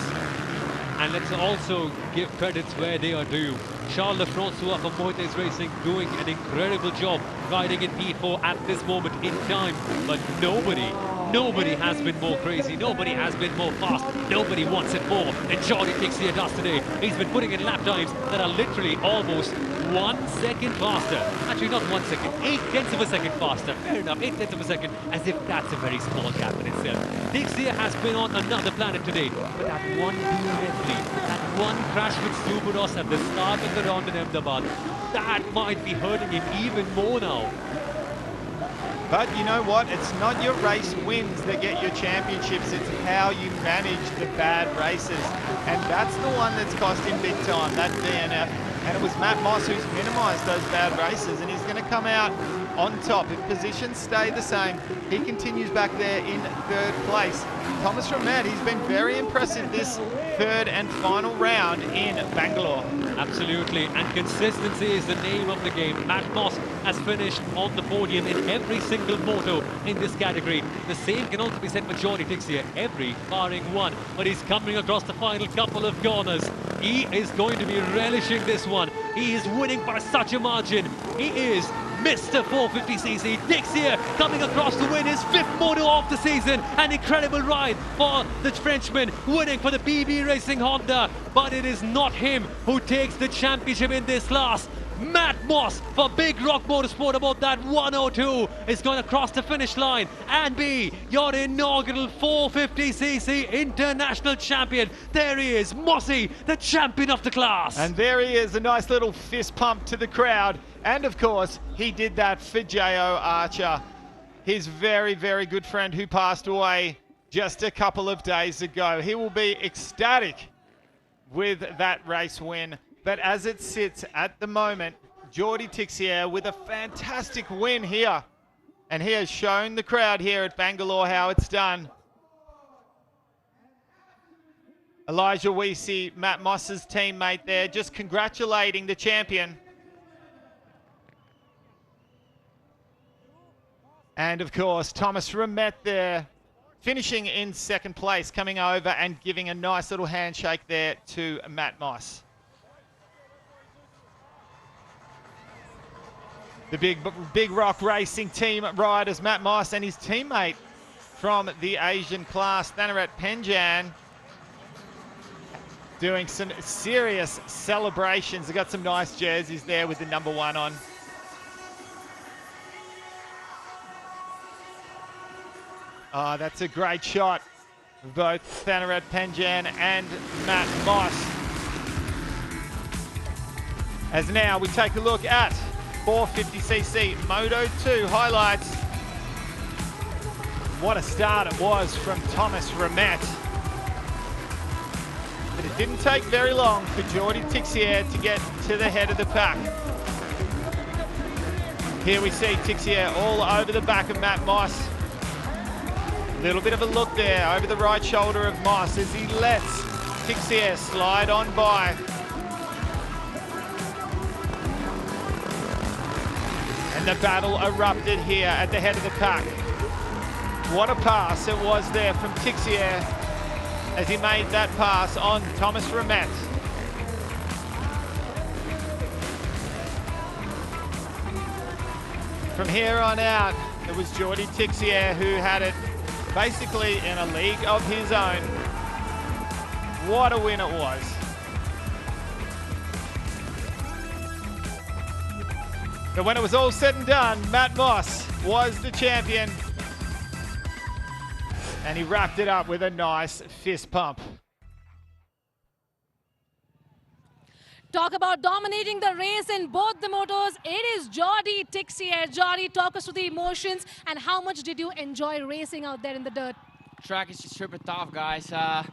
And let's also give credits where they are due. Charles Lefrançois from Moites Racing doing an incredible job riding in P4 at this moment in time. But nobody has been more crazy, nobody has been more fast, nobody wants it more than Jordi Tixia does today. He's been putting in lap times that are literally almost 1 second faster. Actually, not 1 second, 0.8 of a second faster. Fair enough, 0.8 of a second, as if that's a very small gap in itself. Tixia has been on another planet today, but that one DNF lead, that one crash with Soubeyros at the start of the round in Ahmedabad, that might be hurting him even more now. But you know what? It's not your race wins that get your championships. It's how you manage the bad races. And that's the one that's cost him big time, that DNF. And it was Matt Moss who's minimised those bad races. And he's going to come out on top. If positions stay the same, he continues back there in third place. Thomas Ramet, he's been very impressive this third and final round in Bangalore. Absolutely, and consistency is the name of the game. Matt Moss has finished on the podium in every single moto in this category. The same can also be said for Jordi Tixier, every barring one. But he's coming across the final couple of corners. He is going to be relishing this one. He is winning by such a margin. He is Mr. 450cc. Tixier coming across to win his 5th moto of the season. An incredible ride for the Frenchman, winning for the BB Racing Honda. But it is not him who takes the championship in this class. Matt Moss for Big Rock Motorsport about that 102 is going to cross the finish line and be your inaugural 450cc international champion. There he is, Mossy, the champion of the class. And there he is, a nice little fist pump to the crowd. And of course, he did that for J.O. Archer, his very, very good friend who passed away just a couple of days ago. He will be ecstatic with that race win. But as it sits at the moment, Jordi Tixier with a fantastic win here. And he has shown the crowd here at Bangalore how it's done. Elijah Weesey, Matt Moss's teammate there, just congratulating the champion. And of course, Thomas Ramet there, finishing in 2nd place, coming over and giving a nice little handshake there to Matt Moss. The Big Rock Racing team riders, Matt Moss and his teammate from the Asian class, Thanarat Penjan, doing some serious celebrations. They've got some nice jerseys there with the number 1 on. Oh, that's a great shot of both Thanarat Penjan and Matt Moss. As now we take a look at 450cc Moto 2 highlights. What a start it was from Thomas Ramet. But it didn't take very long for Jordi Tixier to get to the head of the pack. Here we see Tixier all over the back of Matt Moss. Little bit of a look there over the right shoulder of Moss as he lets Tixier slide on by. And the battle erupted here at the head of the pack. What a pass it was there from Tixier as he made that pass on Thomas Ramet. From here on out, it was Jordi Tixier who had it basically in a league of his own. What a win it was. But when it was all said and done, Matt Moss was the champion. And he wrapped it up with a nice fist pump. Talk about dominating the race in both the motos. It is Jordi Tixier. Jordi, talk us through the emotions and how much did you enjoy racing out there in the dirt? Track is super tough, guys. I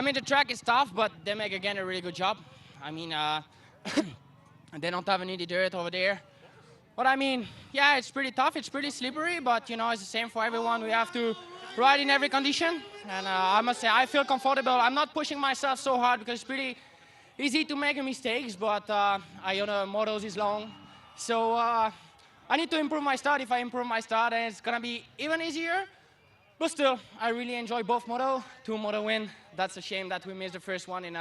mean, the track is tough, but they make, again, a really good job. I mean, they don't have any dirt over there. But I mean, yeah, it's pretty tough. It's pretty slippery, but, you know, it's the same for everyone. We have to ride in every condition. And I must say, I feel comfortable. I'm not pushing myself so hard because it's pretty easy to make mistakes, but you know, motos is long. So I need to improve my start. If I improve my start, then it's going to be even easier. But still, I really enjoy both moto. 2 moto win. That's a shame that we missed the first one in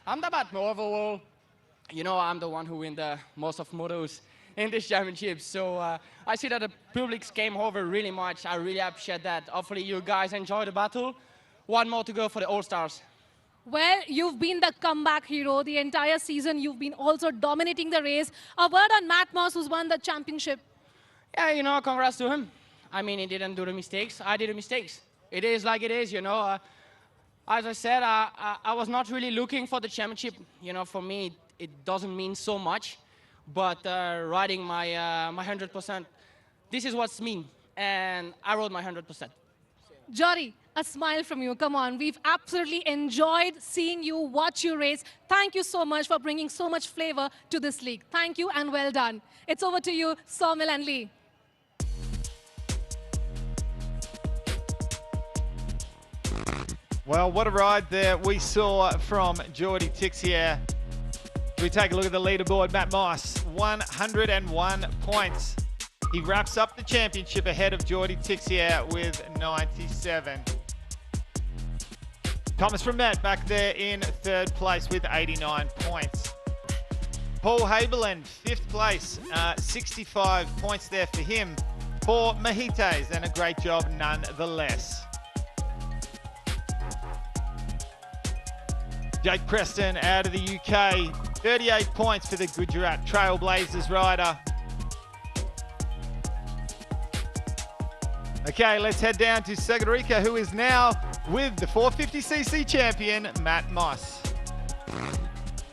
Ahmedabad. But overall, you know, I'm the one who win the most of motos in this championship. So I see that the public came over really much. I really appreciate that. Hopefully you guys enjoy the battle. 1 more to go for the All-Stars. Well, you've been the comeback hero the entire season. You've been also dominating the race. A word on Matt Moss, who's won the championship. Yeah, you know, congrats to him. I mean, he didn't do the mistakes. I did the mistakes. It is like it is, you know. As I said, I was not really looking for the championship. You know, for me, it doesn't mean so much. But riding my 100%, this is what's mean. And I rode my 100%. Jordi, a smile from you. Come on. We've absolutely enjoyed seeing you, watch you race. Thank you so much for bringing so much flavor to this league. Thank you and well done. It's over to you, Sawmill and Lee. Well, what a ride there we saw from Geordie Tixier. We take a look at the leaderboard. Matt Moss, 101 points. He wraps up the championship ahead of Geordie Tixier with 97. Thomas from Matt back there in third place with 89 points. Paul Haberland, fifth place, 65 points there for him. For Mahites, and a great job nonetheless. Jake Preston out of the UK, 38 points for the Gujarat Trailblazers rider. Okay, let's head down to Sagarika, who is now with the 450cc champion, Matt Moss.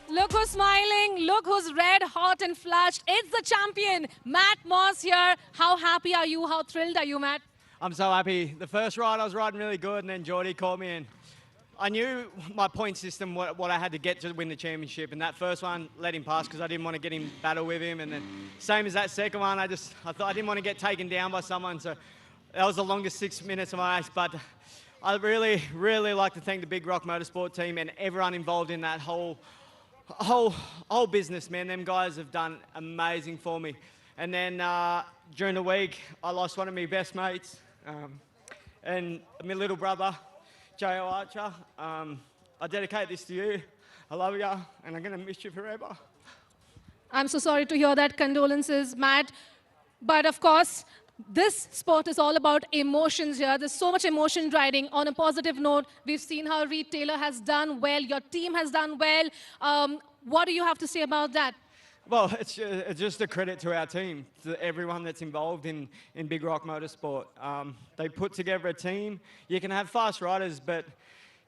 Look who's smiling, look who's red, hot and flushed. It's the champion, Matt Moss here. How happy are you? How thrilled are you, Matt? I'm so happy. The first ride I was riding really good, and then Geordie caught me in. I knew my point system, what I had to get to win the championship, and that first one let him pass because I didn't want to get in battle with him. And then same as that second one, I thought I didn't want to get taken down by someone, so that was the longest 6 minutes of my race. But I really, really like to thank the Big Rock Motorsport team and everyone involved in that whole business, man. Them guys have done amazing for me. And then during the week, I lost one of my best mates and my little brother, J.O. Archer. I dedicate this to you. I love you, and I'm going to miss you forever. I'm so sorry to hear that. Condolences, Matt. But of course, this sport is all about emotions here. There's so much emotion riding. On a positive note, we've seen how Reed Taylor has done well. Your team has done well. What do you have to say about that? Well, it's just a credit to our team, to everyone that's involved in Big Rock Motorsport. They put together a team. You can have fast riders, but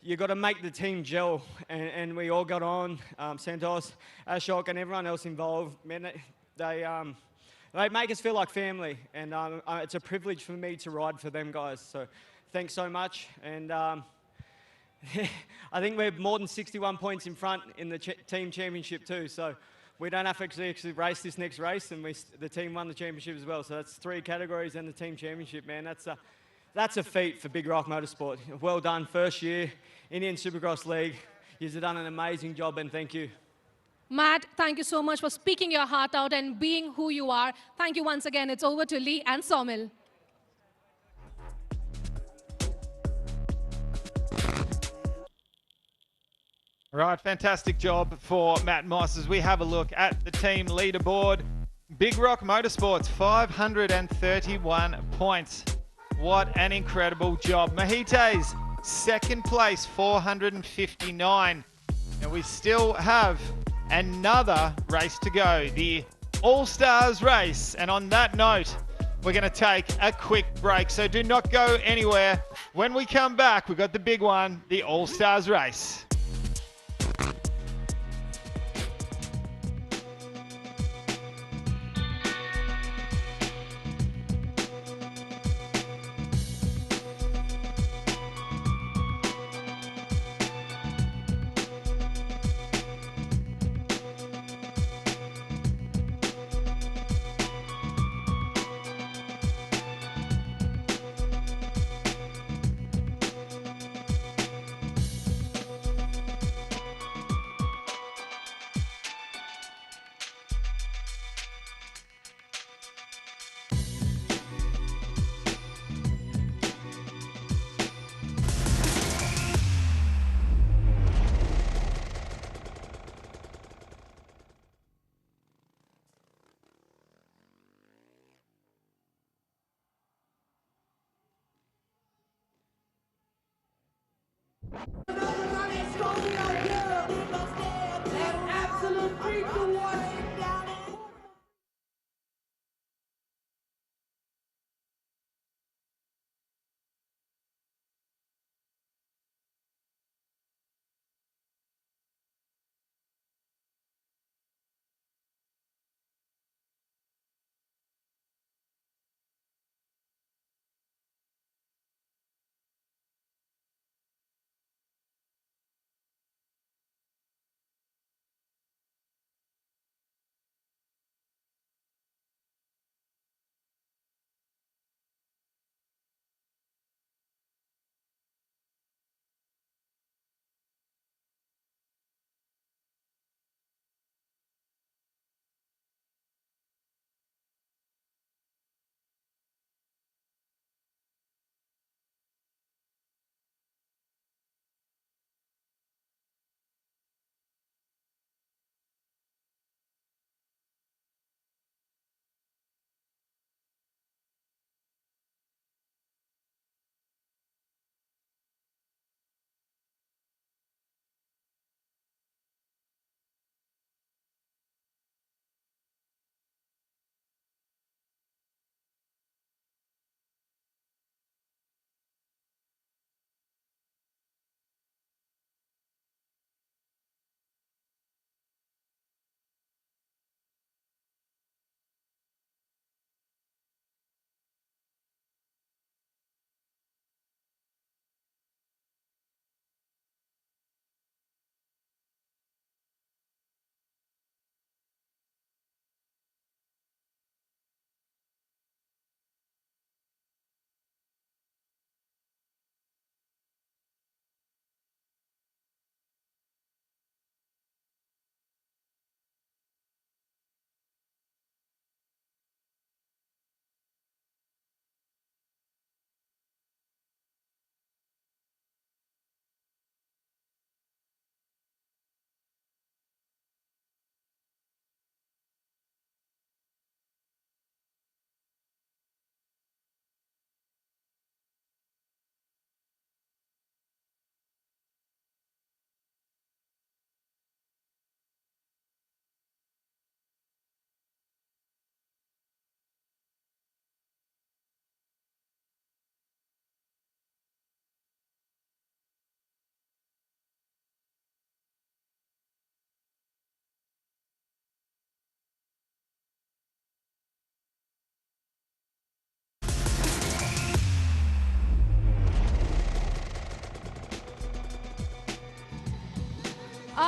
you got to make the team gel. And we all got on. Santos, Ashok, and everyone else involved. Man, they make us feel like family, and it's a privilege for me to ride for them guys. So thanks so much. And I think we're more than 61 points in front in the team championship too. So we don't have to actually race this next race, and the team won the championship as well. So that's 3 categories and the team championship, man. That's a feat for Big Rock Motorsport. Well done, first year, Indian Supercross League. You've done an amazing job, and thank you. Matt, thank you so much for speaking your heart out and being who you are. Thank you once again. It's over to Lee and Somil. Right, fantastic job for Matt Moss as we have a look at the team leaderboard. Big Rock Motorsports, 531 points. What an incredible job. Mahites, second place, 459. And we still have another race to go, the All-Stars race. And on that note, we're going to take a quick break. So do not go anywhere. When we come back, we've got the big one, the All-Stars race.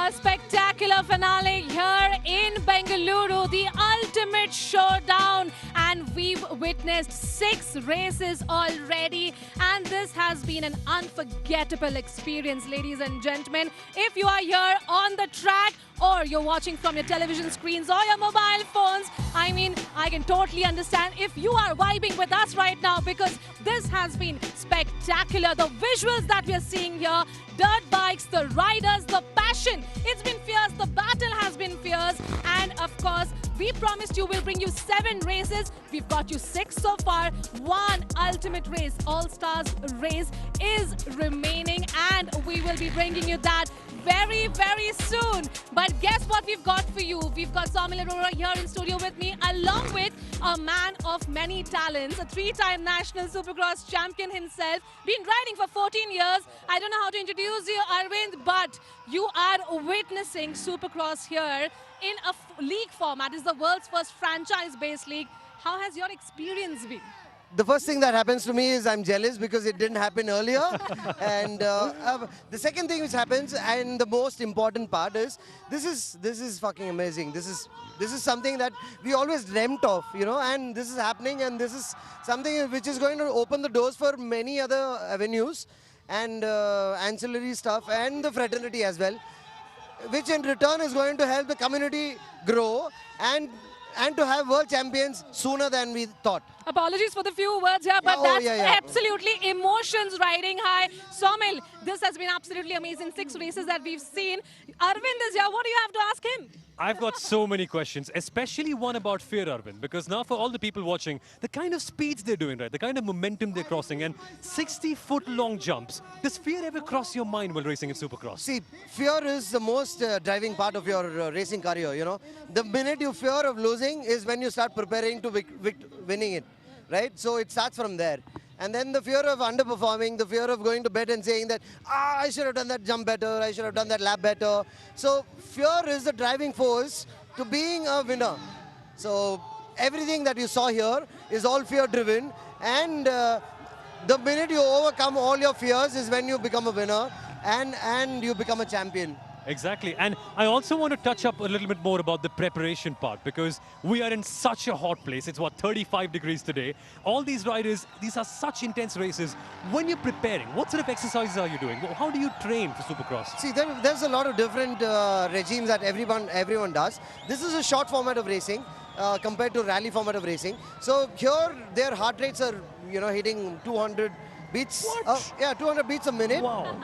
A spectacular finale here in Bengaluru, the ultimate showdown, and we've witnessed 6 races already, and this has been an unforgettable experience, ladies and gentlemen. If you are here on the track or you're watching from your television screens or your mobile phones, I mean, I can totally understand if you are vibing with us right now, because this has been spectacular. The visuals that we're seeing here, dirt bikes, the riders, the passion, it's been fierce, the battle has been fierce, and of course, we promised you we'll bring you 7 races. We've got you 6 so far. 1 ultimate race, All-Stars race is remaining, and we will be bringing you that very, very soon. But guess what we've got for you? We've got Soumil Arora here in studio with me, along with a man of many talents, a 3-time national Supercross champion himself, been riding for 14 years. I don't know how to introduce you, Arvind, but you are witnessing Supercross here in a league format. It's the world's first franchise-based league. How has your experience been? The first thing that happens to me is I'm jealous because it didn't happen earlier. And the second thing which happens, and the most important part, is this is fucking amazing. This is something that we always dreamt of, you know, and this is happening, and this is something which is going to open the doors for many other avenues and ancillary stuff and the fraternity as well, which in return is going to help the community grow and to have world champions sooner than we thought. Apologies for the few words here, but that's absolutely emotions riding high. Soumil, this has been absolutely amazing. 6 races that we've seen. Arvind is here. What do you have to ask him? I've got so many questions, especially one about fear, Arvind, because now for all the people watching, the kind of speeds they're doing, right, the kind of momentum they're crossing, and 60-foot-long jumps. Does fear ever cross your mind while racing in Supercross? See, fear is the most driving part of your racing career, you know. The minute you fear of losing is when you start preparing to winning it, right? So it starts from there. And then the fear of underperforming, the fear of going to bed and saying that, I should have done that jump better, I should have done that lap better. So fear is the driving force to being a winner. So everything that you saw here is all fear driven, and the minute you overcome all your fears is when you become a winner and you become a champion. Exactly. And I also want to touch up a little bit more about the preparation part, because we are in such a hot place. It's, what, 35 degrees today. All these riders, these are such intense races. When you're preparing, what sort of exercises are you doing? How do you train for Supercross? See, there's a lot of different regimes that everyone does. This is a short format of racing compared to rally format of racing. So here, their heart rates are, you know, hitting 200 beats. 200 beats a minute. Wow.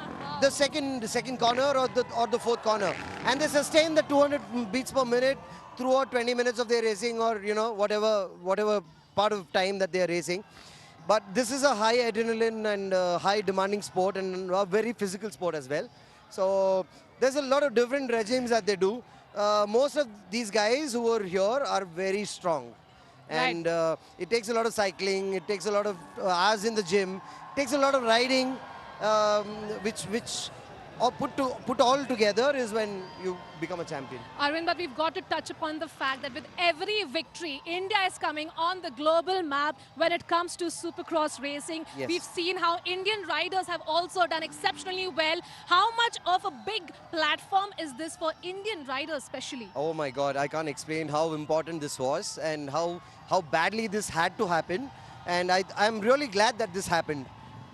The second corner or the fourth corner, and they sustain the 200 beats per minute throughout 20 minutes of their racing, or you know, whatever part of time that they are racing. But this is a high adrenaline and high demanding sport, and a very physical sport as well. So there's a lot of different regimes that they do. Most of these guys who are here are very strong, and it takes a lot of cycling, it takes a lot of hours in the gym, it takes a lot of riding. Which put all together is when you become a champion. Arvind, but we've got to touch upon the fact that with every victory, India is coming on the global map when it comes to Supercross racing. Yes. We've seen how Indian riders have also done exceptionally well. How much of a big platform is this for Indian riders especially? Oh my God, I can't explain how important this was and how badly this had to happen. And I'm really glad that this happened.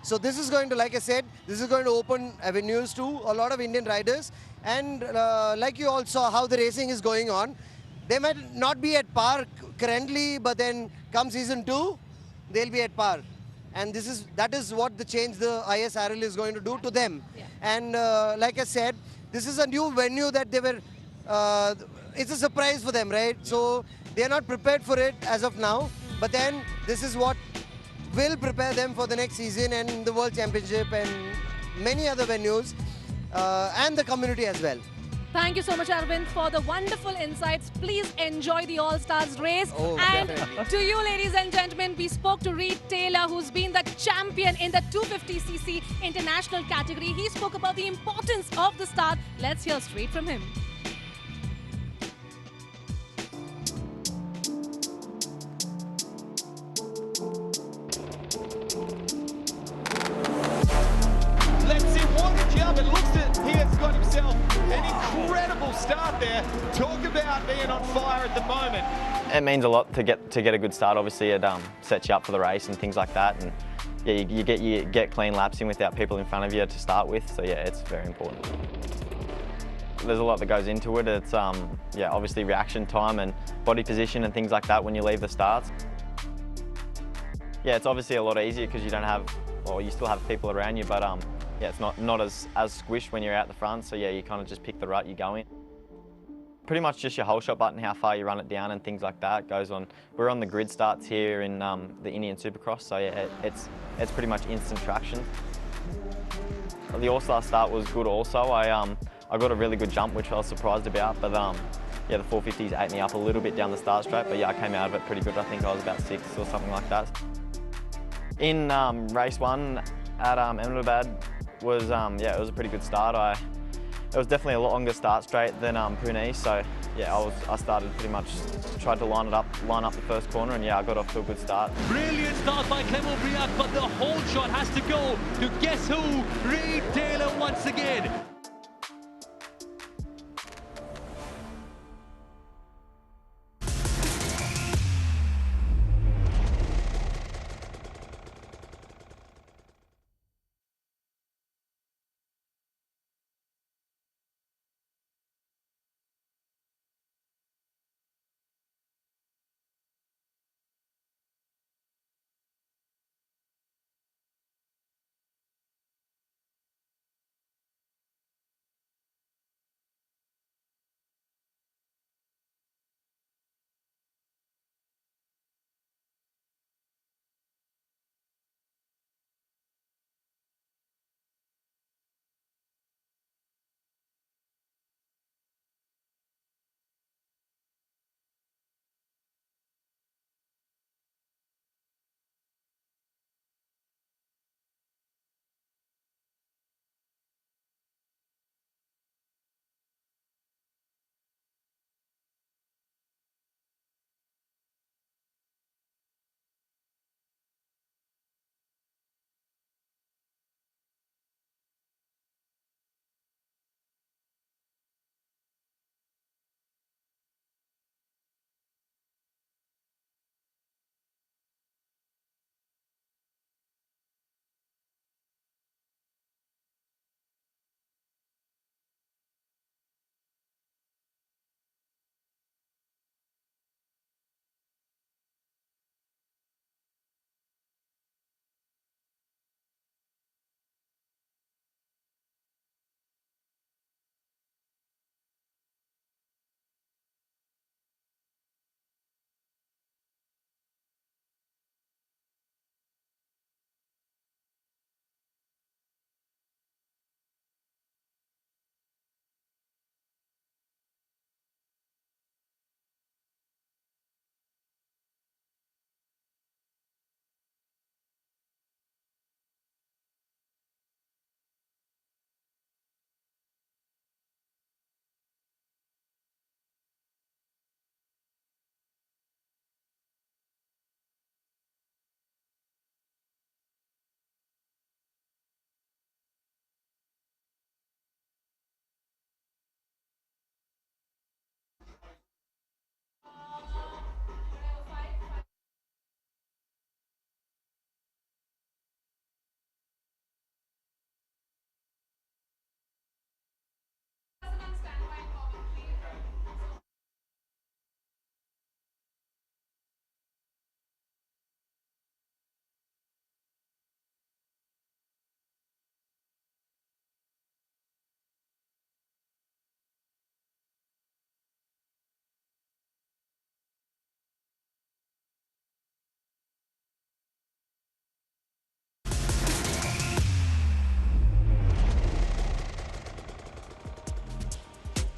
So this is going to, like I said, this is going to open avenues to a lot of Indian riders. And like you all saw how the racing is going on, they might not be at par currently, but then come season 2, they'll be at par. And that is what the change the ISRL is going to do to them. Yeah. And like I said, this is a new venue that they were, it's a surprise for them, right? So they're not prepared for it as of now, but then this is what will prepare them for the next season and the World Championship and many other venues and the community as well. Thank you so much, Arvind, for the wonderful insights. Please enjoy the All-Stars race. And definitely. To you, ladies and gentlemen, we spoke to Reed Taylor, who's been the champion in the 250cc international category. He spoke about the importance of the start. Let's hear straight from him. Let's see what a jump. It looks that he has got himself an incredible start there. Talk about being on fire at the moment. It means a lot to get a good start. Obviously, it sets you up for the race and things like that. And yeah, you get clean laps in without people in front of you to start with. So yeah, it's very important. There's a lot that goes into it. It's yeah, obviously reaction time and body position and things like that when you leave the starts. Yeah, it's obviously a lot easier because you don't have, well, you still have people around you, but yeah, it's not as squished when you're out the front. So yeah, you kind of just pick the rut you go in. Pretty much just your whole shot button, how far you run it down and things like that goes on. We're on the grid starts here in the Indian Supercross, so yeah, it's pretty much instant traction. The All-Star start was good also. I got a really good jump, which I was surprised about, but yeah, the 450s ate me up a little bit down the start straight, but yeah, I came out of it pretty good. I think I was about 6th or something like that. In race 1 at Ahmedabad was, yeah, it was a pretty good start. It was definitely a longer start straight than Pune, so yeah, I started pretty much, tried to line up the first corner, and yeah, I got off to a good start. Brilliant start by Clement Briac, but the whole shot has to go to guess who? Reed Taylor once again.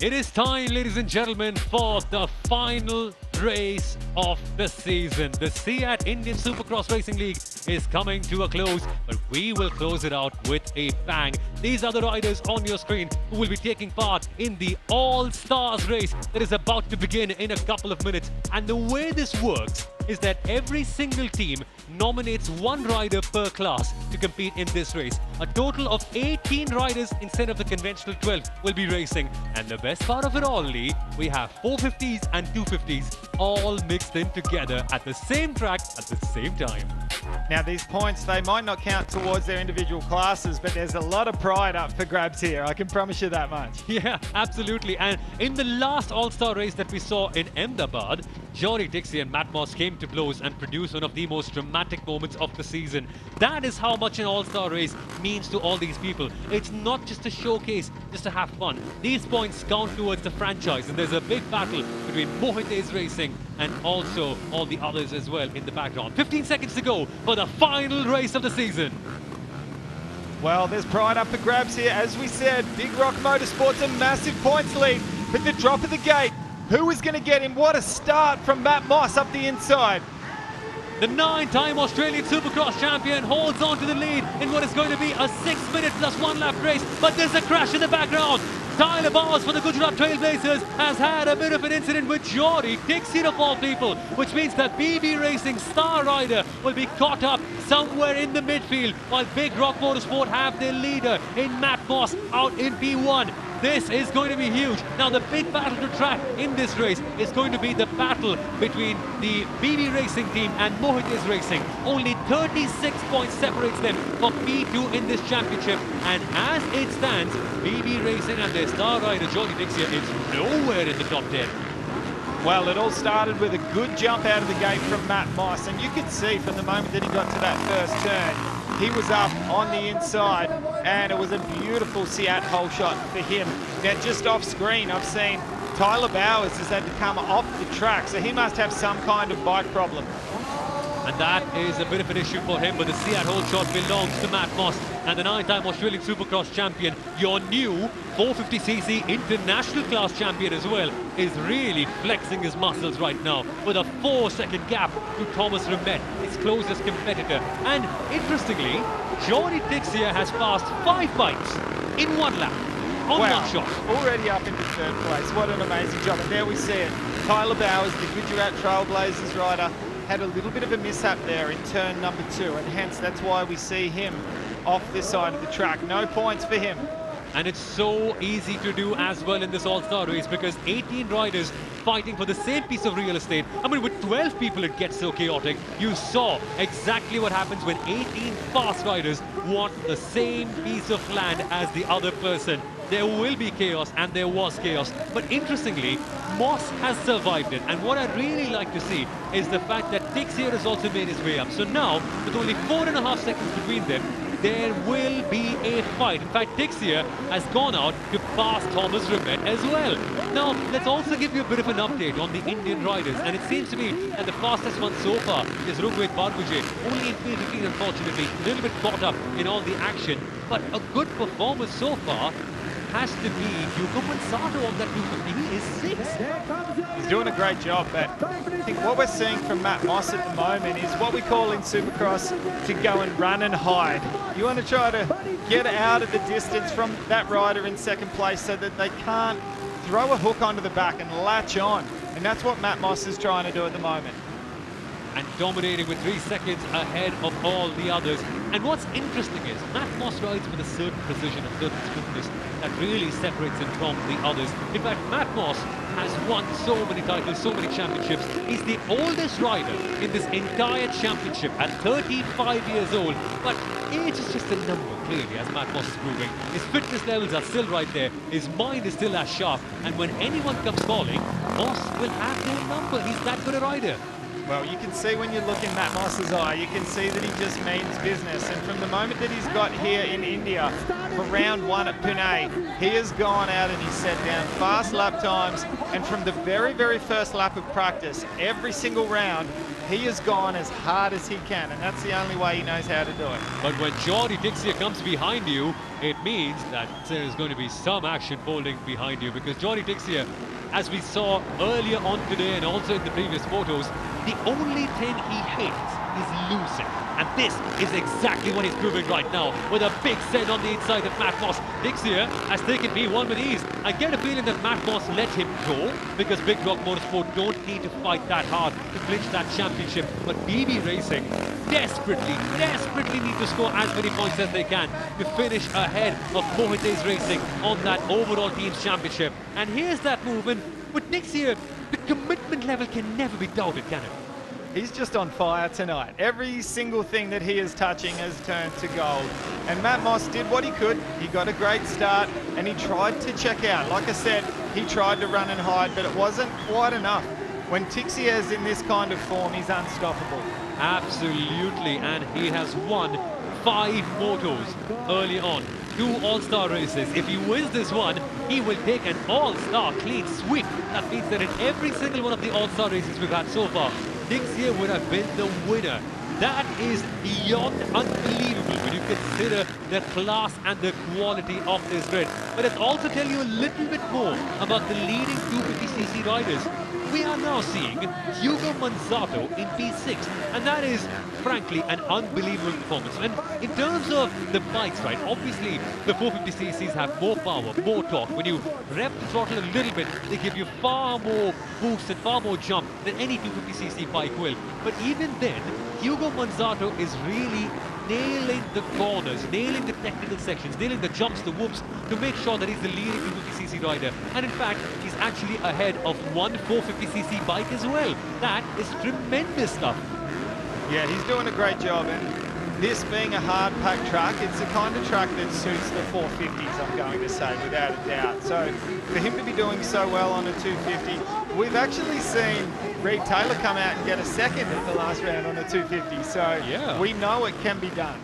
It is time, ladies and gentlemen, for the final race of the season. The SIAT Indian Supercross Racing League is coming to a close, but we will close it out with a bang. These are the riders on your screen who will be taking part in the All-Stars race that is about to begin in a couple of minutes. And the way this works is that every single team nominates one rider per class to compete in this race. A total of 18 riders instead of the conventional 12 will be racing. And the best part of it all, Lee, we have 450s and 250s all mixed in together at the same track at the same time. Now these points, they might not count towards their individual classes, but there's a lot of pride up for grabs here. I can promise you that much. Yeah, absolutely. And in the last All-Star race that we saw in Ahmedabad, Johnny Dixie and Matt Moss came to blows and produced one of the most dramatic moments of the season. That is how much an All-Star race means to all these people. It's not just a showcase, just to have fun. These points count towards the franchise, and there's a big battle between Mohite's Racing and also all the others as well in the background. 15 seconds to go for the final race of the season. Well, there's pride up for grabs here. As we said, Big Rock Motorsports a massive points lead. But the drop of the gate, who is going to get him? What a start from Matt Moss up the inside. The 9-time Australian Supercross champion holds on to the lead in what is going to be a 6-minute plus 1 lap race. But there's a crash in the background. Tyler Bowers for the Gujarat Trailblazers has had a bit of an incident with Jory Dixie of all people, which means that BB Racing star rider will be caught up somewhere in the midfield, while Big Rock Motorsport have their leader in Matt Moss out in P1. This is going to be huge. Now the big battle to track in this race is going to be the battle between the BB Racing team and Mohite's Racing. Only 36 points separates them from P2 in this championship, and as it stands, BB Racing and their star rider Johnny Dixie is nowhere in the top 10. Well, it all started with a good jump out of the gate from Matt Moss, and you could see from the moment that he got to that first turn, he was up on the inside, and it was a beautiful SIAT hole shot for him. Now, just off screen, I've seen Tyler Bowers has had to come off the track, so he must have some kind of bike problem. And that is a bit of an issue for him, but the SIAT hole shot belongs to Matt Moss, and the 9-time Australian Supercross champion, your new 450cc international class champion as well, is really flexing his muscles right now with a 4-second gap to Thomas Rimet, his closest competitor. And interestingly, Johnny Dixie has passed 5 bikes in 1 lap on one shot. Already up into 3rd place. What an amazing job. And there we see it. Tyler Bowers, the Gujarat Trailblazers rider, had a little bit of a mishap there in turn number 2, and hence that's why we see him off this side of the track. No points for him. And it's so easy to do as well in this All-Star race because 18 riders fighting for the same piece of real estate. I mean, with 12 people, it gets so chaotic. You saw exactly what happens when 18 fast riders want the same piece of land as the other person. There will be chaos, and there was chaos. But interestingly, Moss has survived it. And what I'd really like to see is the fact that Dixie has also made his way up. So now, with only 4.5 seconds between them, there will be a fight. In fact, Dixie has gone out to pass Thomas Rimet as well. Now, let's also give you a bit of an update on the Indian riders. And it seems to me that the fastest one so far is Rugved Barbuje. Only in field 15, unfortunately. A little bit caught up in all the action. But a good performance so far has to be Yuko Mansato on that 250. He is 6th. He's doing a great job, but I think what we're seeing from Matt Moss at the moment is what we call in Supercross to go and run and hide. You want to try to get out of the distance from that rider in 2nd place so that they can't throw a hook onto the back and latch on. And that's what Matt Moss is trying to do at the moment. And dominating with 3 seconds ahead of all the others. And what's interesting is Matt Moss rides with a certain precision, a certain smoothness that really separates him from the others. In fact, Matt Moss has won so many titles, so many championships. He's the oldest rider in this entire championship at 35 years old. But age is just a number, clearly, as Matt Moss is proving. His fitness levels are still right there. His mind is still as sharp. And when anyone comes calling, Moss will have their number. He's that good a rider. Well, you can see when you look in Matt Moss's eye, you can see that he just means business. And from the moment that he's got here in India for round 1 at Pune, he has gone out and he's set down fast lap times. And from the very, very first lap of practice, every single round, he has gone as hard as he can. And that's the only way he knows how to do it. But when Johnny Dixie comes behind you, it means that there is going to be some action folding behind you, because Johnny Dixie as we saw earlier on today and also in the previous photos, the only thing he hates is losing. And this is exactly what he's proving right now with a big send on the inside of Matt Moss. Dixia has taken B1 with ease. I get a feeling that Matt Moss let him go because Big Rock Motorsport don't need to fight that hard to clinch that championship. But BB Racing desperately need to score as many points as they can to finish ahead of Mohite's Racing on that overall team's championship. And here's that move, and with Dixia, the commitment level can never be doubted, can it? He's just on fire tonight. Every single thing that he is touching has turned to gold. And Matt Moss did what he could. He got a great start and he tried to check out. Like I said, he tried to run and hide, but it wasn't quite enough. When Tixia is in this kind of form, he's unstoppable. Absolutely, and he has won 5 motos early on. 2 All-Star races. If he wins this one, he will take an All-Star clean sweep. That means that in every single one of the All-Star races we've had so far, Dixia would have been the winner. That is beyond unbelievable when you consider the class and the quality of this grid. But let's also tell you a little bit more about the leading 250cc riders. We are now seeing Hugo Manzato in P6, and that is, frankly, an unbelievable performance. And in terms of the bikes, right, obviously the 450cc's have more power, more torque. When you rev the throttle a little bit, they give you far more boost and far more jump than any 250cc bike will. But even then, Hugo Manzato is really nailing the corners, nailing the technical sections, nailing the jumps, the whoops, to make sure that he's the leading 250cc rider. And in fact, he's actually ahead of one 450cc bike as well. That is tremendous stuff. Yeah, he's doing a great job. And this being a hard-packed track, it's the kind of track that suits the 450s, I'm going to say, without a doubt. So for him to be doing so well on a 250, we've actually seen Reed Taylor come out and get a second in the last round on a 250. So yeah, we know it can be done.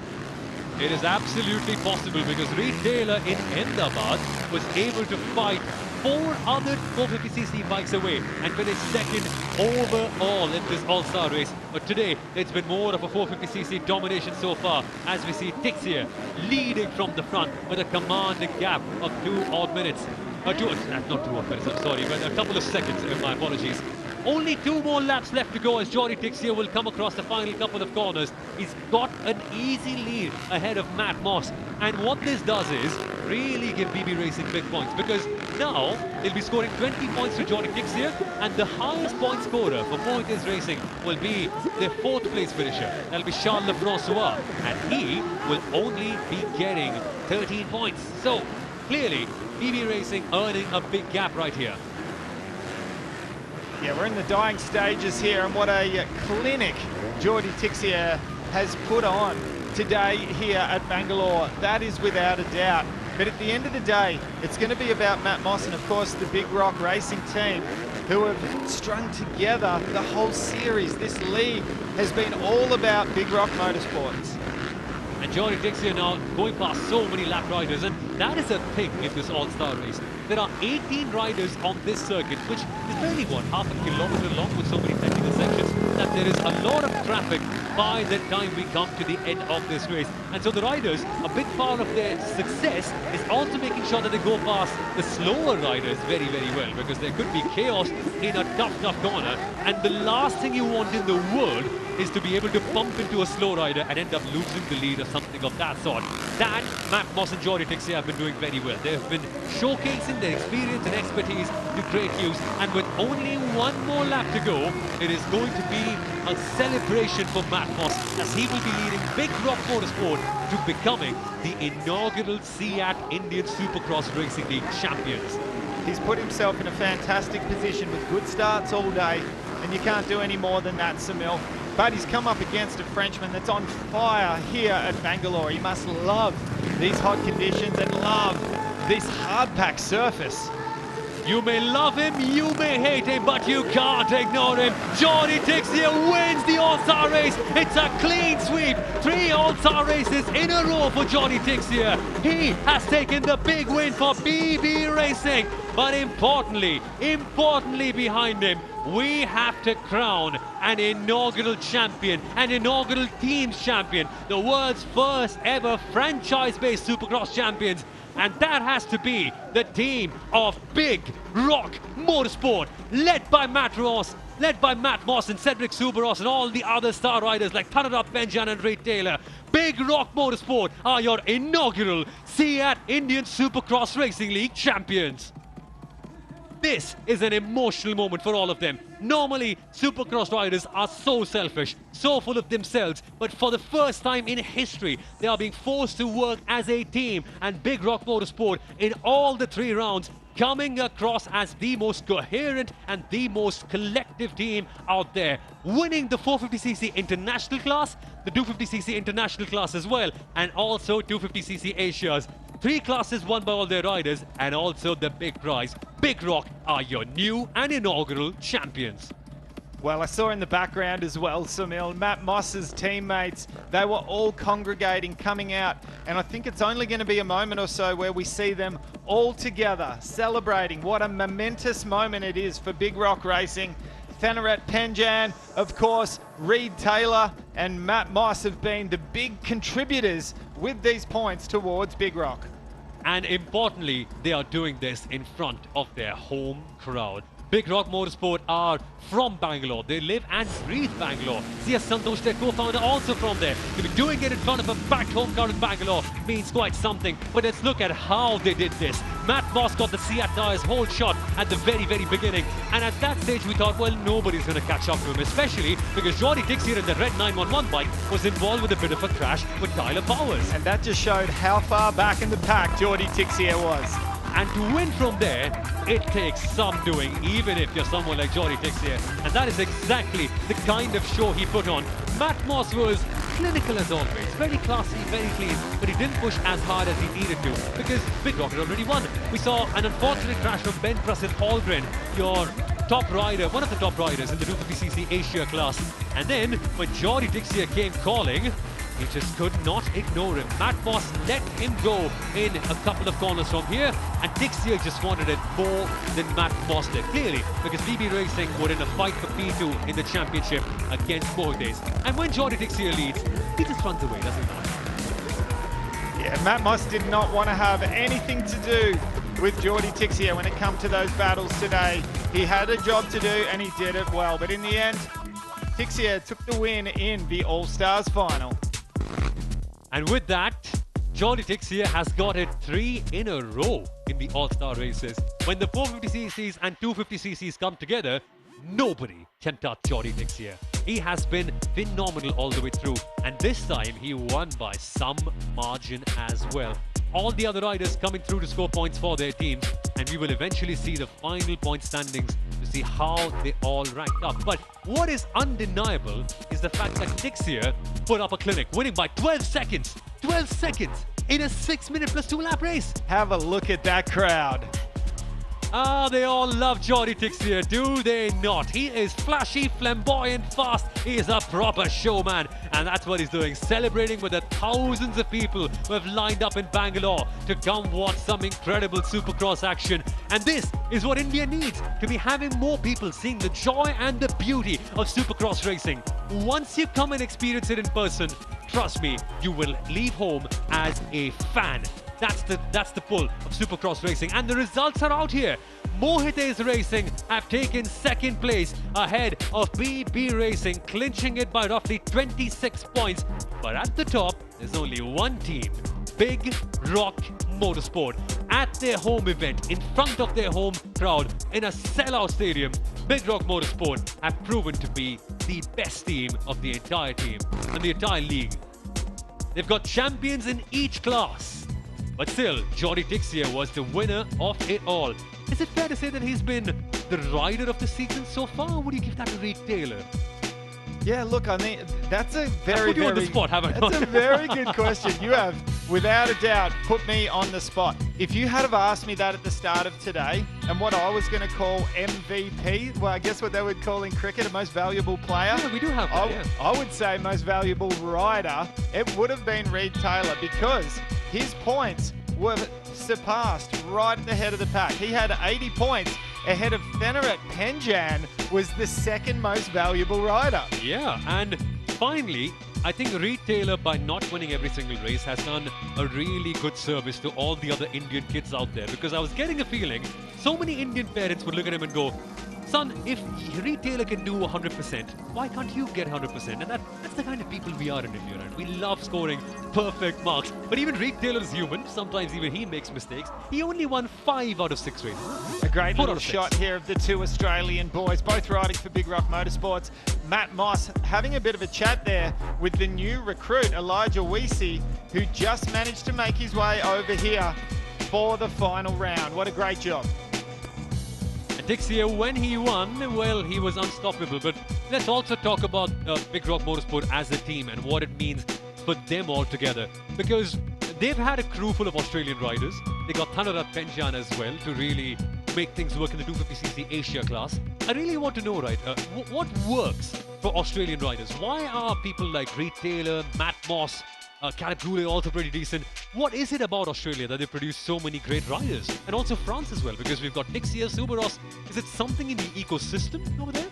It is absolutely possible because Reed Taylor in Ahmedabad was able to fight 4 other 450cc bikes away and finished second overall in this All-Star race. But today, it's been more of a 450cc domination so far as we see Tixia leading from the front with a commanding gap of 2 odd minutes. Not 2 odd minutes, I'm sorry, but a couple of seconds, my apologies. Only 2 more laps left to go as Jordi Tixia will come across the final couple of corners. He's got an easy lead ahead of Matt Moss. And what this does is really give BB Racing big points, because now they'll be scoring 20 points to Jordi Tixia, and the highest point scorer for Mohite's Racing will be the 4th place finisher. That'll be Charles Lefrancois, and he will only be getting 13 points. So clearly, BB Racing earning a big gap right here. Yeah, we're in the dying stages here, and what a clinic Jordi Tixia has put on today here at Bangalore. That is without a doubt. But at the end of the day, it's going to be about Matt Moss and, of course, the Big Rock Racing team, who have strung together the whole series. This league has been all about Big Rock Motorsports. And Jordi Tixia now going past so many lap riders, and that is a thing in this All-Star race. There are 18 riders on this circuit, which is barely, what, half a kilometer long with so many technical sections, that there is a lot of traffic by the time we come to the end of this race. And so the riders, a big part of their success is also making sure that they go past the slower riders very, very well, because there could be chaos in a tough corner. And the last thing you want in the world is to be able to bump into a slow rider and end up losing the lead or something of that sort. That Matt Moss and Jordi Tixia have been doing very well. They've been showcasing their experience and expertise to great use, and with only 1 more lap to go, it is going to be a celebration for Matt Moss as he will be leading Big Rock Motorsport to becoming the inaugural SEAT Indian Supercross Racing League champions. He's put himself in a fantastic position with good starts all day, and you can't do any more than that, Samil. But he's come up against a Frenchman that's on fire here at Bangalore. He must love these hot conditions and love this hard-packed surface. You may love him, you may hate him, but you can't ignore him. Jordi Tixia wins the All-Star race. It's a clean sweep. 3 All-Star races in a row for Jordi Tixia. He has taken the big win for BB Racing. But importantly behind him, we have to crown an inaugural champion, an inaugural teams champion, the world's first ever franchise-based Supercross champions. And that has to be the team of Big Rock Motorsport, led by Matt Moss and Cedric Soubeyras and all the other star riders like Thanarap Benjan and Ray Taylor. Big Rock Motorsport are your inaugural SEAT Indian Supercross Racing League champions. This is an emotional moment for all of them. Normally, Supercross riders are so selfish, so full of themselves, but for the first time in history, they are being forced to work as a team, and Big Rock Motorsport in all the 3 rounds coming across as the most coherent and the most collective team out there, winning the 450cc international class, the 250cc international class as well, and also 250cc Asia's. 3 classes won by all their riders, and also the big prize. Big Rock are your new and inaugural champions. Well, I saw in the background as well, Sunil, Matt Moss's teammates, they were all congregating, coming out, and I think it's only going to be a moment or so where we see them all together, celebrating. What a momentous moment it is for Big Rock Racing. Thanarap Benjan, of course, Reed Taylor and Matt Moss have been the big contributors with these points towards Big Rock. And importantly, they are doing this in front of their home crowd. Big Rock Motorsport are from Bangalore. They live and breathe Bangalore. C.S. Santosh, their co-founder, also from there. To be doing it in front of a packed home crowd in Bangalore means quite something. But let's look at how they did this. Matt Moss got the SEAT tires whole shot at the very beginning. And at that stage, we thought, well, nobody's going to catch up to him, especially because Jordy Tixier in the red 911 bike was involved with a bit of a crash with Tyler Powers. And that just showed how far back in the pack Jordy Tixier was. And to win from there, it takes some doing, even if you're someone like Jordy Tixier. And that is exactly the kind of show he put on. Matt Moss was clinical as always, very classy, very clean, but he didn't push as hard as he needed to because Big Rock had already won. We saw an unfortunate crash from Ben Prasid Holgren, your top rider, one of the top riders in the 250cc Asia class. And then when Jordy Tixier came calling, he just could not ignore him. Matt Moss let him go in a couple of corners from here, and Tixier just wanted it more than Matt Moss did. Clearly, because BB Racing were in a fight for P2 in the championship against Mohites. And when Jordy Tixier leads, he just runs away, doesn't he? Yeah, Matt Moss did not want to have anything to do with Jordy Tixier when it comes to those battles today. He had a job to do, and he did it well. But in the end, Tixier took the win in the All-Stars final. And with that, Jordy Tixier has got it 3 in a row in the All-Star races. When the 450cc's and 250cc's come together, nobody can touch Jordy Tixier. He has been phenomenal all the way through, and this time he won by some margin as well. All the other riders coming through to score points for their teams, and we will eventually see the final point standings to see how they all ranked up. But what is undeniable is the fact that Tixier put up a clinic, winning by 12 seconds. 12 seconds in a 6-minute plus 2 lap race. Have a look at that crowd. Ah, they all love Jordy Tixier, do they not? He is flashy, flamboyant, fast. He is a proper showman. And that's what he's doing, celebrating with the thousands of people who have lined up in Bangalore to come watch some incredible Supercross action. And this is what India needs, to be having more people seeing the joy and the beauty of Supercross racing. Once you come and experience it in person, trust me, you will leave home as a fan. That's the pull of Supercross racing, and the results are out here. Mohites Racing have taken 2nd place ahead of BB Racing, clinching it by roughly 26 points. But at the top, there's only one team, Big Rock Motorsport. At their home event, in front of their home crowd, in a sellout stadium, Big Rock Motorsport have proven to be the best team of the entire team and the entire league. They've got champions in each class. But still, Jordy Tixier was the winner of it all. Is it fair to say that he's been the rider of the season so far, or would you give that to Reed Taylor? Yeah, look, I mean, that's a very, put you on the spot, haven't I? That's a very good question. You have, without a doubt, put me on the spot. If you had have asked me that at the start of today, and what I was going to call MVP, well, I guess what they would call in cricket a most valuable player. Yeah, we do have that, yeah. I would say most valuable rider, it would have been Reed Taylor, because his points were surpassed right at the head of the pack. He had 80 points ahead of Feneret Penjan, was the second most valuable rider. Yeah, and finally, I think Retailer, by not winning every single race, has done a really good service to all the other Indian kids out there, because I was getting a feeling so many Indian parents would look at him and go, son, if Retailer can do 100%, why can't you get 100%? And that's the kind of people we are in India, right? We love scoring perfect marks. But even Retailer is human. Sometimes even he makes mistakes. He only won 5 out of 6 races. A great 4 little out of 6. shot here of the two Australian boys, both riding for Big Rock Motorsports. Matt Moss having a bit of a chat there with the new recruit, Elijah Weesey, who just managed to make his way over here for the final round. What a great job. Dixia, when he won, well, he was unstoppable. But let's also talk about Big Rock Motorsport as a team and what it means for them all together. Because they've had a crew full of Australian riders. They got Thanarat Penjan as well to really make things work in the 250cc Asia class. I really want to know, right, what works for Australian riders? Why are people like Reed Taylor, Matt Moss, Caleb Goulet also pretty decent? What is it about Australia that they produce so many great riders? And also France as well, because we've got Dixia, Supercross. Is it something in the ecosystem over there?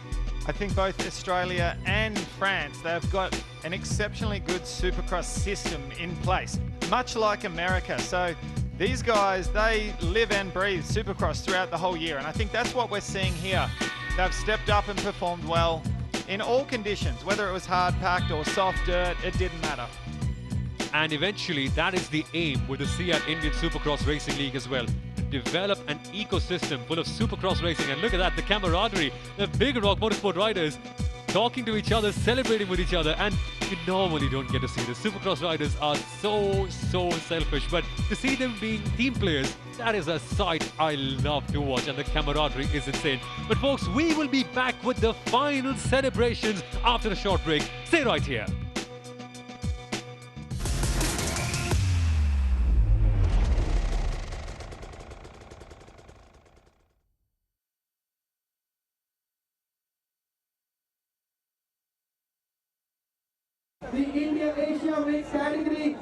I think both Australia and France, they've got an exceptionally good Supercross system in place, much like America. So these guys, they live and breathe Supercross throughout the whole year. And I think that's what we're seeing here. They've stepped up and performed well in all conditions, whether it was hard packed or soft dirt, it didn't matter. And eventually, that is the aim with the SIAT Indian Supercross Racing League as well. Develop an ecosystem full of Supercross racing. And look at that, the camaraderie, the Big Rock Motorsport riders talking to each other, celebrating with each other. And you normally don't get to see this. Supercross riders are so selfish. But to see them being team players, that is a sight I love to watch. And the camaraderie is insane. But folks, we will be back with the final celebrations after a short break. Stay right here. The India Asia mixed category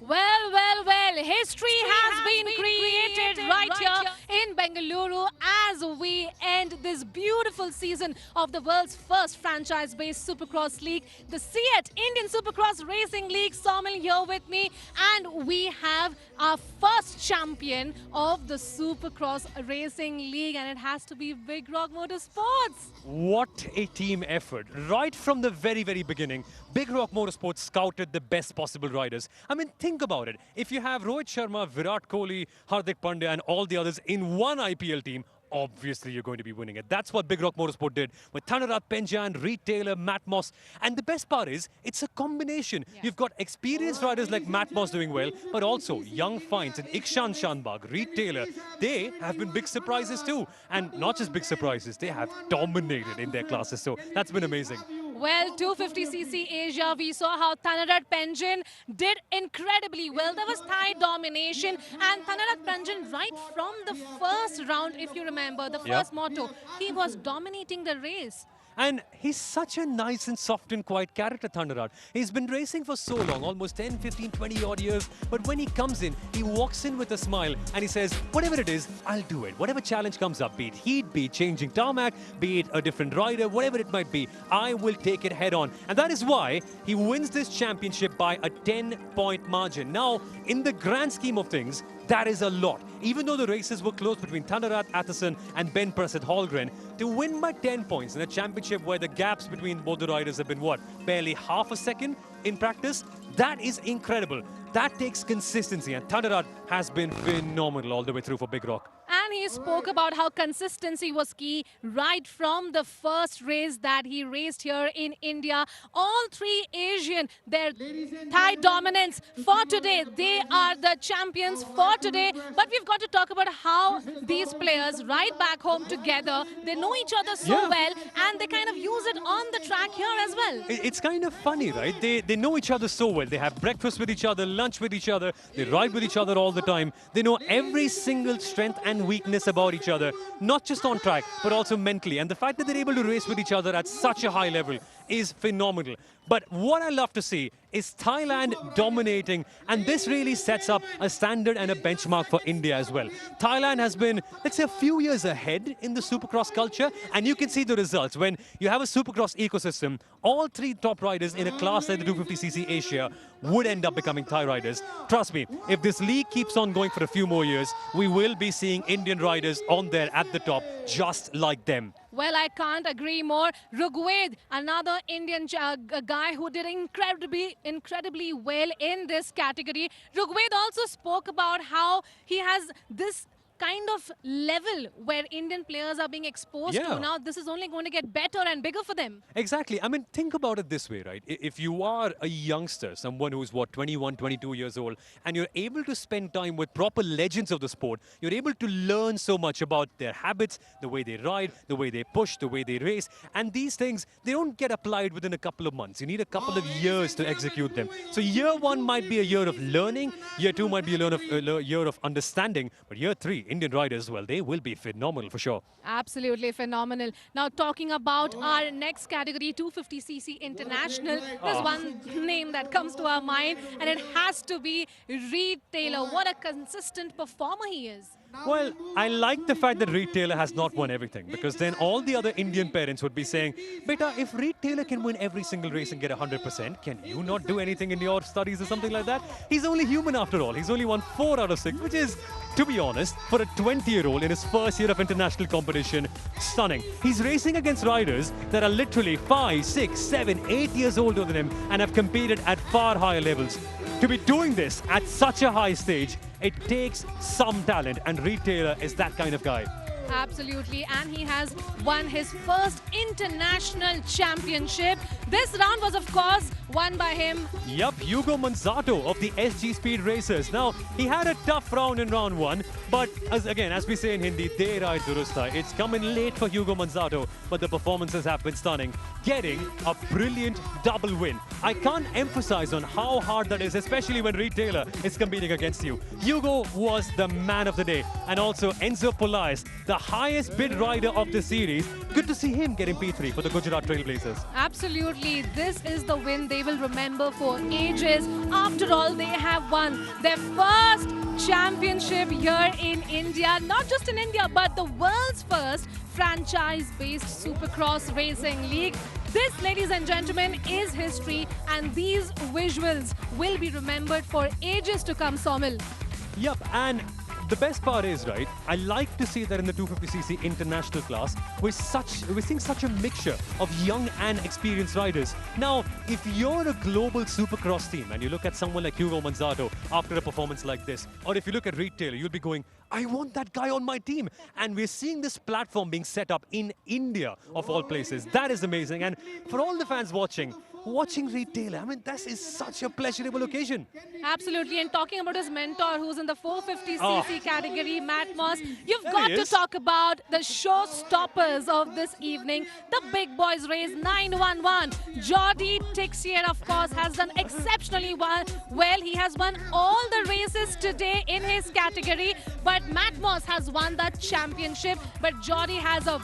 Well, well, well, history has been created right here in Bengaluru as we end this beautiful season of the world's first franchise-based Supercross League, the SEAT Indian Supercross Racing League. Saumil here with me, and we have our first champion of the Supercross Racing League, and it has to be Big Rock Motorsports. What a team effort. Right from the very, very beginning, Big Rock Motorsports scouted the best possible riders. I mean, think about it. If you have Rohit Sharma, Virat Kohli, Hardik Pandya and all the others in one IPL team, obviously you're going to be winning it. That's what Big Rock Motorsport did with Thanarat Penjan, Reed Taylor, Matt Moss. And the best part is, it's a combination. Yeah. You've got experienced riders like Matt Moss doing well, but also young finds in Ikshan Shanbag, Reed Taylor. They have been big surprises too. And not just big surprises, they have dominated in their classes. So that's been amazing. Well, 250cc Asia, we saw how Thanarat Penjan did incredibly well. There was Thai domination, and Thanarat Penjan, right from the first round, if you remember, the first moto, he was dominating the race. And he's such a nice and soft and quiet character, Thanarat. He's been racing for so long, almost 10, 15, 20 odd years. But when he comes in, he walks in with a smile and he says, whatever it is, I'll do it. Whatever challenge comes up, be it heat, be it changing tarmac, be it a different rider, whatever it might be, I will take it head on. And that is why he wins this championship by a 10-point margin. Now, in the grand scheme of things, that is a lot. Even though the races were close between Thanarat Atherson and Ben Prasad Holgren, to win by 10 points in a championship where the gaps between both the riders have been, what, barely half a second in practice, that is incredible. That takes consistency, and Thanarat has been phenomenal all the way through for Big Rock. And he spoke about how consistency was key right from the first race that he raced here in India. All three Asian, their Thai dominance for today. They are the champions for today. But we've got to talk about how these players ride back home together. They know each other so well, and they kind of use it on the track here as well. It's kind of funny, right? They know each other so well. They have breakfast with each other, lunch with each other. They ride with each other all the time. They know every single strength and weakness about each other, not just on track, but also mentally. And the fact that they're able to race with each other at such a high level is phenomenal. But what I love to see is Thailand dominating, and this really sets up a standard and a benchmark for India as well. Thailand has been, let's say, a few years ahead in the Supercross culture, and you can see the results. When you have a Supercross ecosystem, all three top riders in a class like the 250cc Asia would end up becoming Thai riders. Trust me, if this league keeps on going for a few more years, we will be seeing Indian riders on there at the top, just like them. Well, I can't agree more. Rugved, another Indian guy who did incredibly well in this category. Rugved also spoke about how he has this kind of level where Indian players are being exposed to. Now, this is only going to get better and bigger for them. Exactly. I mean, think about it this way, right? If you are a youngster, someone who's, what, 21, 22 years old, and you're able to spend time with proper legends of the sport, you're able to learn so much about their habits, the way they ride, the way they push, the way they race. And these things, they don't get applied within a couple of months. You need a couple of years to execute them. So year one might be a year of learning. Year two might be a year of understanding. But year three, Indian riders, well, they will be phenomenal for sure. Absolutely phenomenal. Now, talking about our next category, 250cc International, there's one name that comes to our mind, and it has to be Reed Taylor. What a consistent performer he is. Well, I like the fact that Reed Taylor has not won everything, because then all the other Indian parents would be saying, Beta, if Reed Taylor can win every single race and get 100%, can you not do anything in your studies or something like that? He's only human after all. He's only won 4 out of 6, which is, to be honest, for a 20-year-old in his first year of international competition, stunning. He's racing against riders that are literally 5, 6, 7, 8 years older than him and have competed at far higher levels. To be doing this at such a high stage, it takes some talent, and Reed Taylor is that kind of guy. Absolutely, and he has won his first international championship. This round was, of course, won by him. Yup, Hugo Manzato of the SG Speed Racers. Now, he had a tough round in round 1, but as we say in Hindi, de ride durustha. It's coming late for Hugo Manzato, but the performances have been stunning, getting a brilliant double win. I can't emphasize on how hard that is, especially when Reed Taylor is competing against you. Hugo was the man of the day, and also Enzo Polaris, the highest bid rider of the series. Good to see him getting P3 for the Gujarat Trailblazers. Absolutely. This is the win they will remember for ages. After all, they have won their first championship here in India. Not just in India, but the world's first franchise-based Supercross racing league. This, ladies and gentlemen, is history, and these visuals will be remembered for ages to come, Somil. Yup, and the best part is, right, I like to see that in the 250cc international class, we're seeing such a mixture of young and experienced riders. Now, if you're a global Supercross team and you look at someone like Hugo Manzato after a performance like this, or if you look at Reed Taylor, you'll be going, I want that guy on my team. And we're seeing this platform being set up in India, of all places. That is amazing. And for all the fans watching Reed Taylor, I mean, this is such a pleasurable occasion. Absolutely. And talking about his mentor, who's in the 450cc category, Matt Moss, you've got to talk about the showstoppers of this evening, the big boys race 911. Jordi Tixier, of course, has done exceptionally well. He has won all the races today in his category, but Matt Moss has won the championship. But Jordi has a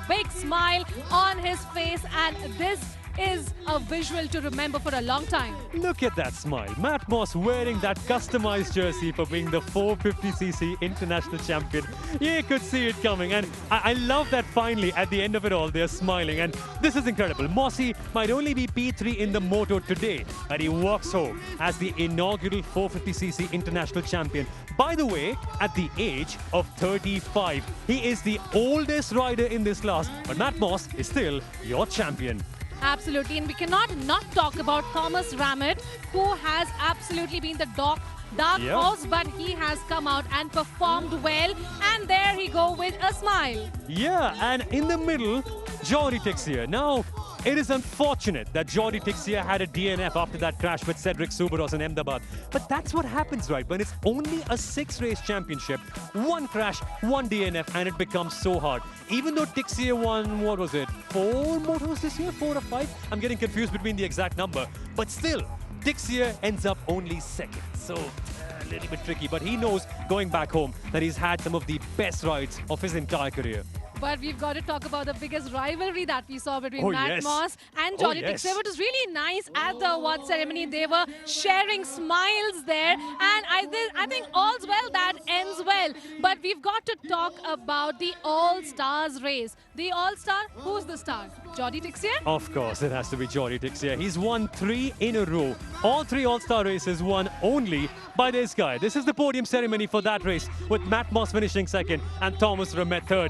big smile on his face, and this is a visual to remember for a long time. Look at that smile. Matt Moss wearing that customized jersey for being the 450cc international champion. You could see it coming, and I love that finally at the end of it all they're smiling, and this is incredible. Mossy might only be P3 in the Moto today, but he walks home as the inaugural 450cc international champion. By the way, at the age of 35. He is the oldest rider in this class, but Matt Moss is still your champion. Absolutely, and we cannot not talk about Thomas Ramett, who has absolutely been the dark horse, but he has come out and performed well, and there he go with a smile. Yeah, and in the middle, Jordi Tixier. Now, it is unfortunate that Jordi Tixier had a DNF after that crash with Cedric Soubeyros in Ahmedabad. But that's what happens, right? When it's only a 6-race championship, one crash, one DNF, and it becomes so hard. Even though Tixier won, what was it, 4 motos this year? 4 or 5? I'm getting confused between the exact number. But still, Tixier ends up only second. So, a little bit tricky. But he knows, going back home, that he's had some of the best rides of his entire career. But we've got to talk about the biggest rivalry that we saw between Matt Moss and Jordi Tixier. It was really nice at the award ceremony. They were sharing smiles there. And I think all's well that ends well. But we've got to talk about the All-Stars race. The All-Star, who's the star? Jordi Tixier? Of course, it has to be Jordi Tixier. He's won 3 in a row. All 3 All-Star races won only by this guy. This is the podium ceremony for that race, with Matt Moss finishing second and Thomas Ramett third.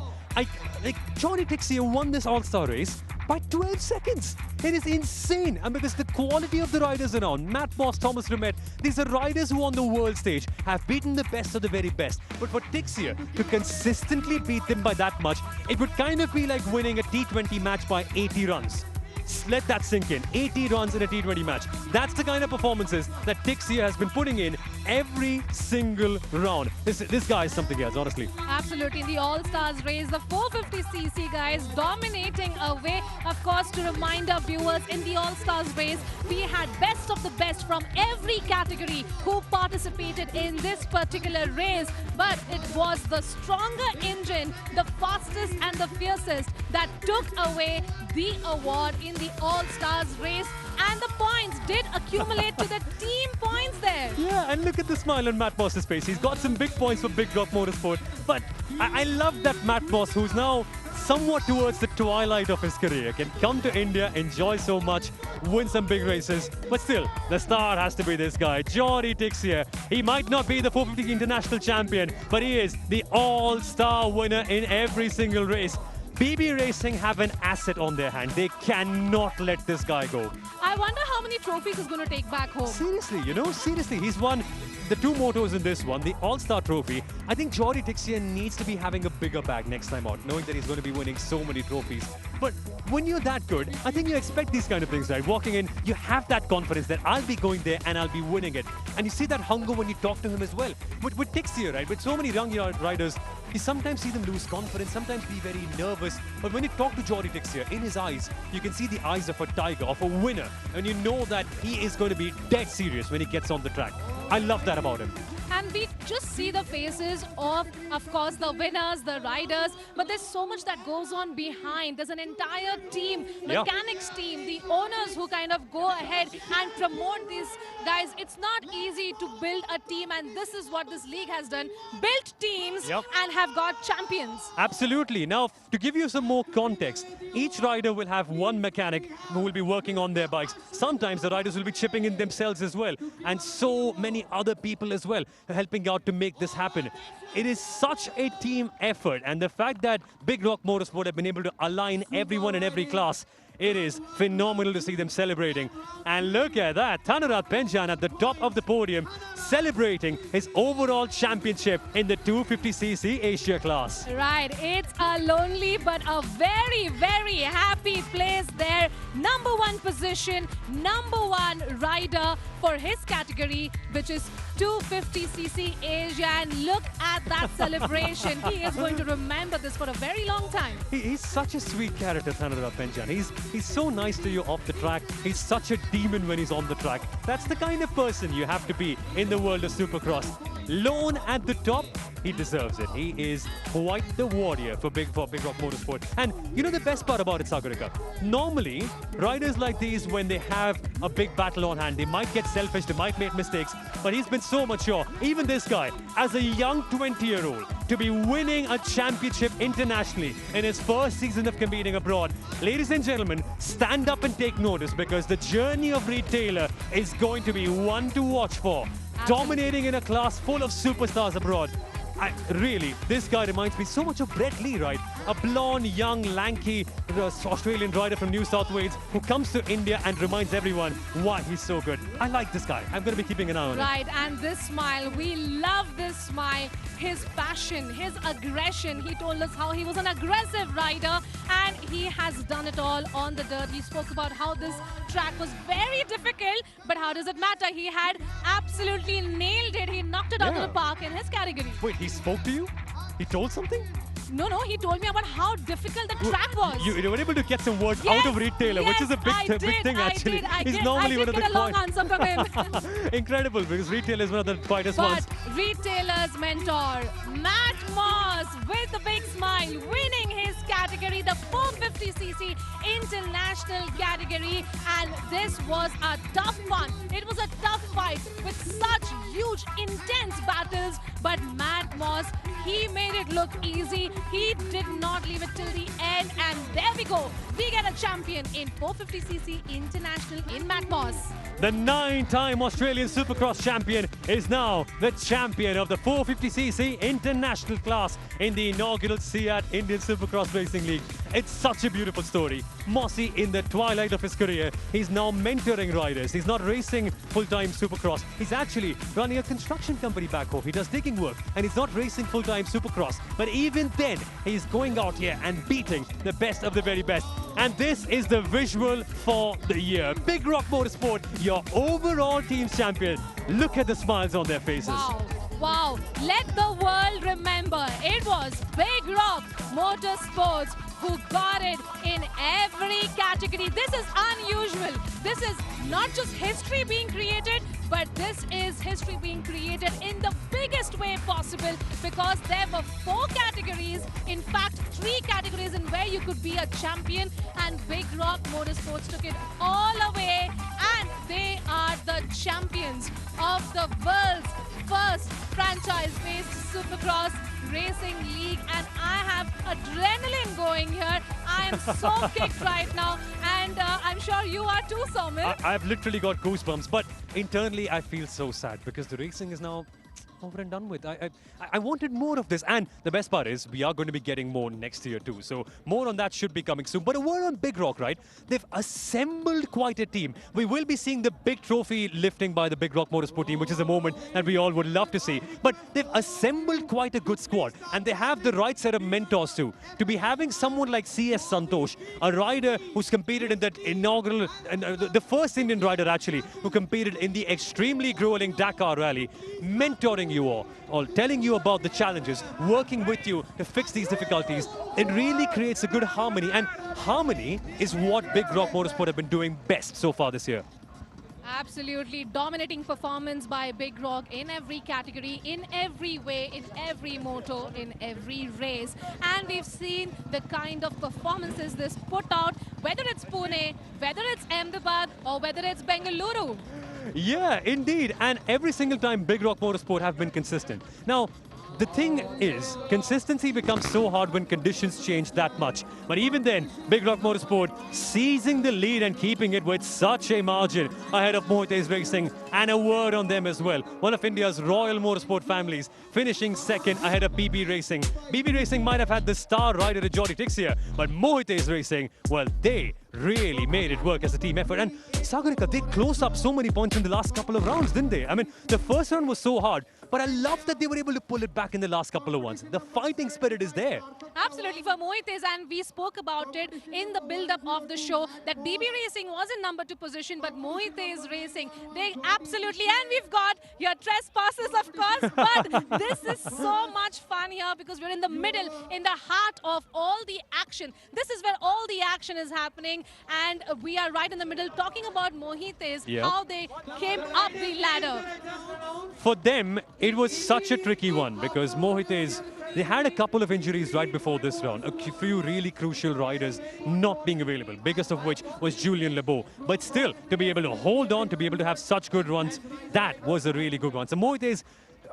Jordi Tixier won this All-Star race by 12 seconds. It is insane. And because the quality of the riders around, Matt Moss, Thomas Ramett, these are riders who on the world stage have beaten the best of the very best. But for Tixier to consistently beat them by that much, it would kind of be like winning a T20 match by 80 runs. Let that sink in. 80 runs in a T20 match. That's the kind of performances that Tixier has been putting in every single round. This guy is something else, honestly. Absolutely. In the All-Stars race, the 450cc guys dominating away. Of course, to remind our viewers, in the All-Stars race, we had best of the best from every category who participated in this particular race. But it was the stronger engine, the fastest and the fiercest, that took away the award in the All-Stars race, and the points did accumulate to the team points there. Yeah, and look at the smile on Matt Moss's face. He's got some big points for Big Rock Motorsport, but I love that Matt Moss, who's now somewhat towards the twilight of his career, can come to India, enjoy so much, win some big races, but still, the star has to be this guy, Jordi Tixier. He might not be the 450 international champion, but he is the all-star winner in every single race. BB Racing have an asset on their hand. They cannot let this guy go. I wonder how many trophies he's going to take back home. Seriously, seriously. He's won the 2 motos in this one, the All-Star Trophy. I think Jordi Tixier needs to be having a bigger bag next time out, knowing that he's going to be winning so many trophies. But when you're that good, I think you expect these kind of things, right? Walking in, you have that confidence that I'll be going there and I'll be winning it. And you see that hunger when you talk to him as well. With Tixia, right? With so many young riders, you sometimes see them lose confidence, sometimes be very nervous. But when you talk to Jordi Tixia, in his eyes, you can see the eyes of a tiger, of a winner. And you know that he is going to be dead serious when he gets on the track. I love that about him. And we just see the faces of course, the winners, the riders, but there's so much that goes on behind. There's an entire team, mechanics team, the owners who kind of go ahead and promote these guys. It's not easy to build a team, and this is what this league has done. Built teams and have got champions. Absolutely. Now, to give you some more context, each rider will have one mechanic who will be working on their bikes. Sometimes the riders will be chipping in themselves as well, and so many other people as well helping out to make this happen. It is such a team effort, and the fact that Big Rock Motorsport have been able to align everyone in every class, it is phenomenal to see them celebrating. And look at that, Thanurat Penjan at the top of the podium, celebrating his overall championship in the 250cc Asia class. Right, it's a lonely but a very, very happy place there. #1 position, #1 rider for his category, which is 250cc Asia. And look at that celebration. He is going to remember this for a very long time. He's such a sweet character, Thanurat Penjan. He's so nice to you off the track. He's such a demon when he's on the track. That's the kind of person you have to be in the world of Supercross. Lone at the top, he deserves it. He is quite the warrior for Big Rock Motorsport. And you know the best part about it, Sagarika? Normally, riders like these, when they have a big battle on hand, they might get selfish, they might make mistakes, but he's been so mature. Even this guy, as a young 20-year-old, to be winning a championship internationally in his first season of competing abroad. Ladies and gentlemen, stand up and take notice, because the journey of Reed Taylor is going to be one to watch for. Dominating in a class full of superstars abroad. Really, this guy reminds me so much of Brett Lee, right? A blonde, young, lanky Australian rider from New South Wales who comes to India and reminds everyone why he's so good. I like this guy. I'm going to be keeping an eye on him. Right, and this smile, we love this smile. His passion, his aggression. He told us how he was an aggressive rider, and he has done it all on the dirt. He spoke about how this track was very difficult, but how does it matter? He had absolutely nailed it. He knocked it out of the park in his category. Wait, he spoke to you? He told something? No, he told me about how difficult the track was. You were able to get some words out of Reed Taylor, which is a big thing actually. He's normally one of the long answer from him. Incredible, because Reed Taylor is one of the quietest ones. But Reed Taylor's mentor, Matt Moss, with a big smile, winning his category, the 450cc international category. And this was a tough one. It was a tough fight with such huge, intense battles. But Matt Moss, he made it look easy. He did not leave it till the end. And there we go. We get a champion in 450cc international in Matt Moss. The 9-time Australian Supercross champion is now the champion of the 450cc international class in the inaugural SIAT Indian Supercross Racing League. It's such a beautiful story. Mossy, in the twilight of his career, he's now mentoring riders. He's not racing full-time Supercross. He's actually running a construction company back home. He does digging work, and he's not racing full-time Supercross. But even then, he's going out here and beating the best of the very best. And this is the visual for the year. Big Rock Motorsport, your overall team champion. Look at the smiles on their faces. Wow. Let the world remember, it was Big Rock Motorsports who got it in every category. This is unusual. This is not just history being created, but this is history being created in the biggest way possible, because there were 4 categories, in fact 3 categories in where you could be a champion, and Big Rock Motorsports took it all away, and they are the champions of the world's first franchise-based Supercross Racing League. And I have adrenaline going here. I am so kicked right now, and I'm sure you are too, Somil. I've literally got goosebumps, but internally I feel so sad, because the racing is now over and done with. I wanted more of this. And the best part is we are going to be getting more next year too. So more on that should be coming soon. But a word on Big Rock, right? They've assembled quite a team. We will be seeing the big trophy lifting by the Big Rock Motorsport team, which is a moment that we all would love to see. But they've assembled quite a good squad. And they have the right set of mentors too. To be having someone like C.S. Santosh, a rider who's competed in that inaugural, the first Indian rider actually, who competed in the extremely grueling Dakar Rally, mentoring you all telling you about the challenges, working with you to fix these difficulties. It really creates a good harmony, and harmony is what Big Rock Motorsport have been doing best so far this year. Absolutely dominating performance by Big Rock in every category, in every way, in every moto, in every race. And we've seen the kind of performances this put out, whether it's Pune, whether it's Ahmedabad, or whether it's Bengaluru. Yeah, indeed. And every single time Big Rock Motorsport have been consistent. Now, the thing is, consistency becomes so hard when conditions change that much. But even then, Big Rock Motorsport seizing the lead and keeping it with such a margin ahead of Mohite's Racing, and a word on them as well. One of India's Royal Motorsport families finishing second ahead of BB Racing. BB Racing might have had the star rider Jody Tixia, but Mohite's Racing, well, they really made it work as a team effort. And Sagarika, they closed up so many points in the last couple of rounds, didn't they? I mean, the first round was so hard, but I love that they were able to pull it back in the last couple of ones. The fighting spirit is there. Absolutely, for Mohite's, and we spoke about it in the build-up of the show, that BB Racing was in number 2 position, but Mohite's Racing, they absolutely, and we've got your trespasses, of course, but this is so much fun here because we're in the middle, in the heart of all the action. This is where all the action is happening, and we are right in the middle talking about Mohite's, how they came up the ladder. For them, it was such a tricky one because Mohite's, they had a couple of injuries right before this round. A few really crucial riders not being available, biggest of which was Julien Lebeau. But still, to be able to hold on, to be able to have such good runs, that was a really good one. So Mohite's,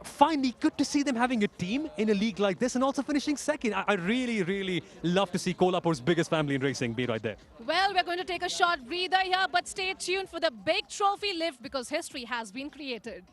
finally, good to see them having a team in a league like this and also finishing second. I really, really love to see Kolhapur's biggest family in racing be right there. Well, we're going to take a short breather here, but stay tuned for the big trophy lift because history has been created.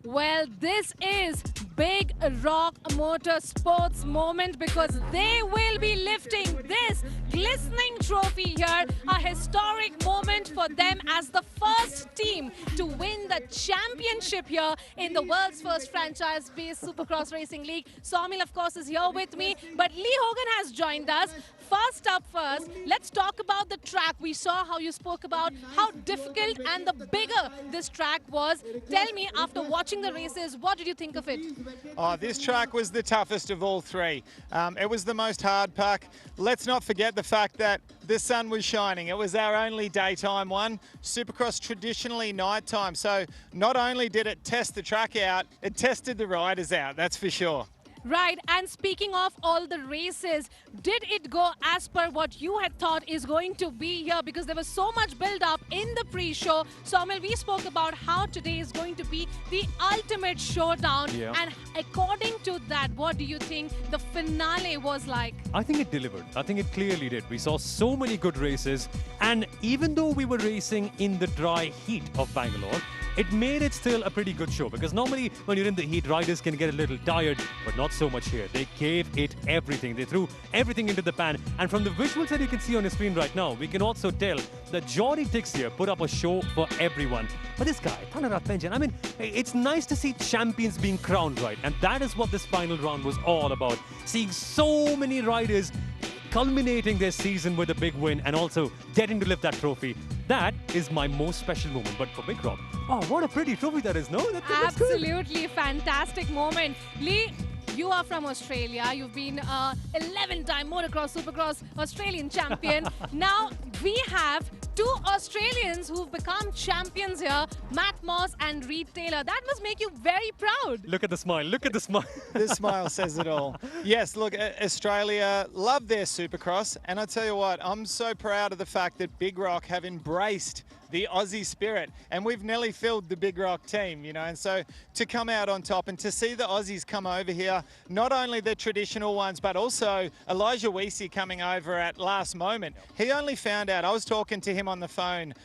Well, this is Big Rock Motorsports moment because they will be lifting this glistening trophy here. A historic moment for them as the first team to win the championship here in the world's first franchise-based Supercross Racing League. Saumil, of course, is here with me, but Lee Hogan has joined us. First up first, let's talk about the track. We saw how you spoke about how difficult and the bigger this track was. Tell me, after watching the races, what did you think of it? Oh, this track was the toughest of all three. It was the most hard pack. Let's not forget the fact that the sun was shining. It was our only daytime one. Supercross traditionally nighttime. So not only did it test the track out, it tested the riders out, that's for sure. Right, and speaking of all the races, did it go as per what you had thought is going to be here? Because there was so much build-up in the pre-show. Saumil, we spoke about how today is going to be the ultimate showdown. Yeah. And according to that, what do you think the finale was like? I think it delivered. I think it clearly did. We saw so many good races, and even though we were racing in the dry heat of Bangalore, it made it still a pretty good show, because normally when you're in the heat, riders can get a little tired, but not so much here. They gave it everything. They threw everything into the pan. And from the visuals that you can see on the screen right now, we can also tell that Jordi Tixier put up a show for everyone. But this guy, Thanara Penjan, I mean, it's nice to see champions being crowned, right? And that is what this final round was all about. Seeing so many riders culminating their season with a big win and also getting to lift that trophy. That is my most special moment. But for Big Rock, oh, what a pretty trophy that is, no? That's good. Absolutely fantastic moment. Lee, you are from Australia. You've been 11-time motocross, supercross Australian champion. Now we have two Australians who've become champions here, Matt Moss and Reed Taylor. That must make you very proud. Look at the smile. Look at the smile. The smile says it all. Yes, look, Australia love their Supercross. And I tell you what, I'm so proud of the fact that Big Rock have embraced the Aussie spirit, and we've nearly filled the Big Rock team, you know, and so to come out on top and to see the Aussies come over here, not only the traditional ones, but also Elijah Weesey coming over at last moment. He only found out, I was talking to him on the phone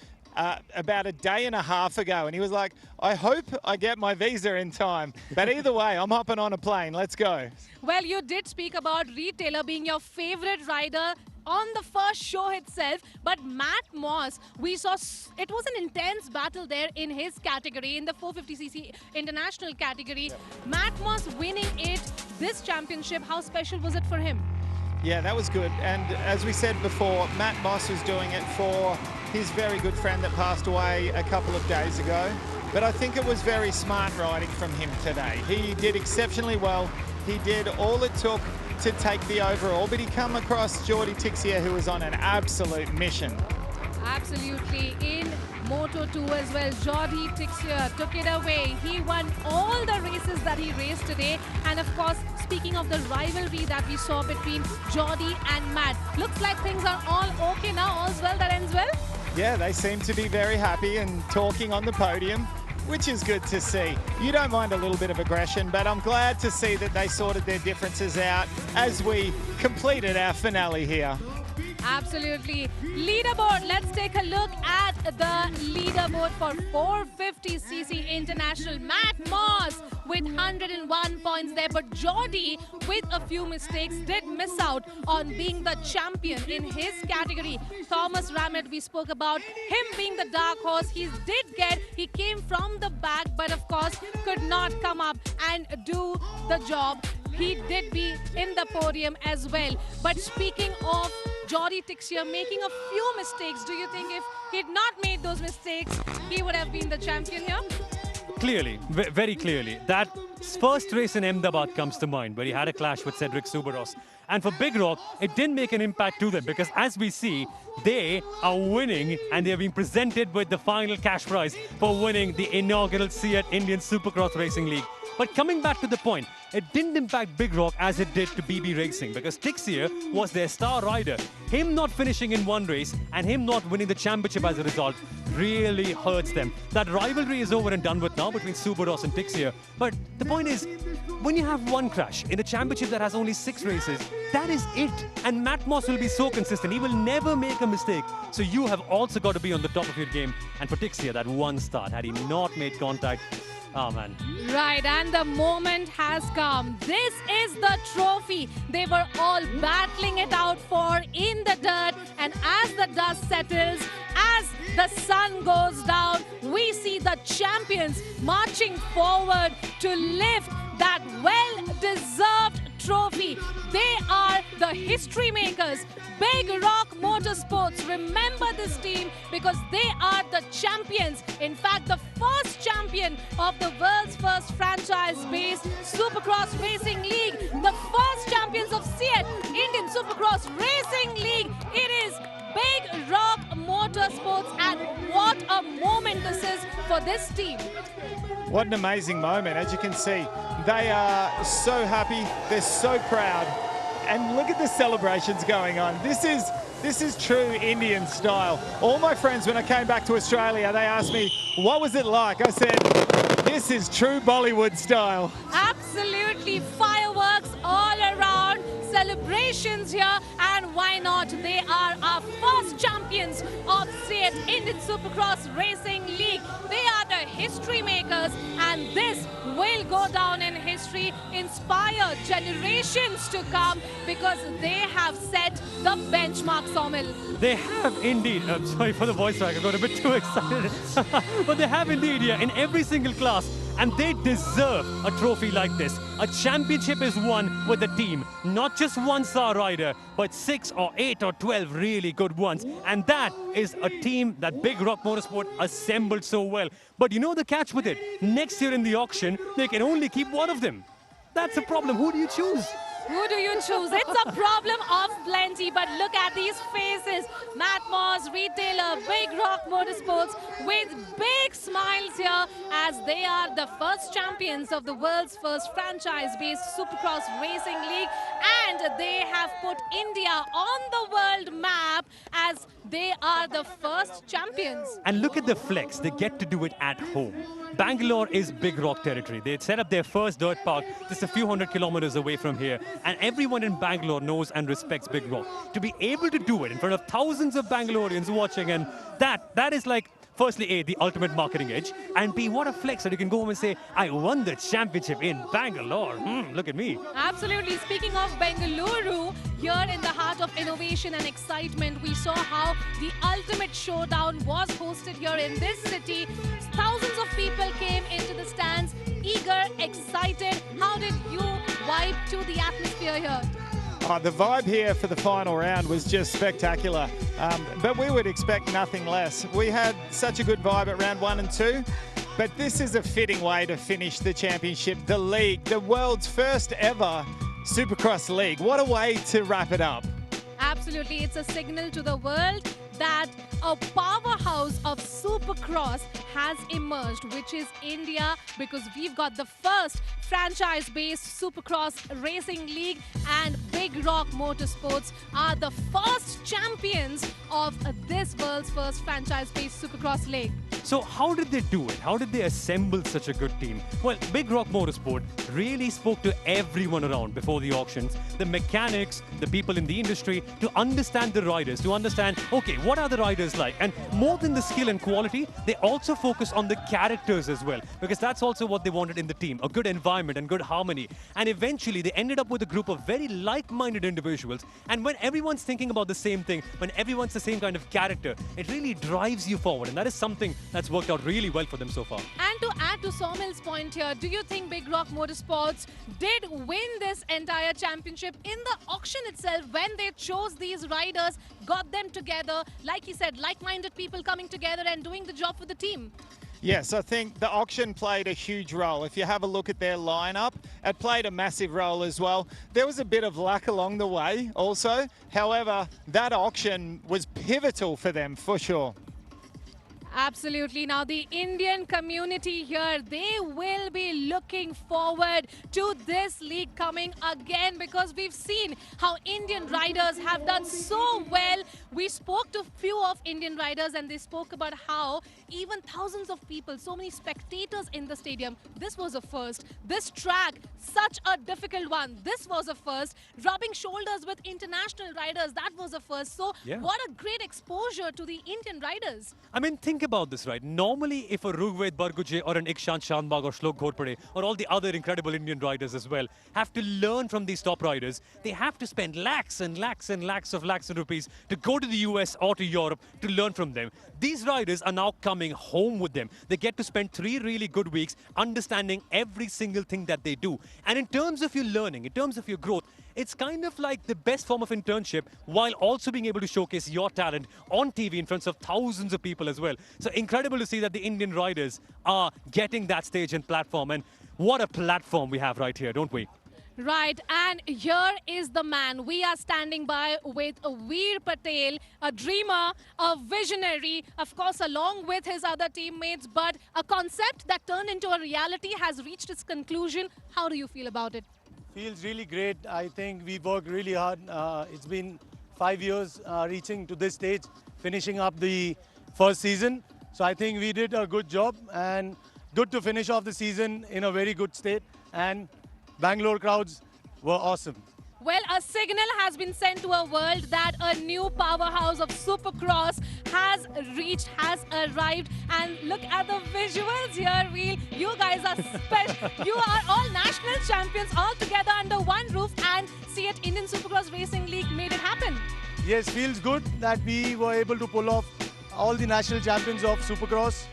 about a day and a half ago, and he was like, I hope I get my visa in time. But either way, I'm hopping on a plane. Let's go. Well, you did speak about Reed Taylor being your favorite rider on the first show itself, but Matt Moss, we saw it was an intense battle there in his category, in the 450cc international category. Matt Moss winning this championship, how special was it for him? Yeah, that was good. And as we said before, Matt Moss was doing it for his very good friend that passed away a couple of days ago. But I think it was very smart riding from him today. He did exceptionally well. He did all it took to take the overall, but he come across Jordi Tixier, who was on an absolute mission. Absolutely. In Moto 2 as well, Jordi Tixier took it away. He won all the races that he raced today. And of course, speaking of the rivalry that we saw between Jordi and Matt, looks like things are all okay now. All's well that ends well? Yeah, they seem to be very happy and talking on the podium, which is good to see. You don't mind a little bit of aggression, but I'm glad to see that they sorted their differences out as we completed our finale here. Absolutely. Leaderboard, let's take a look at the leaderboard for 450cc International. Matt Moss with 101 points there, but Jordi, with a few mistakes, did miss out on being the champion in his category. Thomas Ramett, we spoke about him being the dark horse. He came from the back, but of course could not come up and do the job. He did be in the podium as well. But speaking of Jordi Tixier making a few mistakes, do you think if he'd not made those mistakes, he would have been the champion here? Clearly, very clearly. That first race in Ahmedabad comes to mind, where he had a clash with Cedric Soubeyros. And for Big Rock, it didn't make an impact to them, because as we see, they are winning and they're being presented with the final cash prize for winning the inaugural SEAT Indian Supercross Racing League. But coming back to the point, it didn't impact Big Rock as it did to BB Racing, because Tixier was their star rider. Him not finishing in one race and him not winning the championship as a result really hurts them. That rivalry is over and done with now between Soubeyros and Tixier. But the point is, when you have one crash in a championship that has only 6 races, that is it. And Matt Moss will be so consistent. He will never make a mistake. So you have also got to be on the top of your game. And for Tixier, that one start, had he not made contact, Oh, man. Right, and the moment has come. This is the trophy they were all battling it out for in the dirt. And as the dust settles, as the sun goes down, we see the champions marching forward to lift that well-deserved trophy. They are the history makers. Big Rock Motorsports, remember this team because they are the champions. In fact, the first champion of the world's first franchise-based Supercross Racing League. The first champions of SEAT, Indian Supercross Racing League. It is Big Rock Motorsports, and what a moment this is for this team. What an amazing moment. As you can see, they are so happy, they're so proud. And look at the celebrations going on. This is true Indian style. All my friends, when I came back to Australia, they asked me, what was it like? I said, this is true Bollywood style. Absolutely, fireworks all around, celebrations here, and why not? They are our first champions of SEAT Indian Supercross Racing League. They are the history makers, and this will go down in history, inspire generations to come because they have set the benchmark, Somil. They have indeed. I'm sorry for the voice track, I got a bit too excited. But they have indeed, yeah, in every single class. And they deserve a trophy like this. A championship is won with a team. Not just one star rider, but 6 or 8 or 12 really good ones. And that is a team that Big Rock Motorsport assembled so well. But you know the catch with it? Next year in the auction, they can only keep one of them. That's a problem. Who do you choose? Who do you choose? It's a problem of plenty, but look at these faces. Matt Moss, retailer, Big Rock Motorsports with big smiles here as they are the first champions of the world's first franchise-based Supercross Racing League, and they have put India on the world map as they are the first champions. And look at the flex. They get to do it at home. Bangalore is Big Rock territory. They set up their first dirt park just a few hundred kilometers away from here. And everyone in Bangalore knows and respects Big Rock. To be able to do it in front of thousands of Bangaloreans watching, and that is like, firstly, A, the ultimate marketing edge, and B, what a flex that you can go home and say, I won the championship in Bangalore. Look at me. Absolutely. Speaking of Bengaluru, here in the heart of innovation and excitement, we saw how the ultimate showdown was hosted here in this city. Thousands of people came into the stands, eager, excited. How did you vibe to the atmosphere here? The vibe here for the final round was just spectacular, but we would expect nothing less. We had such a good vibe at round 1 and 2, but this is a fitting way to finish the championship, the league, the world's first ever Supercross League. What a way to wrap it up. Absolutely, it's a signal to the world that a powerhouse of Supercross has emerged, which is India, because we've got the first franchise-based Supercross Racing League, and Big Rock Motorsports are the first champions of this world's first franchise-based Supercross League. So how did they do it? How did they assemble such a good team? Well, Big Rock Motorsport really spoke to everyone around before the auctions, the mechanics, the people in the industry, to understand the riders, to understand, okay, what are the riders like? And more than the skill and quality, they also focus on the characters as well, because that's also what they wanted in the team, a good environment and good harmony. And eventually they ended up with a group of very like-minded individuals. And when everyone's thinking about the same thing, when everyone's the same kind of character, it really drives you forward. And that is something that's worked out really well for them so far. And to add to Somil's point here, do you think Big Rock Motorsports did win this entire championship in the auction itself when they chose these riders, got them together, like he said, like-minded people coming together and doing the job for the team? Yes, I think the auction played a huge role. If you have a look at their lineup, it played a massive role as well. There was a bit of luck along the way also. However, that auction was pivotal for them for sure. Absolutely. Now, the Indian community here, they will be looking forward to this league coming again, because we've seen how Indian riders have done so well. We spoke to few of Indian riders and they spoke about how even thousands of people, so many spectators in the stadium, this was a first. This track, such a difficult one, this was a first. Rubbing shoulders with international riders, that was a first. So yeah, what a great exposure to the Indian riders. I mean, think about this, right? Normally, if a Rugved Barguje or an Ikshant Shandbag or Shlok Ghorpade or all the other incredible Indian riders as well have to learn from these top riders, they have to spend lakhs and lakhs and lakhs of rupees to go to the US or to Europe to learn from them. These riders are now coming home with them. They get to spend 3 really good weeks understanding every single thing that they do. And in terms of your learning, in terms of your growth, it's kind of like the best form of internship while also being able to showcase your talent on TV in front of thousands of people as well. So incredible to see that the Indian riders are getting that stage and platform. And what a platform we have right here, don't we? Right, and here is the man. We are standing by with Veer Patel, a dreamer, a visionary, of course, along with his other teammates, but a concept that turned into a reality has reached its conclusion. How do you feel about it? Feels really great. I think we worked really hard. It's been 5 years reaching to this stage, finishing up the first season. So I think we did a good job and good to finish off the season in a very good state. And Bangalore crowds were awesome. Well, a signal has been sent to a world that a new powerhouse of Supercross has reached, has arrived. And look at the visuals here, Veer. You guys are special. You are all national champions all together under one roof. And see it, Indian Supercross Racing League made it happen. Yes, feels good that we were able to pull off all the national champions of Supercross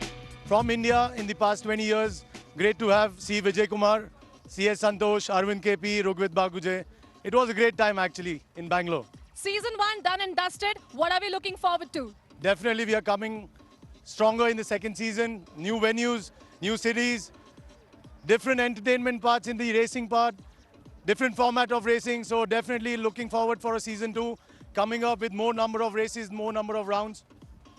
from India in the past 20 years. Great to have C. Vijay Kumar, C.S. Santosh, Arvind KP, Rugved Barguje. It was a great time actually in Bangalore. Season 1 done and dusted. What are we looking forward to? Definitely we are coming stronger in the second season. New venues, new cities, different entertainment parts in the racing part, different format of racing. So definitely looking forward for a season 2, coming up with more number of races, more number of rounds.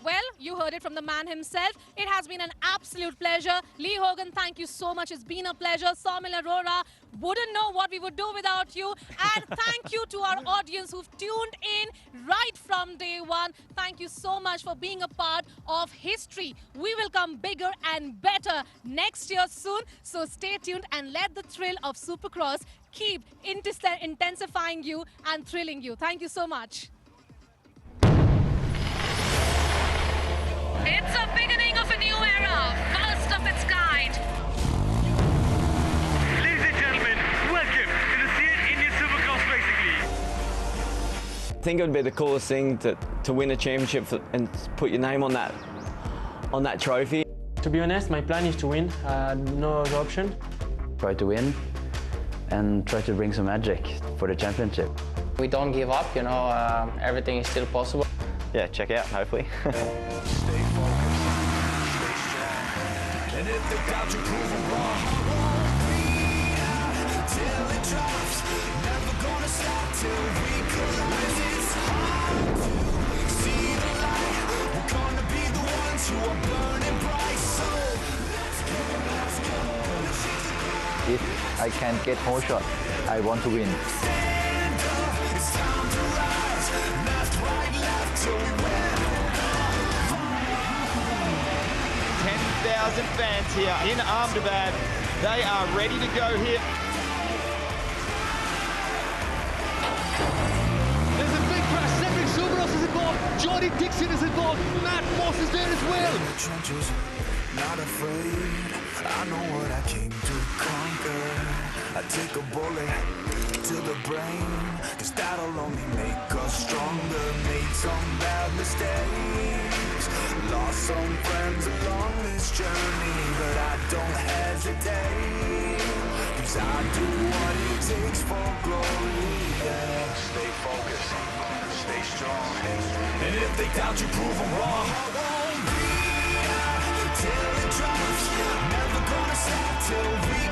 Well, you heard it from the man himself. It has been an absolute pleasure. Lee Hogan, thank you so much. It's been a pleasure. Saumil Arora, wouldn't know what we would do without you. And thank you to our audience who've tuned in right from day one. Thank you so much for being a part of history. We will come bigger and better next year soon. So stay tuned and let the thrill of Supercross keep intensifying you and thrilling you. Thank you so much. It's a beginning of a new era, first of its kind. Ladies and gentlemen, welcome to the CN Indian Supercross Racing League. I think it would be the coolest thing to win a championship and put your name on that trophy. To be honest, my plan is to win, no other option. Try to win and try to bring some magic for the championship. We don't give up, you know, everything is still possible. Yeah, check out, hopefully. And if they doubt you, prove them wrong. Won't be out till it drops. Never gonna stop till we collapse. It's hard to see the light. We're gonna be the ones who are burning bright. So let's go. If I can get more shots, I want to win. Stand up, it's time to rise. Left, right, left till we win. 10,000 fans here in Ahmedabad. They are ready to go here. There's a big crash. Cedric Supercross is involved. Johnny Dixon is involved. Matt Moss is there as well. In the trenches, not afraid. I know what I came to conquer. I take a bullet to the brain, 'cause that'll only make us stronger. Made some bad mistakes, lost some friends along this journey, but I don't hesitate, 'cause I do what it takes for glory. Yeah. Stay focused, stay strong, and if they doubt you, prove them wrong. I won't be out till it drops. Never gonna stop till we